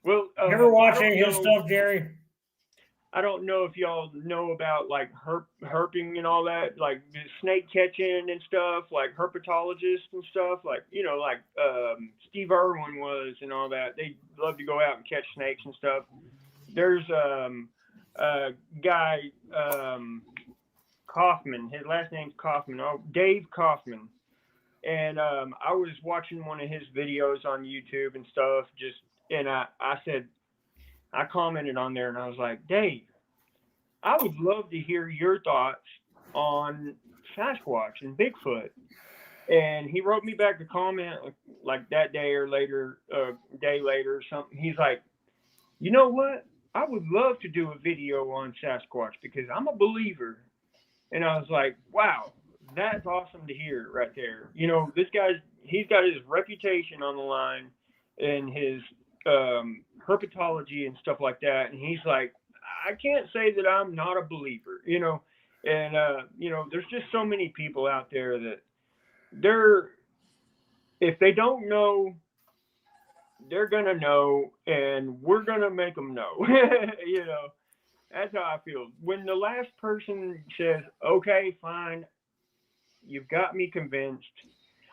Well, you ever watch any of his stuff, Jerry? I don't know if y'all know about like herping and all that, like snake catching and stuff, like herpetologists and stuff, like, you know, like Steve Irwin was and all that. They love to go out and catch snakes and stuff. There's a guy, Kaufman. His last name's Kaufman. Oh, Dave Kaufman. And I was watching one of his videos on YouTube and stuff. And I said, I commented on there and I was like, Dave, I would love to hear your thoughts on Sasquatch and Bigfoot. And he wrote me back a comment like that day or later, day later or something. He's like, you know what? I would love to do a video on Sasquatch because I'm a believer. And I was like, wow, that's awesome to hear right there. You know, this guy's, he's got his reputation on the line and his herpetology and stuff like that. And he's like, I can't say that I'm not a believer, you know. And, you know, there's just so many people out there that if they don't know, they're going to know, and we're going to make them know, you know. That's how I feel. When the last person says, okay, fine, you've got me convinced,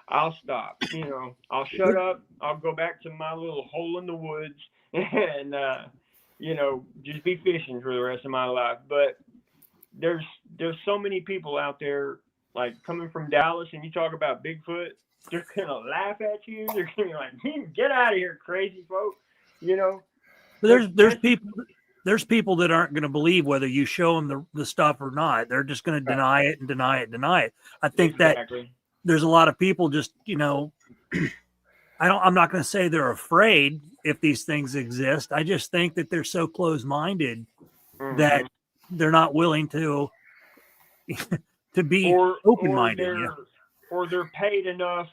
I'll stop. You know, I'll shut up. I'll go back to my little hole in the woods and, you know, just be fishing for the rest of my life. But there's so many people out there, like coming from Dallas, and you talk about Bigfoot, they're gonna laugh at you. They're gonna be like, "Get out of here, crazy folk," you know. But there's people that aren't going to believe whether you show them the stuff or not. They're just going to deny it and deny it and deny it. I think that there's a lot of people just, you know, I'm not going to say they're afraid if these things exist. I just think that they're so close-minded that they're not willing to be open-minded. Or they're paid enough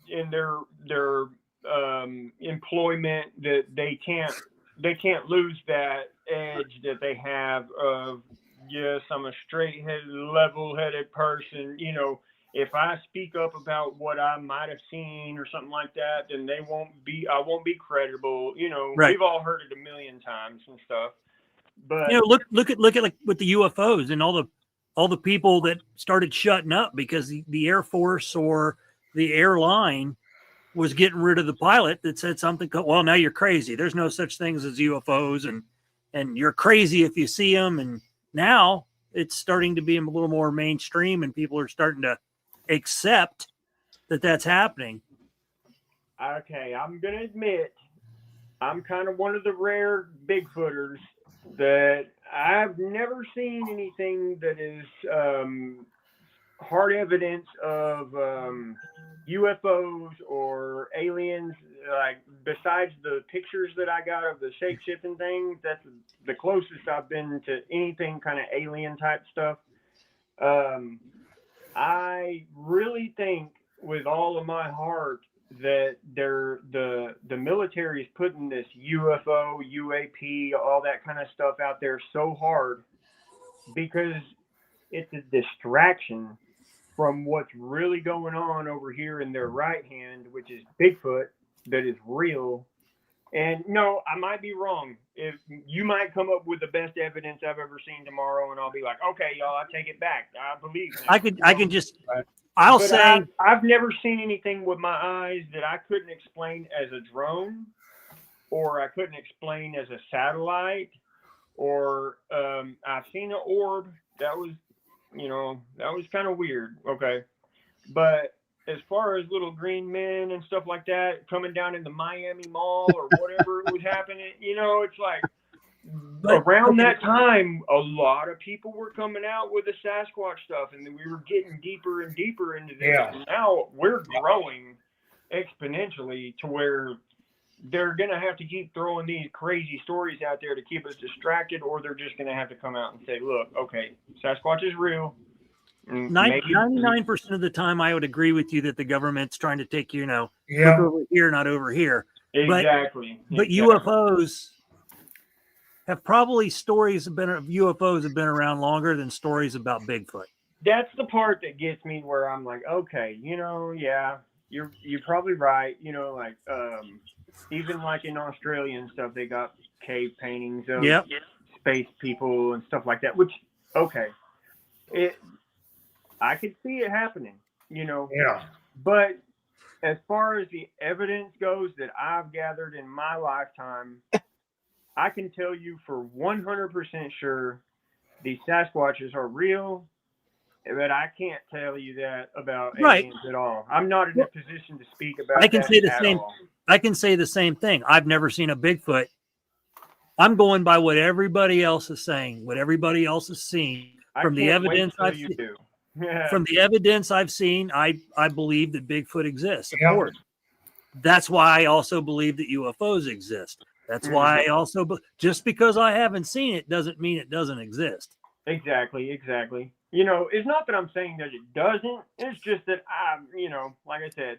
in their employment that they can't lose that edge that they have of, yes, I'm a straight-headed, level-headed person. You know, if I speak up about what I might have seen or something like that, then I won't be credible. You know, We've all heard it a million times and stuff. But you know, look at like with the UFOs and all the people that started shutting up because the Air Force or the airline was getting rid of the pilot that said something. Well, now you're crazy. There's no such things as UFOs, and you're crazy if you see them. And now it's starting to be a little more mainstream, and people are starting to accept that that's happening. Okay, I'm gonna admit, I'm kind of one of the rare Bigfooters that I've never seen anything that is hard evidence of UFOs or aliens, like besides the pictures that I got of the shape-shifting thing. That's the closest I've been to anything kind of alien type stuff. I really think with all of my heart that the military is putting this UFO, UAP, all that kind of stuff out there so hard because it's a distraction from what's really going on over here in their right hand, which is Bigfoot, that is real. And no, I might be wrong. If you might come up with the best evidence I've ever seen tomorrow, and I'll be like, okay, y'all, I take it back. I believe that. I'll say I've never seen anything with my eyes that I couldn't explain as a drone, or I couldn't explain as a satellite, or I've seen an orb that was, you know, that was kind of weird. Okay, but as far as little green men and stuff like that coming down in the Miami Mall or whatever it was happening, you know, it's like around that time, a lot of people were coming out with the Sasquatch stuff, and then we were getting deeper and deeper into this. Yeah. And now we're growing exponentially to where they're going to have to keep throwing these crazy stories out there to keep us distracted, or they're just going to have to come out and say, look, okay, Sasquatch is real. 99% of the time, I would agree with you that the government's trying to take, you know, look over here, not over here. Exactly. But UFOs have probably stories of UFOs have been around longer than stories about Bigfoot. That's the part that gets me where I'm like, okay, you know, yeah, you're probably right. You know, like even like in Australia and stuff, they got cave paintings of space people and stuff like that. Which, okay, I could see it happening, you know. Yeah. But as far as the evidence goes that I've gathered in my lifetime, I can tell you for 100% sure these Sasquatches are real, but I can't tell you that about aliens at all. I'm not in a position to speak about I can say the same thing. I've never seen a Bigfoot. I'm going by what everybody else is saying, what everybody else has seen. From the evidence I've seen. From the evidence I've seen, I believe that Bigfoot exists. Of course. That's why I also believe that UFOs exist. That's why I also, just because I haven't seen it doesn't mean it doesn't exist. Exactly. You know, it's not that I'm saying that it doesn't. It's just that you know, like I said,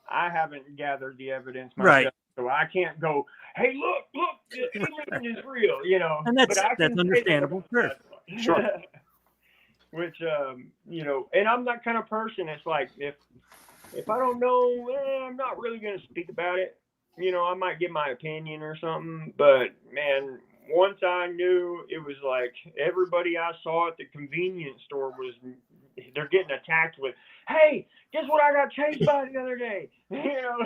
I haven't gathered the evidence myself. Right. So I can't go, hey, look, the alien is real, you know. And that's understandable. Sure. Which, you know, and I'm that kind of person. It's like, if I don't know, I'm not really going to speak about it. You know, I might give my opinion or something, but man, once I knew, it was like everybody I saw at the convenience store was they're getting attacked with, hey, guess what I got chased by the other day? You know,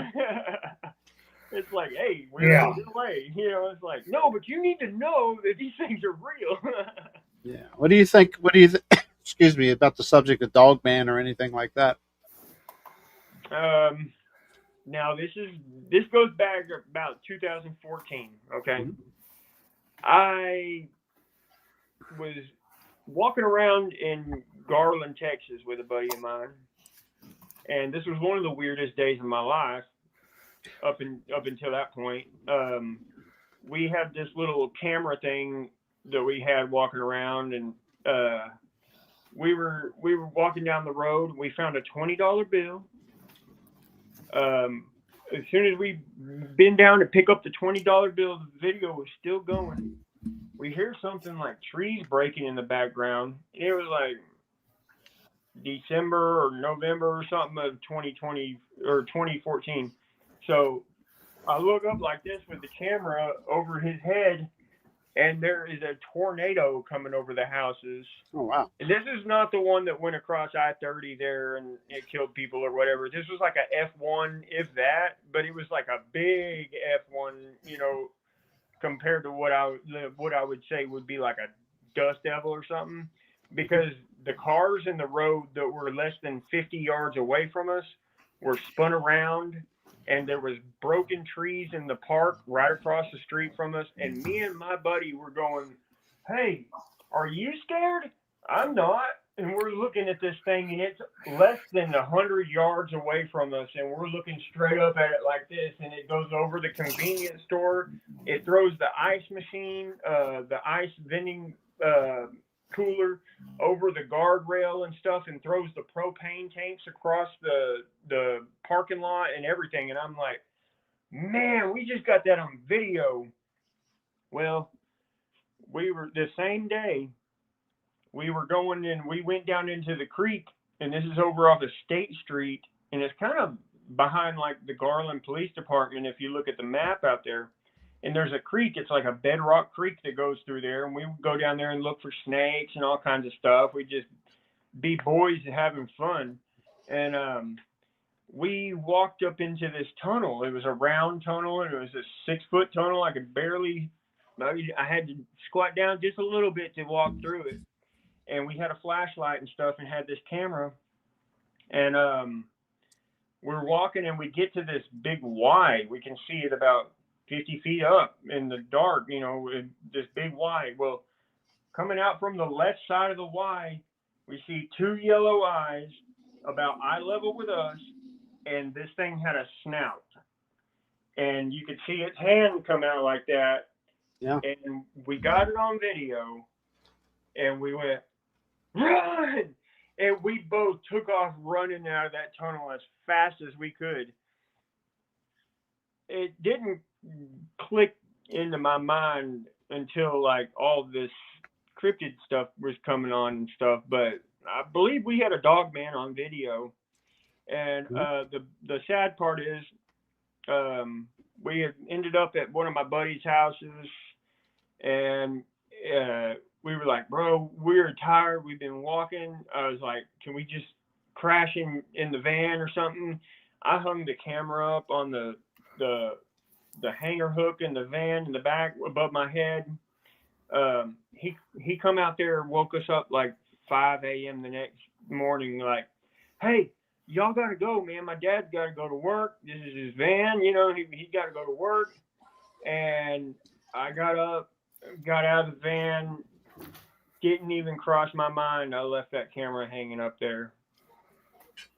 it's like, hey, we're on the way. You know, it's like, no, but you need to know that these things are real. Yeah. What do you think? Excuse me, about the subject of Dogman or anything like that? Now this goes back about 2014. Okay, Mm-hmm. I was walking around in Garland, Texas, with a buddy of mine, and this was one of the weirdest days of my life. Up until that point, we had this little camera thing that we had walking around, and we were walking down the road. We found a $20 bill. As soon as we bent down to pick up the $20 bill, the video was still going. We hear something like trees breaking in the background. It was like December or November or something of 2020 or 2014. So I look up like this with the camera over his head, and there is a tornado coming over the houses. Oh, wow. And this is not the one that went across I-30 there and it killed people or whatever. This was like a F1, if that, but it was like a big F1, you know, compared to what I would say would be like a dust devil or something, because the cars in the road that were less than 50 yards away from us were spun around, and there was broken trees in the park right across the street from us. And me and my buddy were going, hey, are you scared? I'm not. And we're looking at this thing, and it's less than 100 yards away from us, and we're looking straight up at it like this, and it goes over the convenience store. It throws the ice machine, the ice vending cooler over the guardrail and stuff, and throws the propane tanks across the parking lot and everything. And I'm like, man, we just got that on video. Well, we were the same day. We were going and we went down into the creek, and this is over off of State Street, and it's kind of behind like the Garland Police Department if you look at the map out there. And there's a creek, it's like a bedrock creek that goes through there, and we would go down there and look for snakes and all kinds of stuff. We'd just be boys having fun. And we walked up into this tunnel. It was a round tunnel, and it was a 6-foot tunnel. I had to squat down just a little bit to walk through it. And we had a flashlight and stuff and had this camera. And we're walking, and we get to this big Y. We can see it about 50 feet up in the dark, you know, this big Y. Well, coming out from the left side of the Y, we see 2 yellow eyes about eye level with us, and this thing had a snout. And you could see its hand come out like that. Yeah. And we got it on video, and we went, run! And we both took off running out of that tunnel as fast as we could. It didn't click into my mind until like all this cryptid stuff was coming on and stuff, but I believe we had a Dogman on video. And the sad part is we had ended up at one of my buddy's houses, and we were like, bro, we're tired, we've been walking. I was like, can we just crash in the van or something? I hung the camera up on the hanger hook in the van in the back above my head. He come out there and woke us up like 5 a.m. the next morning, like, hey, y'all gotta go, man. My dad's gotta go to work. This is his van, you know, he gotta go to work. And I got up, got out of the van, didn't even cross my mind. I left that camera hanging up there.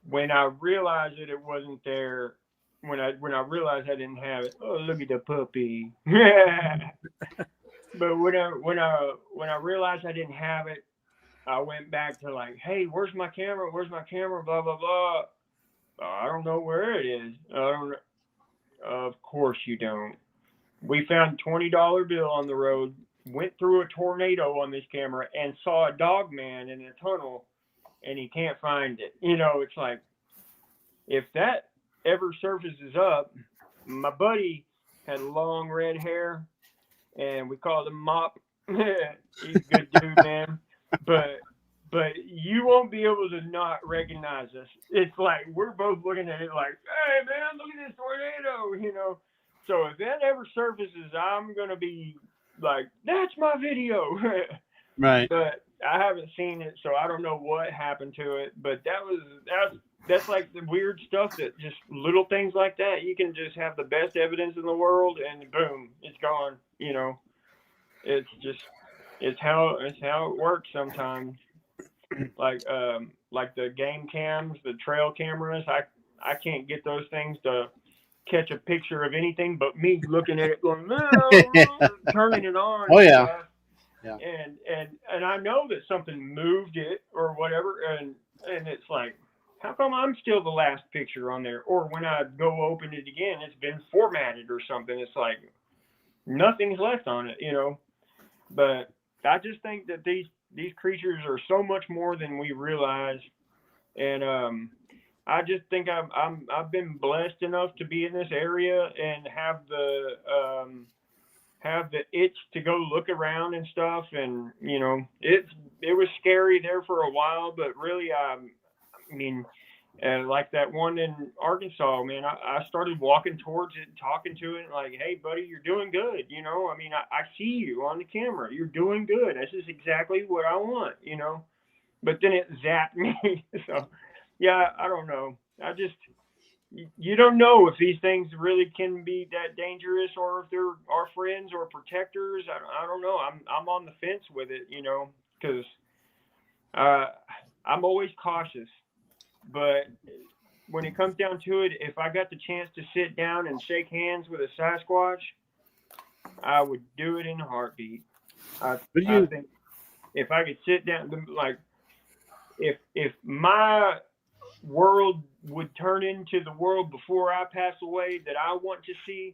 When I realized that it wasn't there, when I realized I didn't have it, oh, look at the puppy. But when I realized I didn't have it, I went back to like, hey, where's my camera? Where's my camera? Blah, blah, blah. I don't know where it is. I don't know. Of course you don't. We found a $20 bill on the road, went through a tornado on this camera, and saw a Dogman in a tunnel, and he can't find it. You know, it's like, if that ever surfaces up, my buddy had long red hair, and we called him Mop. He's a good dude, man. But but you won't be able to not recognize us. It's like we're both looking at it like, hey man, look at this tornado, So if that ever surfaces, I'm gonna be like, that's my video. Right. But I haven't seen it, so I don't know what happened to it. But that's like the weird stuff that just little things like that. You can just have the best evidence in the world, and boom, it's gone. It's how it works sometimes. Like the game cams, the trail cameras. I can't get those things to catch a picture of anything but me looking at it, going no, turning it on. Oh yeah. Yeah. And I know that something moved it or whatever, and it's like, how come I'm still the last picture on there? Or when I go open it again, it's been formatted or something. It's like nothing's left on it, But I just think that these creatures are so much more than we realize, and I just think I've been blessed enough to be in this area and have the itch to go look around and stuff, and it was scary there for a while, but really I mean, like that one in Arkansas, man, I started walking towards it, talking to it, like, hey, buddy, you're doing good. I mean, I see you on the camera. You're doing good. This is exactly what I want, But then it zapped me. So, yeah, I don't know. You don't know if these things really can be that dangerous or if they're our friends or protectors. I don't know. I'm on the fence with it, because I'm always cautious. But when it comes down to it, if I got the chance to sit down and shake hands with a Sasquatch, I would do it in a heartbeat. I think if I could sit down, like, if my world would turn into the world before I pass away that I want to see,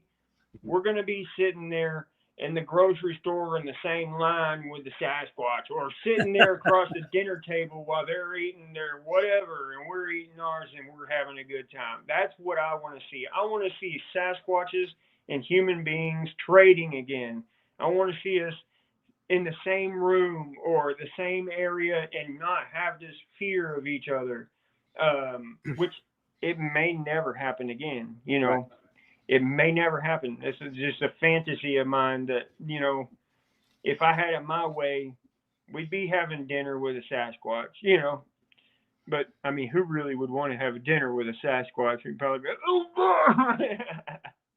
we're going to be sitting there in the grocery store in the same line with the Sasquatch, or sitting there across the dinner table while they're eating their whatever and we're eating ours and we're having a good time. That's what I want to see. I want to see Sasquatches and human beings trading again. I want to see us in the same room or the same area and not have this fear of each other, which it may never happen again, Right. It may never happen. This is just a fantasy of mine that, if I had it my way, we'd be having dinner with a Sasquatch, But, I mean, who really would want to have a dinner with a Sasquatch? We'd probably go, oh,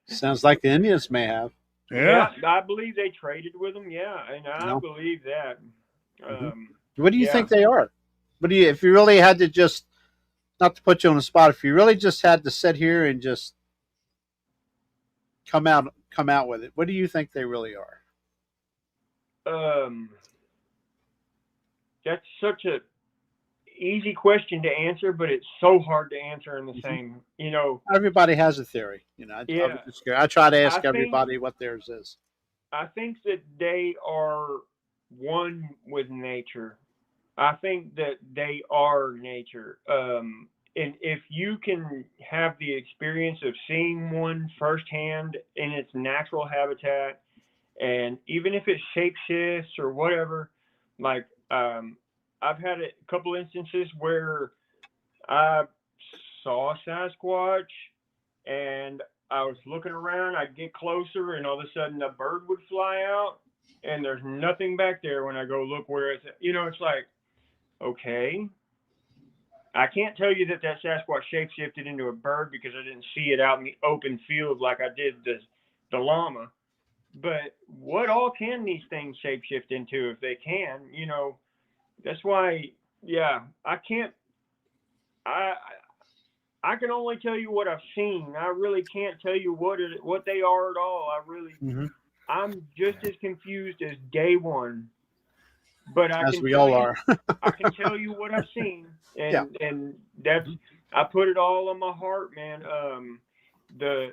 Sounds like the Indians may have. Yeah, I believe they traded with them. Yeah, and I believe that. What do you think they are? If you really had to just, not to put you on the spot, if you really just had to sit here and just come out with it, what do you think they really are? That's such a easy question to answer, but it's so hard to answer in the same, Everybody has a theory, Yeah. I try to ask everybody what theirs is. I think that they are one with nature. I think that they are nature. And if you can have the experience of seeing one firsthand in its natural habitat, and even if it shapeshifts or whatever, like, I've had a couple instances where I saw a Sasquatch and I was looking around, I'd get closer and all of a sudden a bird would fly out and there's nothing back there when I go look where it's at. It's like, okay, I can't tell you that Sasquatch shapeshifted into a bird because I didn't see it out in the open field like I did the llama. But what all can these things shapeshift into if they can? That's why, yeah, I can't. I can only tell you what I've seen. I really can't tell you what they are at all. I'm just as confused as day one. But I can tell you what I've seen, and that's, I put it all on my heart, man. The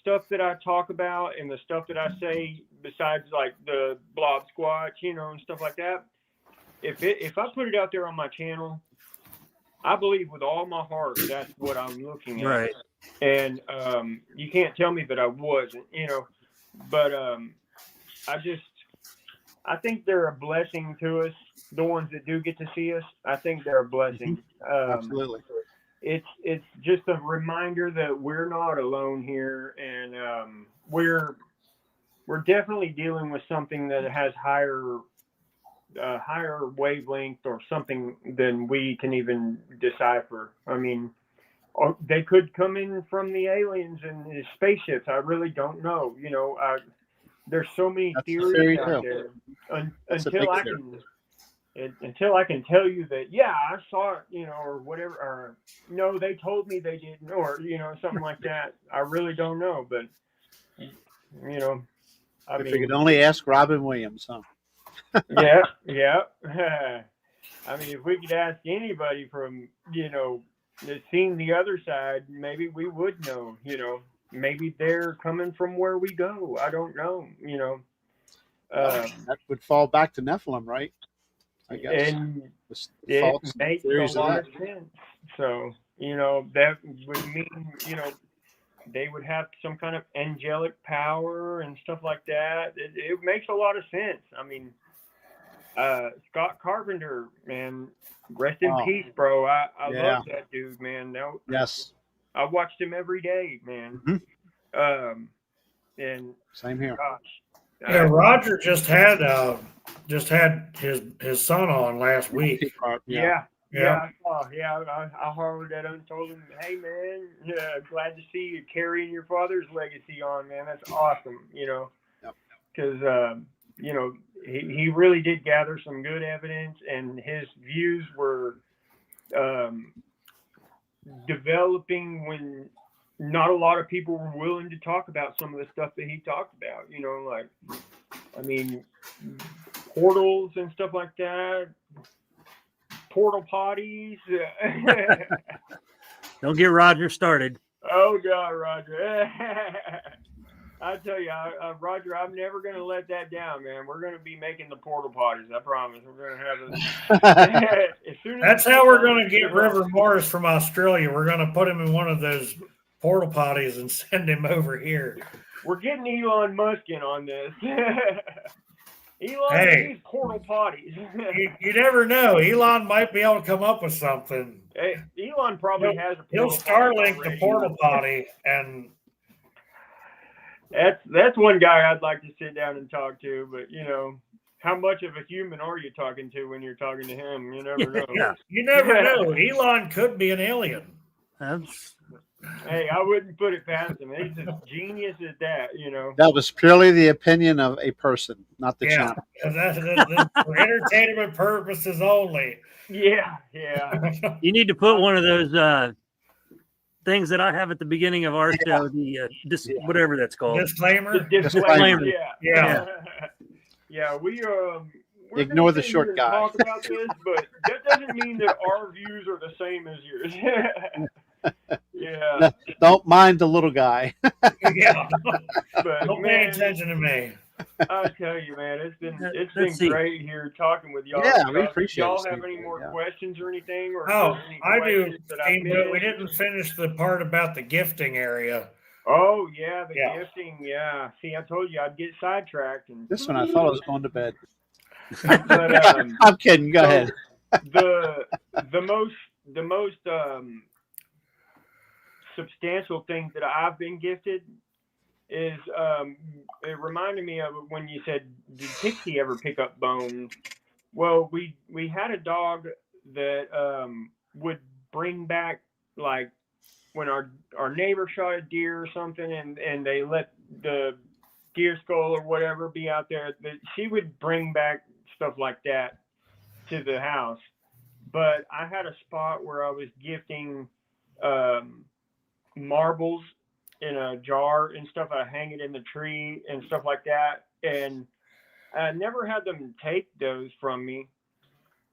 stuff that I talk about and the stuff that I say, besides like the blob squatch, and stuff like that. If I put it out there on my channel, I believe with all my heart that's what I'm looking at. Right. And you can't tell me that I wasn't, But I think they're a blessing to us. The ones that do get to see us, I think they're a blessing. Absolutely. It's just a reminder that we're not alone here, and we're definitely dealing with something that has higher wavelength or something than we can even decipher. I mean, they could come in from the aliens and the spaceships. I really don't know. You know, there's so many theories out there. Until I can tell you that, yeah, I saw it, you know, or whatever, or no, they told me they didn't, or, you know, something like that. I really don't know, but, you know, If we could only ask Robin Williams, huh? Yeah. I mean, if we could ask anybody from, you know, that's seen the other side, maybe we would know, you know, maybe they're coming from where we go. I don't know, you know. That would fall back to Nephilim, right? I guess. And it makes a lot of sense. So, you know, that would mean, you know, they would have some kind of angelic power and stuff like that. It makes a lot of sense. I mean, Scott Carpenter, man, rest in peace, bro. I love that dude, man. Yes. I watched him every day, man. Mm-hmm. And same here. Gosh. Yeah, Roger just had his son on last week. Yeah. I hollered at him and told him, "Hey, man, glad to see you carrying your father's legacy on, man. That's awesome." You know, because you know, he really did gather some good evidence, and his views were developing when not a lot of people were willing to talk about some of the stuff that he talked about. You know, like, I mean, portals and stuff like that, portal potties. Don't get Roger started. Oh God, Roger. I tell you, Roger, I'm never going to let that down, man. We're going to be making the portal potties. I promise. We're going to have it. That's how we're going to get River Morris from Australia. We're going to put him in one of those portal potties and send him over here. We're getting Elon Musk in on this. Elon needs portal potties. you never know. Elon might be able to come up with something. Hey, Elon probably has a portal Starlink the portal potty, and that's one guy I'd like to sit down and talk to. But you know, how much of a human are you talking to when you're talking to him? You never know. You never know. Elon could be an alien. Hey, I wouldn't put it past him. He's a genius at that, you know. That was purely the opinion of a person, not the channel. That's for entertainment purposes only. Yeah. You need to put one of those things that I have at the beginning of our show, whatever that's called. Disclaimer? Disclaimer. Yeah. Yeah, we're ignore the short guy. Talk about this, but that doesn't mean that our views are the same as yours. Yeah. Don't mind the little guy. Yeah. But don't pay attention to me. I tell you, man, it's been great here talking with y'all. Yeah, we appreciate it. Y'all have any more questions or anything? Or I do. But we didn't finish the part about the gifting area. Oh yeah, the gifting. Yeah. See, I told you I'd get sidetracked. And this one, I thought I was going to bed. But, I'm kidding. Go ahead. The most substantial thing that I've been gifted is it reminded me of when you said, did Pixie ever pick up bones? Well, we had a dog that would bring back, like, when our neighbor shot a deer or something and they let the deer skull or whatever be out there, that she would bring back stuff like that to the house. But I had a spot where I was gifting marbles in a jar and stuff. I hang it in the tree and stuff like that. And I never had them take those from me.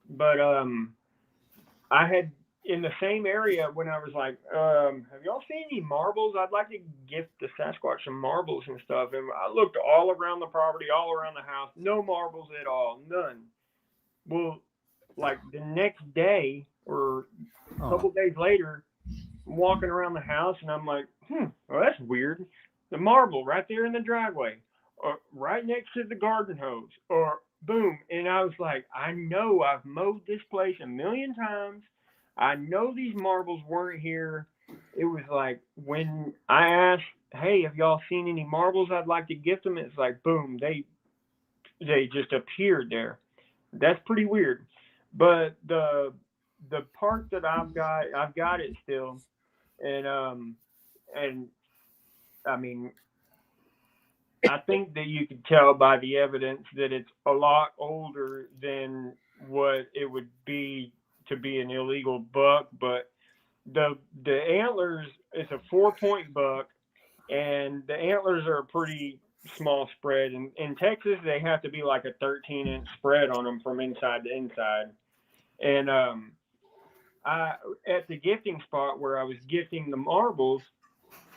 But I had, in the same area, when I was like, have y'all seen any marbles? I'd like to gift the Sasquatch some marbles and stuff. And I looked all around the property, all around the house, no marbles at all, none. Well, like the next day or a couple days later, I'm walking around the house and I'm like, well, that's weird. The marble right there in the driveway, or right next to the garden hose, or boom. And I was like, I know I've mowed this place a million times. I know these marbles weren't here. It was like when I asked, hey, have y'all seen any marbles I'd like to gift them? It's like, boom, they just appeared there. That's pretty weird. But the part that I've got it still. And I mean, I think that you could tell by the evidence that it's a lot older than what it would be to be an illegal buck. But the antlers, it's a 4-point buck, and the antlers are a pretty small spread. In Texas, they have to be like a 13-inch spread on them from inside to inside. And I at the gifting spot where I was gifting the marbles,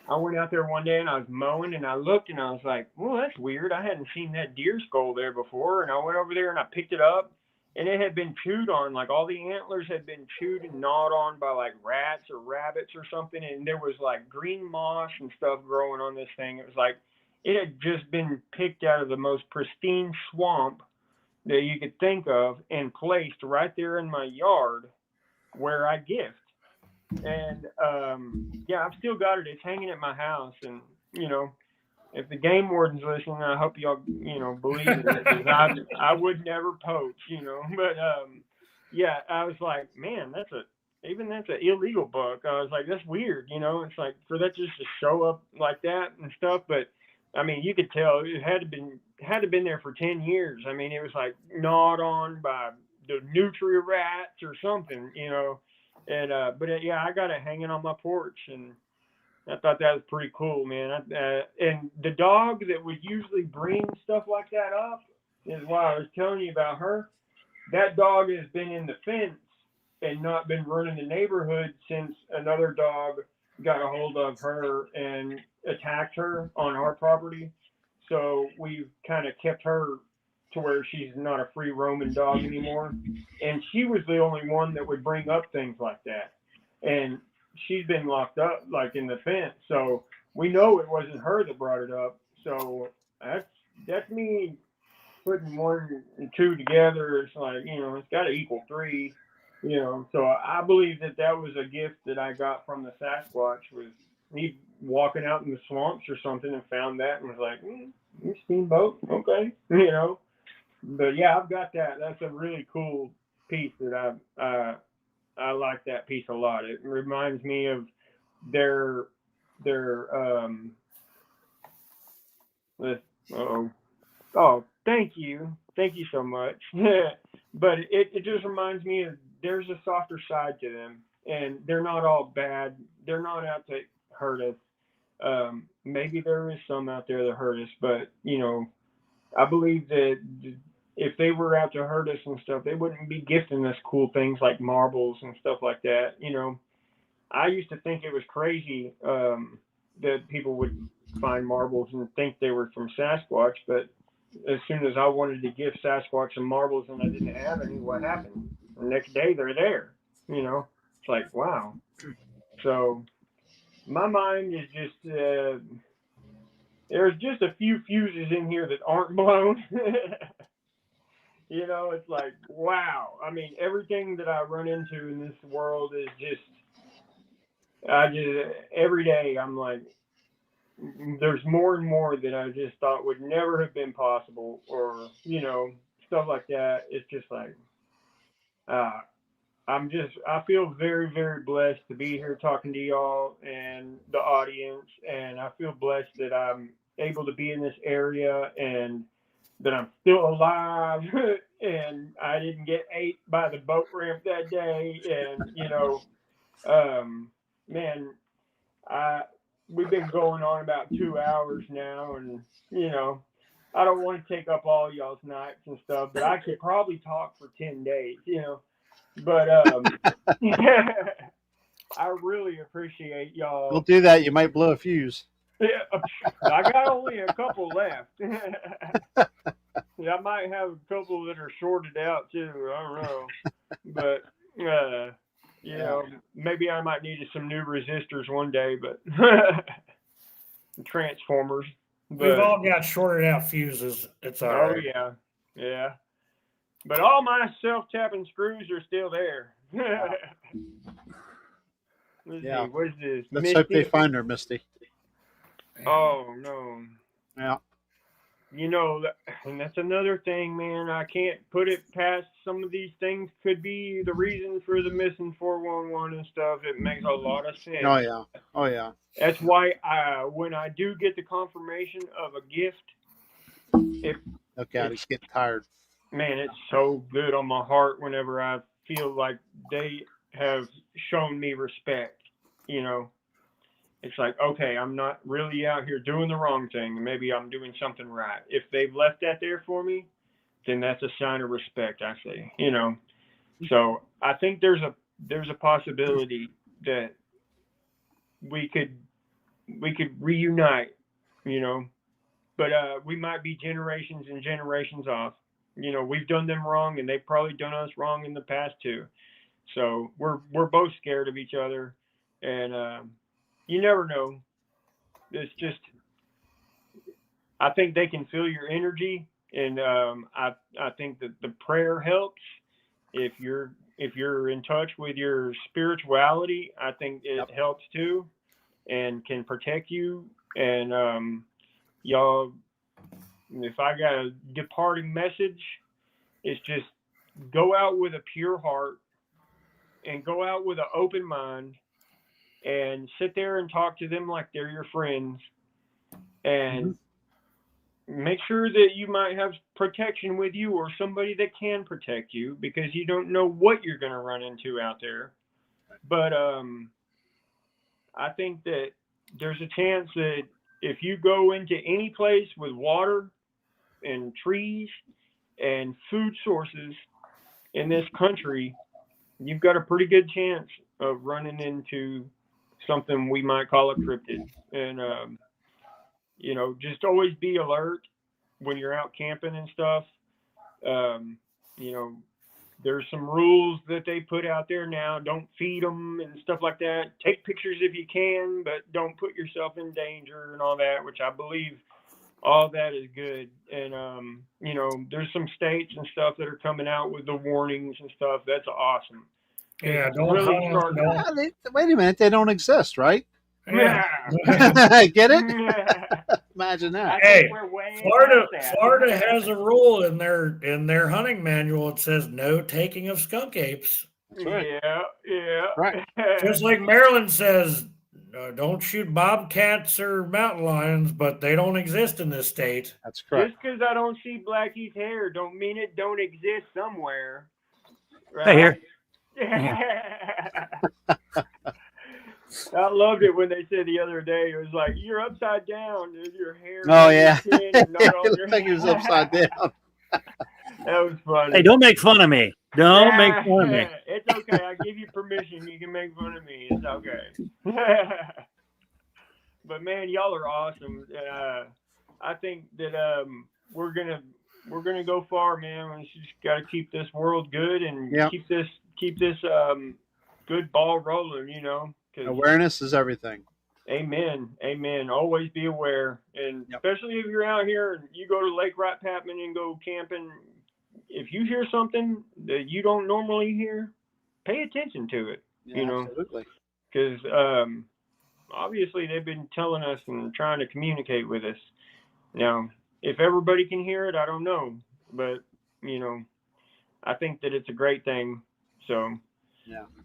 I went out there one day and I was mowing and I looked and I was like, well, that's weird. I hadn't seen that deer skull there before. And I went over there and I picked it up and it had been chewed on. Like all the antlers had been chewed and gnawed on by like rats or rabbits or something. And there was like green moss and stuff growing on this thing. It was like it had just been picked out of the most pristine swamp that you could think of and placed right there in my yard where I gift. And yeah, I've still got it. It's hanging at my house. And you know, if the game warden's listening, I hope y'all believe in it, because I would never poach, But yeah, I was like, man, that's an illegal buck. I was like, that's weird, It's like for that just to show up like that and stuff. But I mean, you could tell it had to been there for 10 years. I mean, it was like gnawed on by the nutria rats or something, And but yeah, I got it hanging on my porch, and I thought that was pretty cool, man. And the dog that would usually bring stuff like that up is why I was telling you about her. That dog has been in the fence and not been running the neighborhood since another dog got a hold of her and attacked her on our property. So we've kind of kept her to where she's not a free roaming dog anymore. And she was the only one that would bring up things like that. And she's been locked up like in the fence. So we know it wasn't her that brought it up. So that's me putting 1 and 2 together. It's like, it's got to equal 3, So I believe that was a gift that I got from the Sasquatch, was me walking out in the swamps or something and found that and was like, Steamboat, okay, But yeah, I've got that. That's a really cool piece that I like that piece a lot. It reminds me of their thank you so much. But it just reminds me of there's a softer side to them, and they're not all bad. They're not out to hurt us. Maybe there is some out there that hurt us, but I believe that if they were out to hurt us and stuff, they wouldn't be gifting us cool things like marbles and stuff like that. I used to think it was crazy that people would find marbles and think they were from Sasquatch, but as soon as I wanted to give Sasquatch some marbles and I didn't have any, what happened? The next day they're there. It's like, wow. So my mind is just there's just a few fuses in here that aren't blown. It's like, wow. I mean, everything that I run into in this world is just every day I'm like, there's more and more that I just thought would never have been possible, or, stuff like that. It's just like, I feel very, very blessed to be here talking to y'all and the audience. And I feel blessed that I'm able to be in this area and that I'm still alive and I didn't get ate by the boat ramp that day. And, man, we've been going on about 2 hours now, and, I don't want to take up all y'all's nights and stuff, but I could probably talk for 10 days, But I really appreciate y'all. We'll do that. You might blow a fuse. Yeah, I got only a couple left. I might have a couple that are shorted out too. I don't know, but maybe I might need some new resistors one day. But transformers. We've all got shorted out fuses. It's all right. Oh yeah. But all my self-tapping screws are still there. Let's see, what is this? Let's Misty? hope they find her, Misty. Oh, no. Yeah. You know, and that's another thing, man. I can't put it past some of these things could be the reason for the missing 411 and stuff. It makes a lot of sense. Oh, yeah. Oh, yeah. That's why when I do get the confirmation of a gift, Okay, he's getting tired. Man, it's so good on my heart whenever I feel like they have shown me respect, you know. It's like, okay, I'm not really out here doing the wrong thing. Maybe I'm doing something right. If they've left that there for me, then that's a sign of respect, I say, you know. So I think there's a possibility that we could reunite, you know. But we might be generations and generations off. You know, we've done them wrong, and they've probably done us wrong in the past too. So we're both scared of each other, and you never know. It's just, I think they can feel your energy, and I think that the prayer helps. If you're in touch with your spirituality, I think it helps too, and can protect you. And y'all, if I got a departing message, it's just go out with a pure heart and go out with an open mind and sit there and talk to them like they're your friends, and make sure that you might have protection with you or somebody that can protect you, because you don't know what you're going to run into out there. But I think that there's a chance that if you go into any place with water and trees and food sources in this country, you've got a pretty good chance of running into something we might call a cryptid. And you know, just always be alert when you're out camping and stuff. You know, there's some rules that they put out there now. Don't feed them and stuff like that. Take pictures if you can, but don't put yourself in danger and all that, which I believe all that is good. And, you know, there's some states and stuff that are coming out with the warnings and stuff. That's awesome. Yeah, don't really start. Wait a minute, they don't exist, right? Yeah. Get it? Imagine that. Hey, Florida has a rule in their hunting manual. It says no taking of skunk apes. Right. Yeah. Right. Just like Maryland says, don't shoot bobcats or mountain lions, but they don't exist in this state. That's correct. Just because I don't see Blackie's hair don't mean it don't exist somewhere. Right? Hey, here. I loved it when they said the other day, it was like, you're upside down, dude. Your hair. Oh, yeah. It looked like he was upside down. That was funny. Hey, don't make fun of me. Don't make fun of me. It's okay. I give you permission. You can make fun of me. It's okay. But man, y'all are awesome. I think that we're gonna go far, man. We just got to keep this world good and keep this good ball rolling. You know, awareness is everything. Amen. Always be aware, and especially if you're out here and you go to Lake Wright Patman and go camping. If you hear something that you don't normally hear, pay attention to it. You know, absolutely. Because obviously they've been telling us and trying to communicate with us. Now, if everybody can hear it, I don't know, but you know, I think that it's a great thing. So,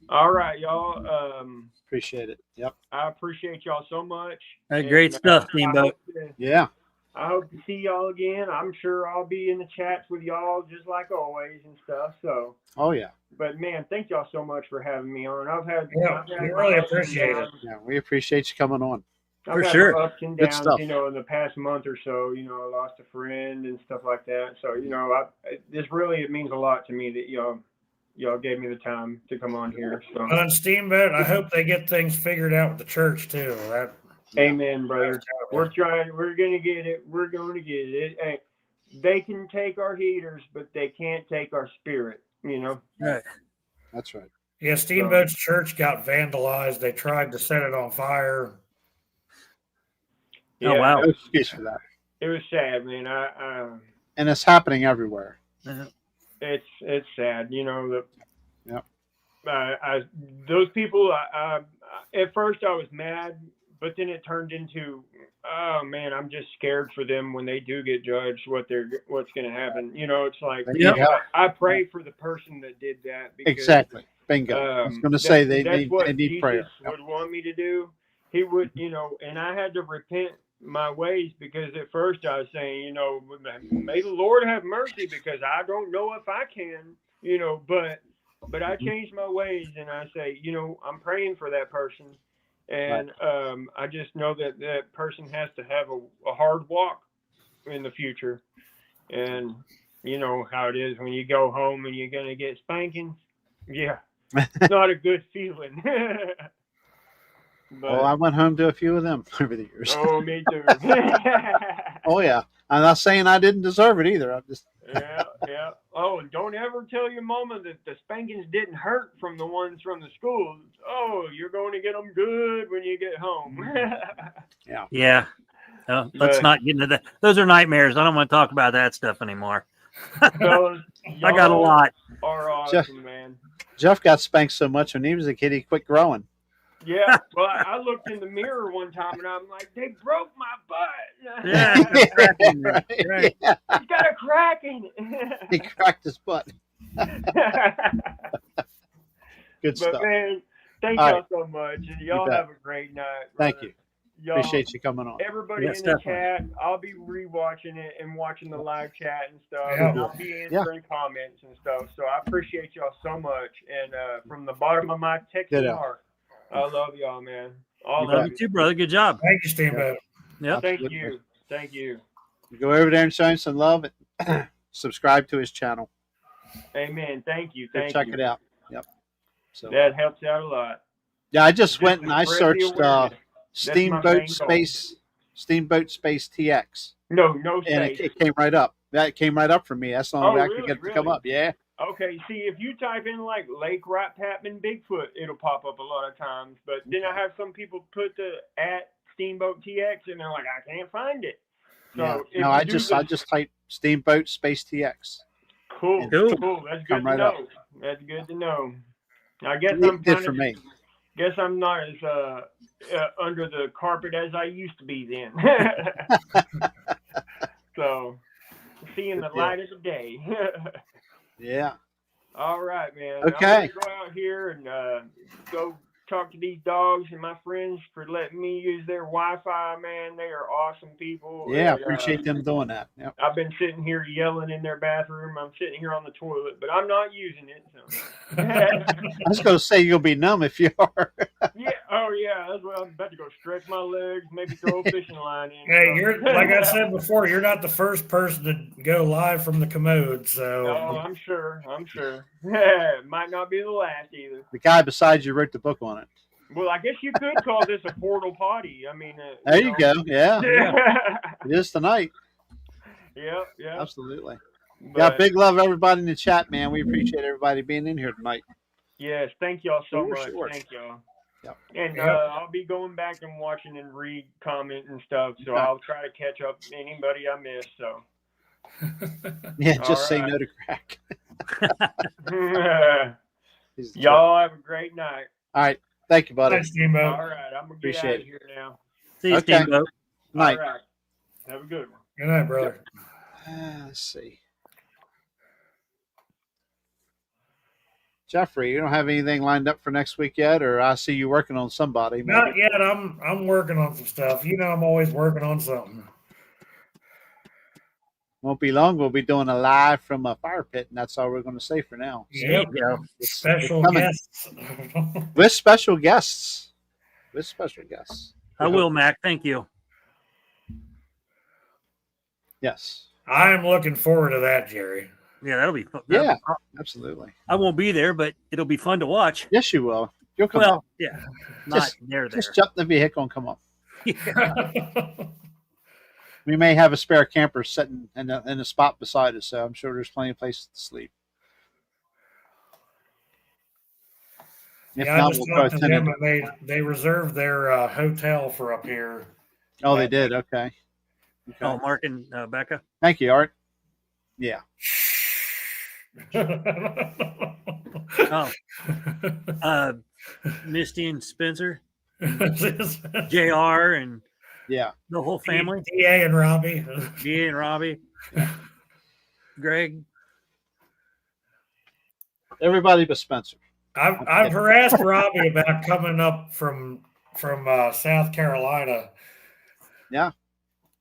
all right, y'all. Appreciate it. Yep. I appreciate y'all so much. Great stuff, Steamboat. I hope to see y'all again. I'm sure I'll be in the chats with y'all just like always and stuff. So. Oh yeah. But man, thank y'all so much for having me on. We really appreciate it. Yeah, we appreciate you coming on. I've had sure. Ups and downs, you know, in the past month or so. You know, I lost a friend and stuff like that. So you know, it means a lot to me that y'all gave me the time to come on here. So on Steamboat, I hope they get things figured out with the church too. Amen, brother. We're trying. We're gonna get it. We're going to get it. Hey, they can take our heaters, but they can't take our spirit. You know. Right. That's right. Yeah, Steamboat's church got vandalized. They tried to set it on fire. Yeah, oh wow! No excuse for that. It was sad, man. And it's happening everywhere. it's sad, you know. Yeah. Those people. At first I was mad, but then it turned into, oh man, I'm just scared for them when they do get judged. What's going to happen? You know, it's like, I pray for the person that did that. Because, exactly. Bingo. I was going to say they need Jesus prayer. would want me to do. He would, you know, and I had to repent my ways, because at first I was saying, you know, may the Lord have mercy, because I don't know if I can, you know, but I changed my ways, and I say, you know, I'm praying for that person, and I just know that person has to have a hard walk in the future, and you know how it is when you go home and you're gonna get spankings. Yeah, it's not a good feeling. But, I went home to a few of them over the years. Oh, me too. Oh yeah, I'm not saying I didn't deserve it either. I'm just yeah. Oh, and don't ever tell your mama that the spankings didn't hurt from the ones from the school. Oh, you're going to get them good when you get home. Yeah. Let's not get into that. Those are nightmares. I don't want to talk about that stuff anymore. Fellas, I got a lot. Are awesome, man. Jeff got spanked so much when he was a kid, he quit growing. Yeah, well, I looked in the mirror one time and I'm like, they broke my butt. Yeah, right. Yeah. He's got a crack in it. He cracked his butt. Good stuff. But man, thank y'all so much, and y'all have a great night. Thank you. Y'all, appreciate you coming on. Everybody in the chat, I'll be rewatching it and watching the live chat and stuff. And I'll be answering comments and stuff. So I appreciate y'all so much, and from the bottom of my Texas heart, I love y'all, man. Love you too, brother. Good job. Thank you, Steamboat. Yeah. Thank you. Thank you. Go over there and show him some love and subscribe to his channel. Amen. Thank you. Check it out. Yep. So that helps out a lot. Yeah, I just went and I searched Steamboat Space TX. No space. And it came right up. That came right up for me. That's the only way I could get it to come up. Yeah. Okay, see, if you type in like Lake Rat Tapman Bigfoot, it'll pop up a lot of times. But then I have some people put the @Steamboat TX, and they're like, I can't find it. So no, I just typed Steamboat Space TX. Cool. That's good to know. That's good to know. I guess I'm good for me. Guess I'm not as under the carpet as I used to be then. So, seeing the light of the day. Yeah. All right, man. Okay. I'm gonna go out here and go talk to these dogs and my friends for letting me use their Wi-Fi, man. They are awesome people. Yeah, I appreciate them doing that. Yep. I've been sitting here yelling in their bathroom. I'm sitting here on the toilet, but I'm not using it. So. I was going to say you'll be numb if you are. Yeah. Oh, yeah. That's what I'm about to go stretch my legs, maybe throw a fishing line in. Hey, you're like I said before, you're not the first person to go live from the commode. So. No, I'm sure. Might not be the last either. The guy beside you wrote the book on it. Well, I guess you could call this a portal potty. I mean, there you go. Yeah. It is tonight. Yeah. Absolutely. Big love everybody in the chat, man. We appreciate everybody being in here tonight. Yes, thank y'all so much. Sure. Thank y'all. Yep. And I'll be going back and watching and read comment and stuff. So I'll try to catch up anybody I missed. So. Yeah, just say no to crack. Y'all have a great night. All right. Thank you, buddy. Thanks, Steamboat. All right. I'm going to get out of here now. See you, Steamboat. Night. All right. Have a good one. Good night, brother. Let's see. Jeffrey, you don't have anything lined up for next week yet, or I see you working on somebody. Maybe. Not yet. I'm working on some stuff. You know, I'm always working on something. Won't be long. We'll be doing a live from a fire pit, and that's all we're going to say for now. Yep. Special guests. With special guests. I will, Mac. Thank you. Yes. I'm looking forward to that, Jerry. Yeah, that'll be fun. Yeah, absolutely. I won't be there, but it'll be fun to watch. Yes, you will. You'll come up. Yeah. Not there. Just jump in the vehicle and come up. Yeah. We may have a spare camper sitting in a spot beside us, so I'm sure there's plenty of places to sleep. If I not, just we'll talked to them, and they reserved their hotel for up here. Oh, they did? Okay. Oh, Mark and Becca? Thank you, Art. Yeah. Oh, Misty and Spencer, JR, and yeah, the whole family. DA and Robbie. DA and Robbie. Greg. Everybody but Spencer. I've harassed Robbie about coming up from South Carolina. Yeah,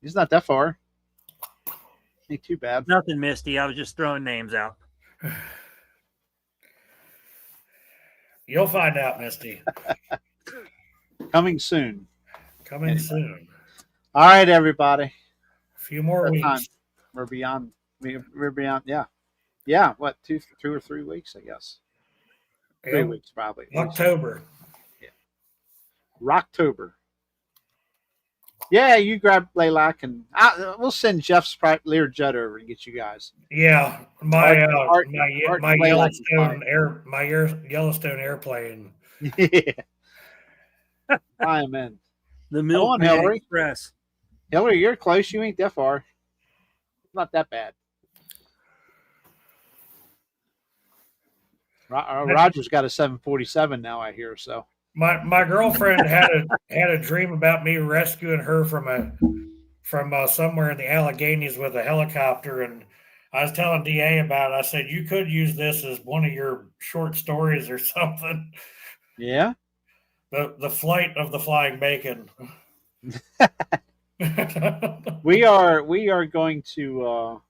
he's not that far. Ain't too bad. Nothing, Misty. I was just throwing names out. You'll find out, Misty. Coming soon. Coming soon. All right, everybody. A few more weeks. Time. We're beyond. We're beyond. Yeah, yeah. What 2 or 3 weeks? I guess. 3 weeks probably. October. Yeah. Rocktober. Yeah, you grab Laylac and we'll send Jeff's Learjet over to get you guys. Yeah, my Yellowstone airplane. Yeah. I am in. The Milk Hillary. Express. Hillary, you're close. You ain't that far. Not that bad. Roger's got a 747 now, I hear. So my girlfriend had a dream about me rescuing her from somewhere in the Alleghenies with a helicopter, and I was telling DA about it. I said, you could use this as one of your short stories or something. Yeah. The flight of the flying bacon. we are going to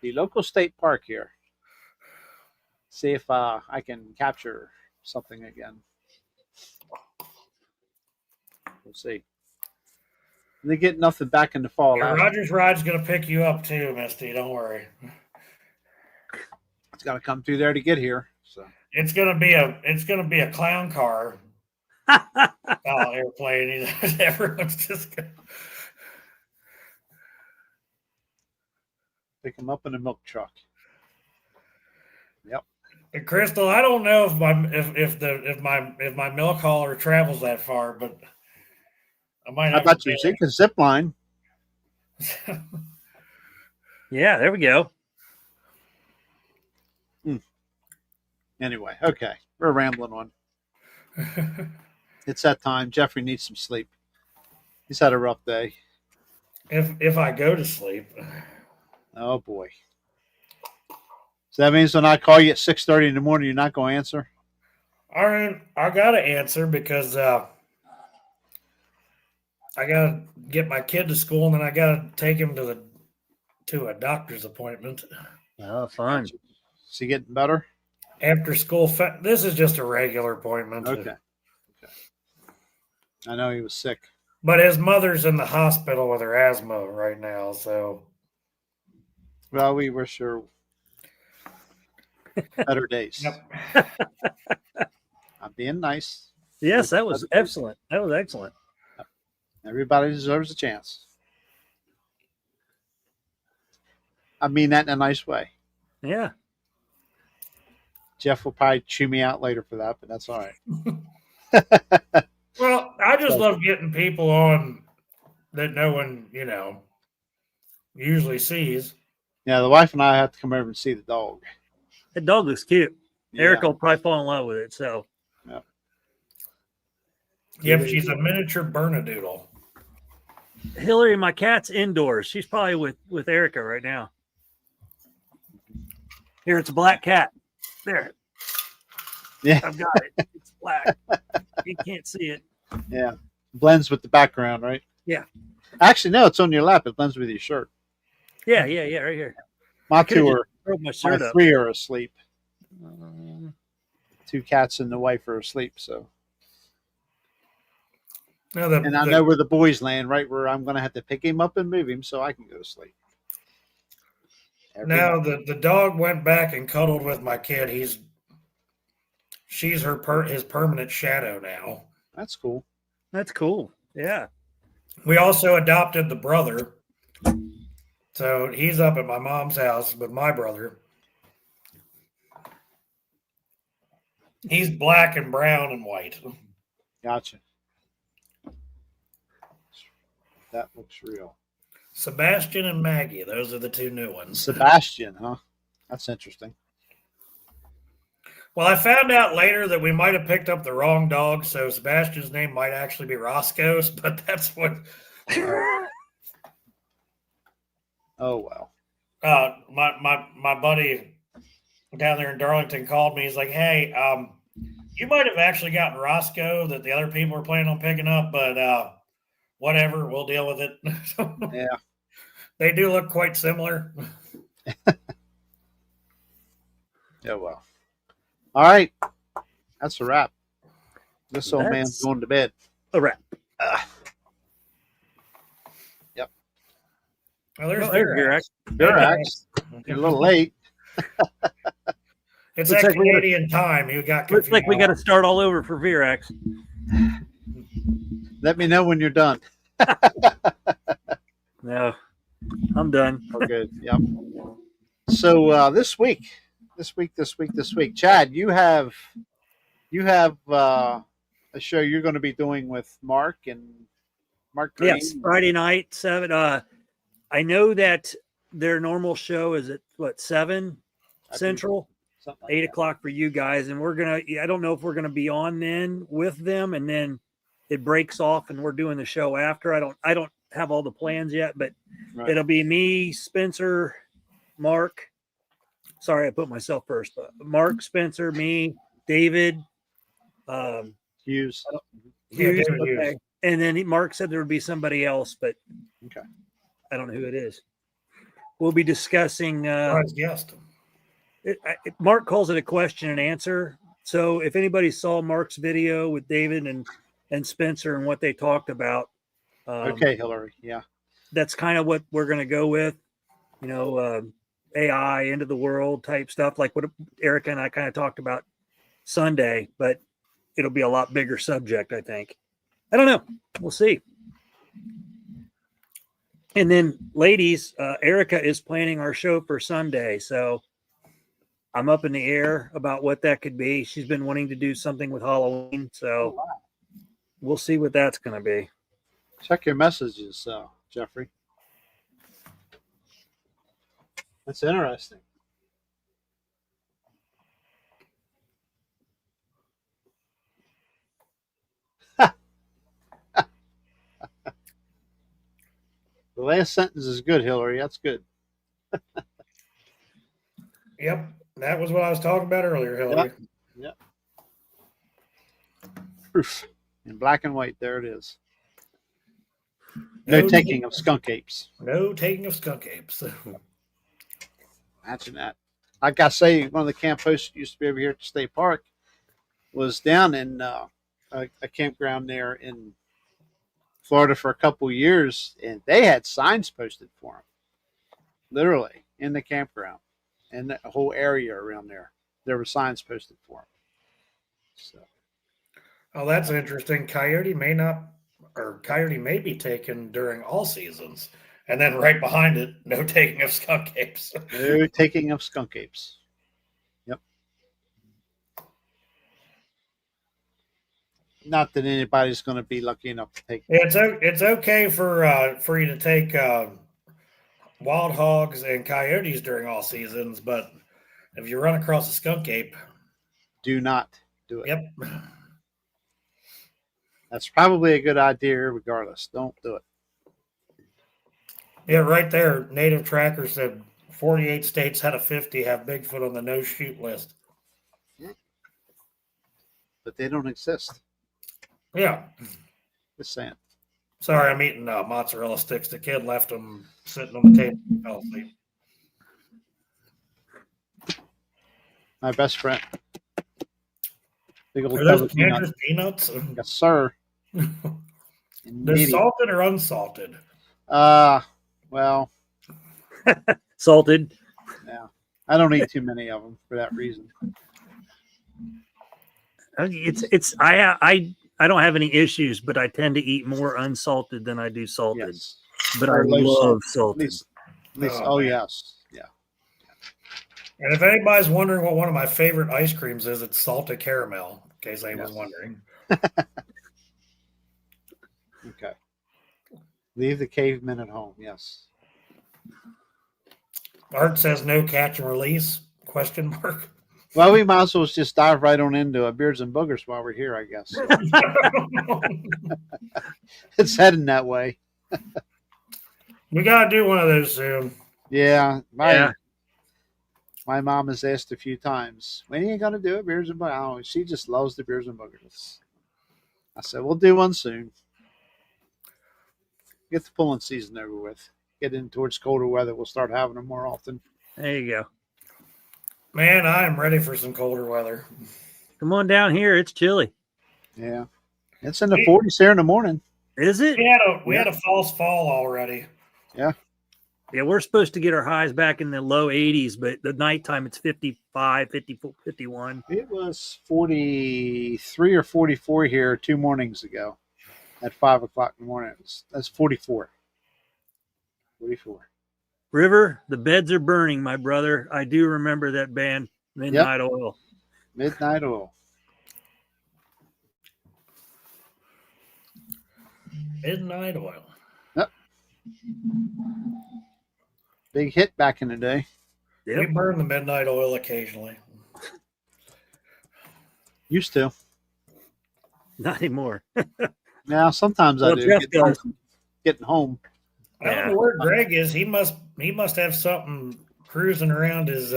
the local state park here. See if I can capture something again. We'll see. They get nothing back in the fall. Yeah, Roger's ride's gonna pick you up too, Misty. Don't worry. It's got to come through there to get here. So it's gonna be a clown car. Airplane. Everyone's just gonna pick them up in a milk truck. Yep. And Crystal, I don't know if my milk hauler travels that far, but I might. How about you? You can zip line. Yeah, there we go. Anyway, okay, we're rambling on. It's that time. Jeffrey needs some sleep. He's had a rough day. If I go to sleep. Oh boy. So that means when I call you at 6:30 in the morning, you're not going to answer? All right, I got to answer because I got to get my kid to school, and then I got to take him to a doctor's appointment. Oh, fun. Is he getting better? After school. This is just a regular appointment. Okay. I know he was sick. But his mother's in the hospital with her asthma right now, so. Well, we wish her better days. Yep. I'm being nice. Yes, that was excellent. That was excellent. Everybody deserves a chance. I mean that in a nice way. Yeah. Jeff will probably chew me out later for that, but that's all right. Well, I just love getting people on that no one, usually sees. Yeah, the wife and I have to come over and see the dog. That dog looks cute. Yeah. Erica will probably fall in love with it. So. Yeah, but she's a miniature Bernedoodle. Hillary, my cat's indoors. She's probably with Erica right now. Here, it's a black cat. There. Yeah. I've got it. It's black. You can't see it. Yeah. Blends with the background, right? Yeah. Actually, no, it's on your lap. It blends with your shirt. Yeah, right here. My three are asleep. 2 cats and the wife are asleep, so. I know where the boy's laying, right where I'm going to have to pick him up and move him so I can go to sleep. The dog went back and cuddled with my kid. She's his permanent shadow now. That's cool. That's cool. Yeah. We also adopted the brother. So he's up at my mom's house with my brother. He's black and brown and white. Gotcha. That looks real. Sebastian and Maggie. Those are the 2 new ones. Sebastian, huh? That's interesting. Well, I found out later that we might have picked up the wrong dog, so Sebastian's name might actually be Roscoe's, but that's what. Oh well. My buddy down there in Darlington called me. He's like, "Hey, you might have actually gotten Roscoe that the other people were planning on picking up, but whatever, we'll deal with it." Yeah. They do look quite similar. Yeah, well. All right. That's a wrap. This old man's going to bed. A wrap. Yep. Well, there's Virax. Virax. You're a little late. It's Looks that like we gotta- Canadian time. You got Looks confused. like we got to start all over for Virax. Let me know when you're done. No, I'm done. Oh, good. Yep. So this week, Chad, you have a show you're going to be doing with Mark Green. Yes, Friday night, 7. I know that their normal show is at 7 Central, Something like 8 that. o'clock for you guys, and I don't know if we're gonna be on then with them, and then it breaks off, and we're doing the show after. I don't have all the plans yet, but Right. it'll be me, Spencer, Mark. Sorry, I put myself first. Mark, Spencer, me, David, Hughes. Hughes, David Hughes. okay. And then Mark said there would be somebody else, but Okay. I don't know who it is. We'll be discussing. Surprise guest. Mark calls it a question and answer. So if anybody saw Mark's video with David and Spencer and what they talked about, Okay, Hillary. Yeah. that's kind of what we're going to go with. AI, end of the world type stuff, like what Erica and I kind of talked about Sunday, but it'll be a lot bigger subject, I think. I don't know. We'll see. And then, ladies, Erica is planning our show for Sunday, so I'm up in the air about what that could be. She's been wanting to do something with Halloween, so we'll see what that's going to be. Check your messages, Jeffrey. That's interesting. The last sentence is good, Hillary. That's good. Yep, that was what I was talking about earlier, Hillary. Yep. Proof in black and white. There it is. No taking of skunk apes. No taking of skunk apes. Imagine that. Like I say, one of the camp hosts used to be over here at the state park was down in a campground there in Florida for a couple of years, and they had signs posted for them, literally in the campground and the whole area around there. There were signs posted for them. So, Oh, that's interesting. Coyote may be taken during all seasons, and then right behind it, no taking of skunk apes. no taking of skunk apes. Yep. Not that anybody's going to be lucky enough to take. It's okay for you to take wild hogs and coyotes during all seasons, but if you run across a skunk ape, Do not do it. yep. That's probably a good idea regardless. Don't do it. Yeah, right there. Native Tracker said 48 states out of 50 have Bigfoot on the no shoot list. But they don't exist. Yeah. Just saying. Sorry, I'm eating mozzarella sticks. The kid left them sitting on the table. Fell asleep. My best friend. Big old Are those tub of peanuts. Kansas peanuts? Yes, sir. They're Indeed. salted or unsalted? Well, Salted. yeah. I don't eat too many of them for that reason. I don't have any issues, but I tend to eat more unsalted than I do salted. Yes. But I Or low love At salted. least, Oh, man. yes. Yeah. And if anybody's wondering what one of my favorite ice creams is, it's salted caramel, in case anyone's wondering. Okay. Leave the cavemen at home. Yes. Art says no catch and release, question mark. Well, we might as well just dive right on into beards and boogers while we're here, I guess. It's heading that way. We gotta do one of those soon. Yeah, my mom has asked a few times, when are you going to do it, beards and boogers? Oh, she just loves the beards and boogers. I said, we'll do one soon. Get the pulling season over with. Get in towards colder weather. We'll start having them more often. There you go. Man, I am ready for some colder weather. Come on down here. It's chilly. Yeah. It's in the 40s here in the morning. Is it? We had a false fall already. Yeah. Yeah, we're supposed to get our highs back in the low 80s, but the nighttime it's 55, 54, 51. It was 43 or 44 here 2 mornings ago at 5 o'clock in the morning. That's 44. 44. River, the beds are burning, my brother. I do remember that band, Midnight Oil. Midnight Oil. Midnight Oil. Yep. Big hit back in the day. Yep. We burn the Midnight Oil occasionally. Used to. Not anymore. Now sometimes I do. Getting home. I don't know where Greg is. He must have something cruising around his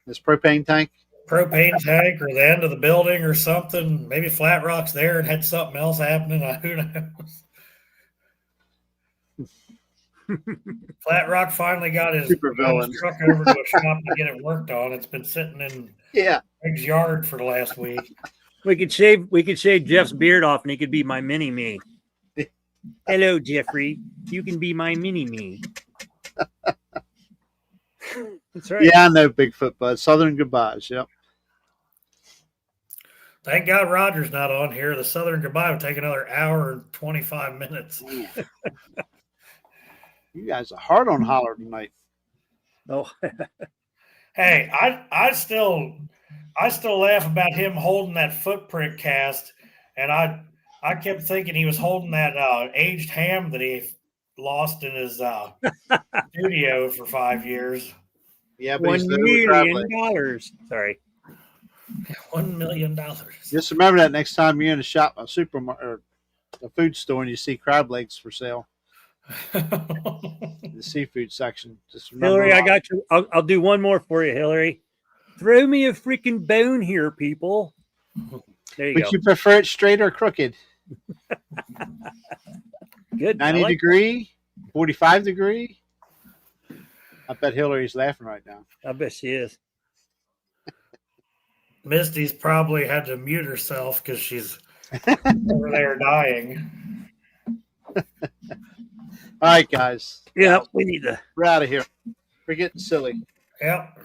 propane tank. Propane tank or the end of the building or something. Maybe Flat Rock's there and had something else happening. Who knows? Flat Rock finally got his truck over to a shop to get it worked on. It's been sitting in Greg's yard for the last week. We could shave Jeff's beard off and he could be my mini me. Hello, Jeffrey. You can be my mini me. That's right. Yeah, I know Bigfoot, bud. Southern goodbyes. Yep. Thank God Roger's not on here. The Southern goodbye would take another hour and 25 minutes. You guys are hard on Holler tonight. Oh. Hey, I still laugh about him holding that footprint cast, and I kept thinking he was holding that aged ham that he lost in his studio for 5 years. Yeah, but $1 million. Sorry. $1 million. Just remember that next time you're in a shop, a supermarket, or a food store, and you see crab legs for sale. The seafood section. Just remember. Hillary, I got you. I'll do one more for you, Hillary. Throw me a freaking bone here, people. There you go. Would you prefer it straight or crooked? Good. 90 degree, 45 degree. I bet Hillary's laughing right now. I bet she is. Misty's probably had to mute herself because she's over there dying. All right, guys. Yeah, we need to. We're out of here. We're getting silly. Yep.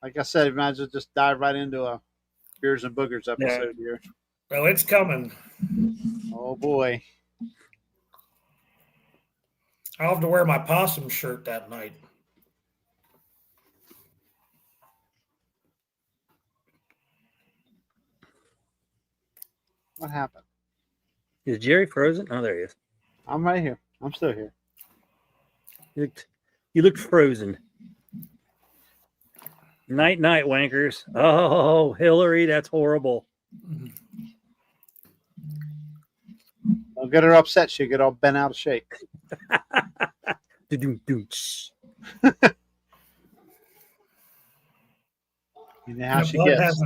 Like I said, we might as well just dive right into a Beers and Boogers episode here. Well, it's coming. Oh, boy. I'll have to wear my possum shirt that night. What happened? Is Jerry frozen? Oh, there he is. I'm right here. I'm still here. You looked frozen. Night, wankers. Oh, Hillary, that's horrible. I'll get her upset. She'll get all bent out of shape. You know how she gets.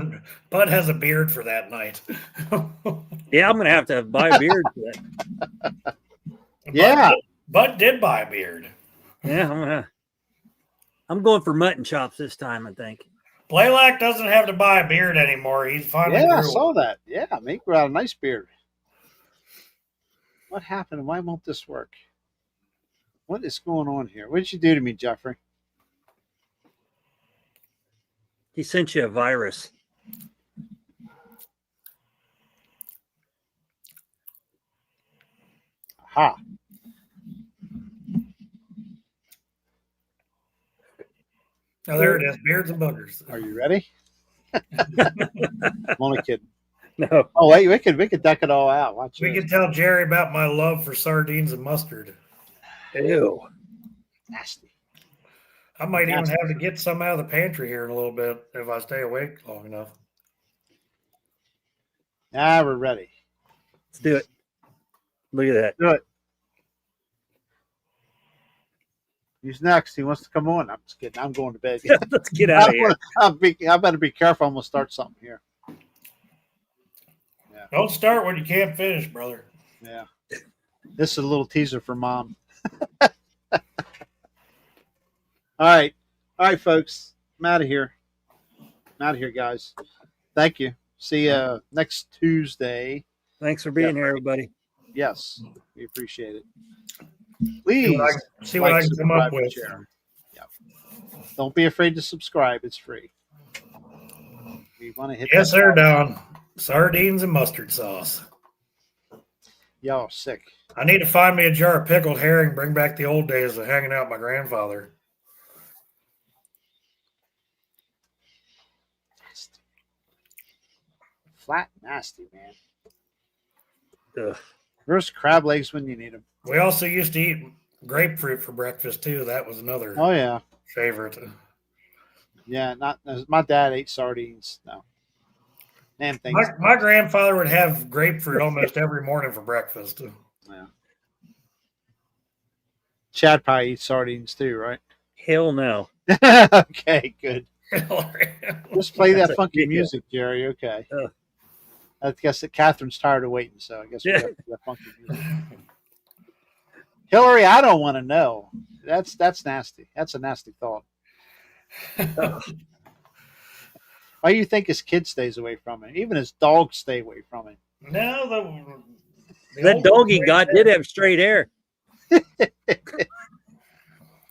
Bud has a beard for that night. Yeah, I'm going to have to buy a beard for that. Yeah. Bud did buy a beard. Yeah, I'm going for mutton chops this time, I think. Blaylock doesn't have to buy a beard anymore. He's finally I saw that. Yeah, Mink brought a nice beard. What happened? Why won't this work? What is going on here? What did you do to me, Jeffrey? He sent you a virus. Aha. Oh, there it is. Beards and Boogers. Are you ready? I'm only kidding. No. Oh, wait, we could deck it all out. Watch We this. can tell Jerry about my love for sardines and mustard. Ew. Nasty. I might even have to get some out of the pantry here in a little bit if I stay awake long enough. Now we're ready. Let's do it. Look at that. Do it. Who's next? He wants to come on. I'm just kidding. I'm going to bed. Let's get out of here. I better be careful. I'm going to start something here. Yeah. Don't start when you can't finish, brother. Yeah. This is a little teaser for Mom. All right, folks. I'm out of here. Guys. Thank you. See you next Tuesday. Thanks for being here, everybody. Yes, we appreciate it. Please see what I can come up with. Yeah. Don't be afraid to subscribe. It's free. We want to hit. Yes, sir. Down sardines and mustard sauce. Y'all sick. I need to find me a jar of pickled herring. Bring back the old days of hanging out with my grandfather. Flat nasty, man. Ugh. Where's crab legs when you need them? We also used to eat grapefruit for breakfast too. That was another. Oh yeah, favorite. Yeah, not my dad ate sardines. No, damn things. My grandfather would have grapefruit almost every morning for breakfast. Yeah. Chad probably eats sardines too, right? Hell no. Okay, good. Just play that funky music, Jerry. Okay. I guess that Catherine's tired of waiting, so I guess we have to do that funky music. Hillary, I don't want to know. That's nasty. That's a nasty thought. Why do you think his kid stays away from it? Even his dogs stay away from it. No, that dog he got did have straight hair.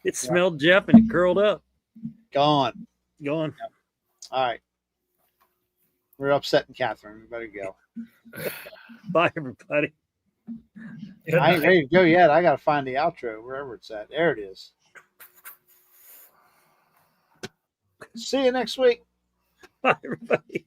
It smelled Jeff and it curled up. Gone. Gone. Yep. All right. We're upsetting Catherine. We better go. Bye, everybody. I ain't ready to go yet. I got to find the outro wherever it's at. There it is. See you next week. Bye, everybody.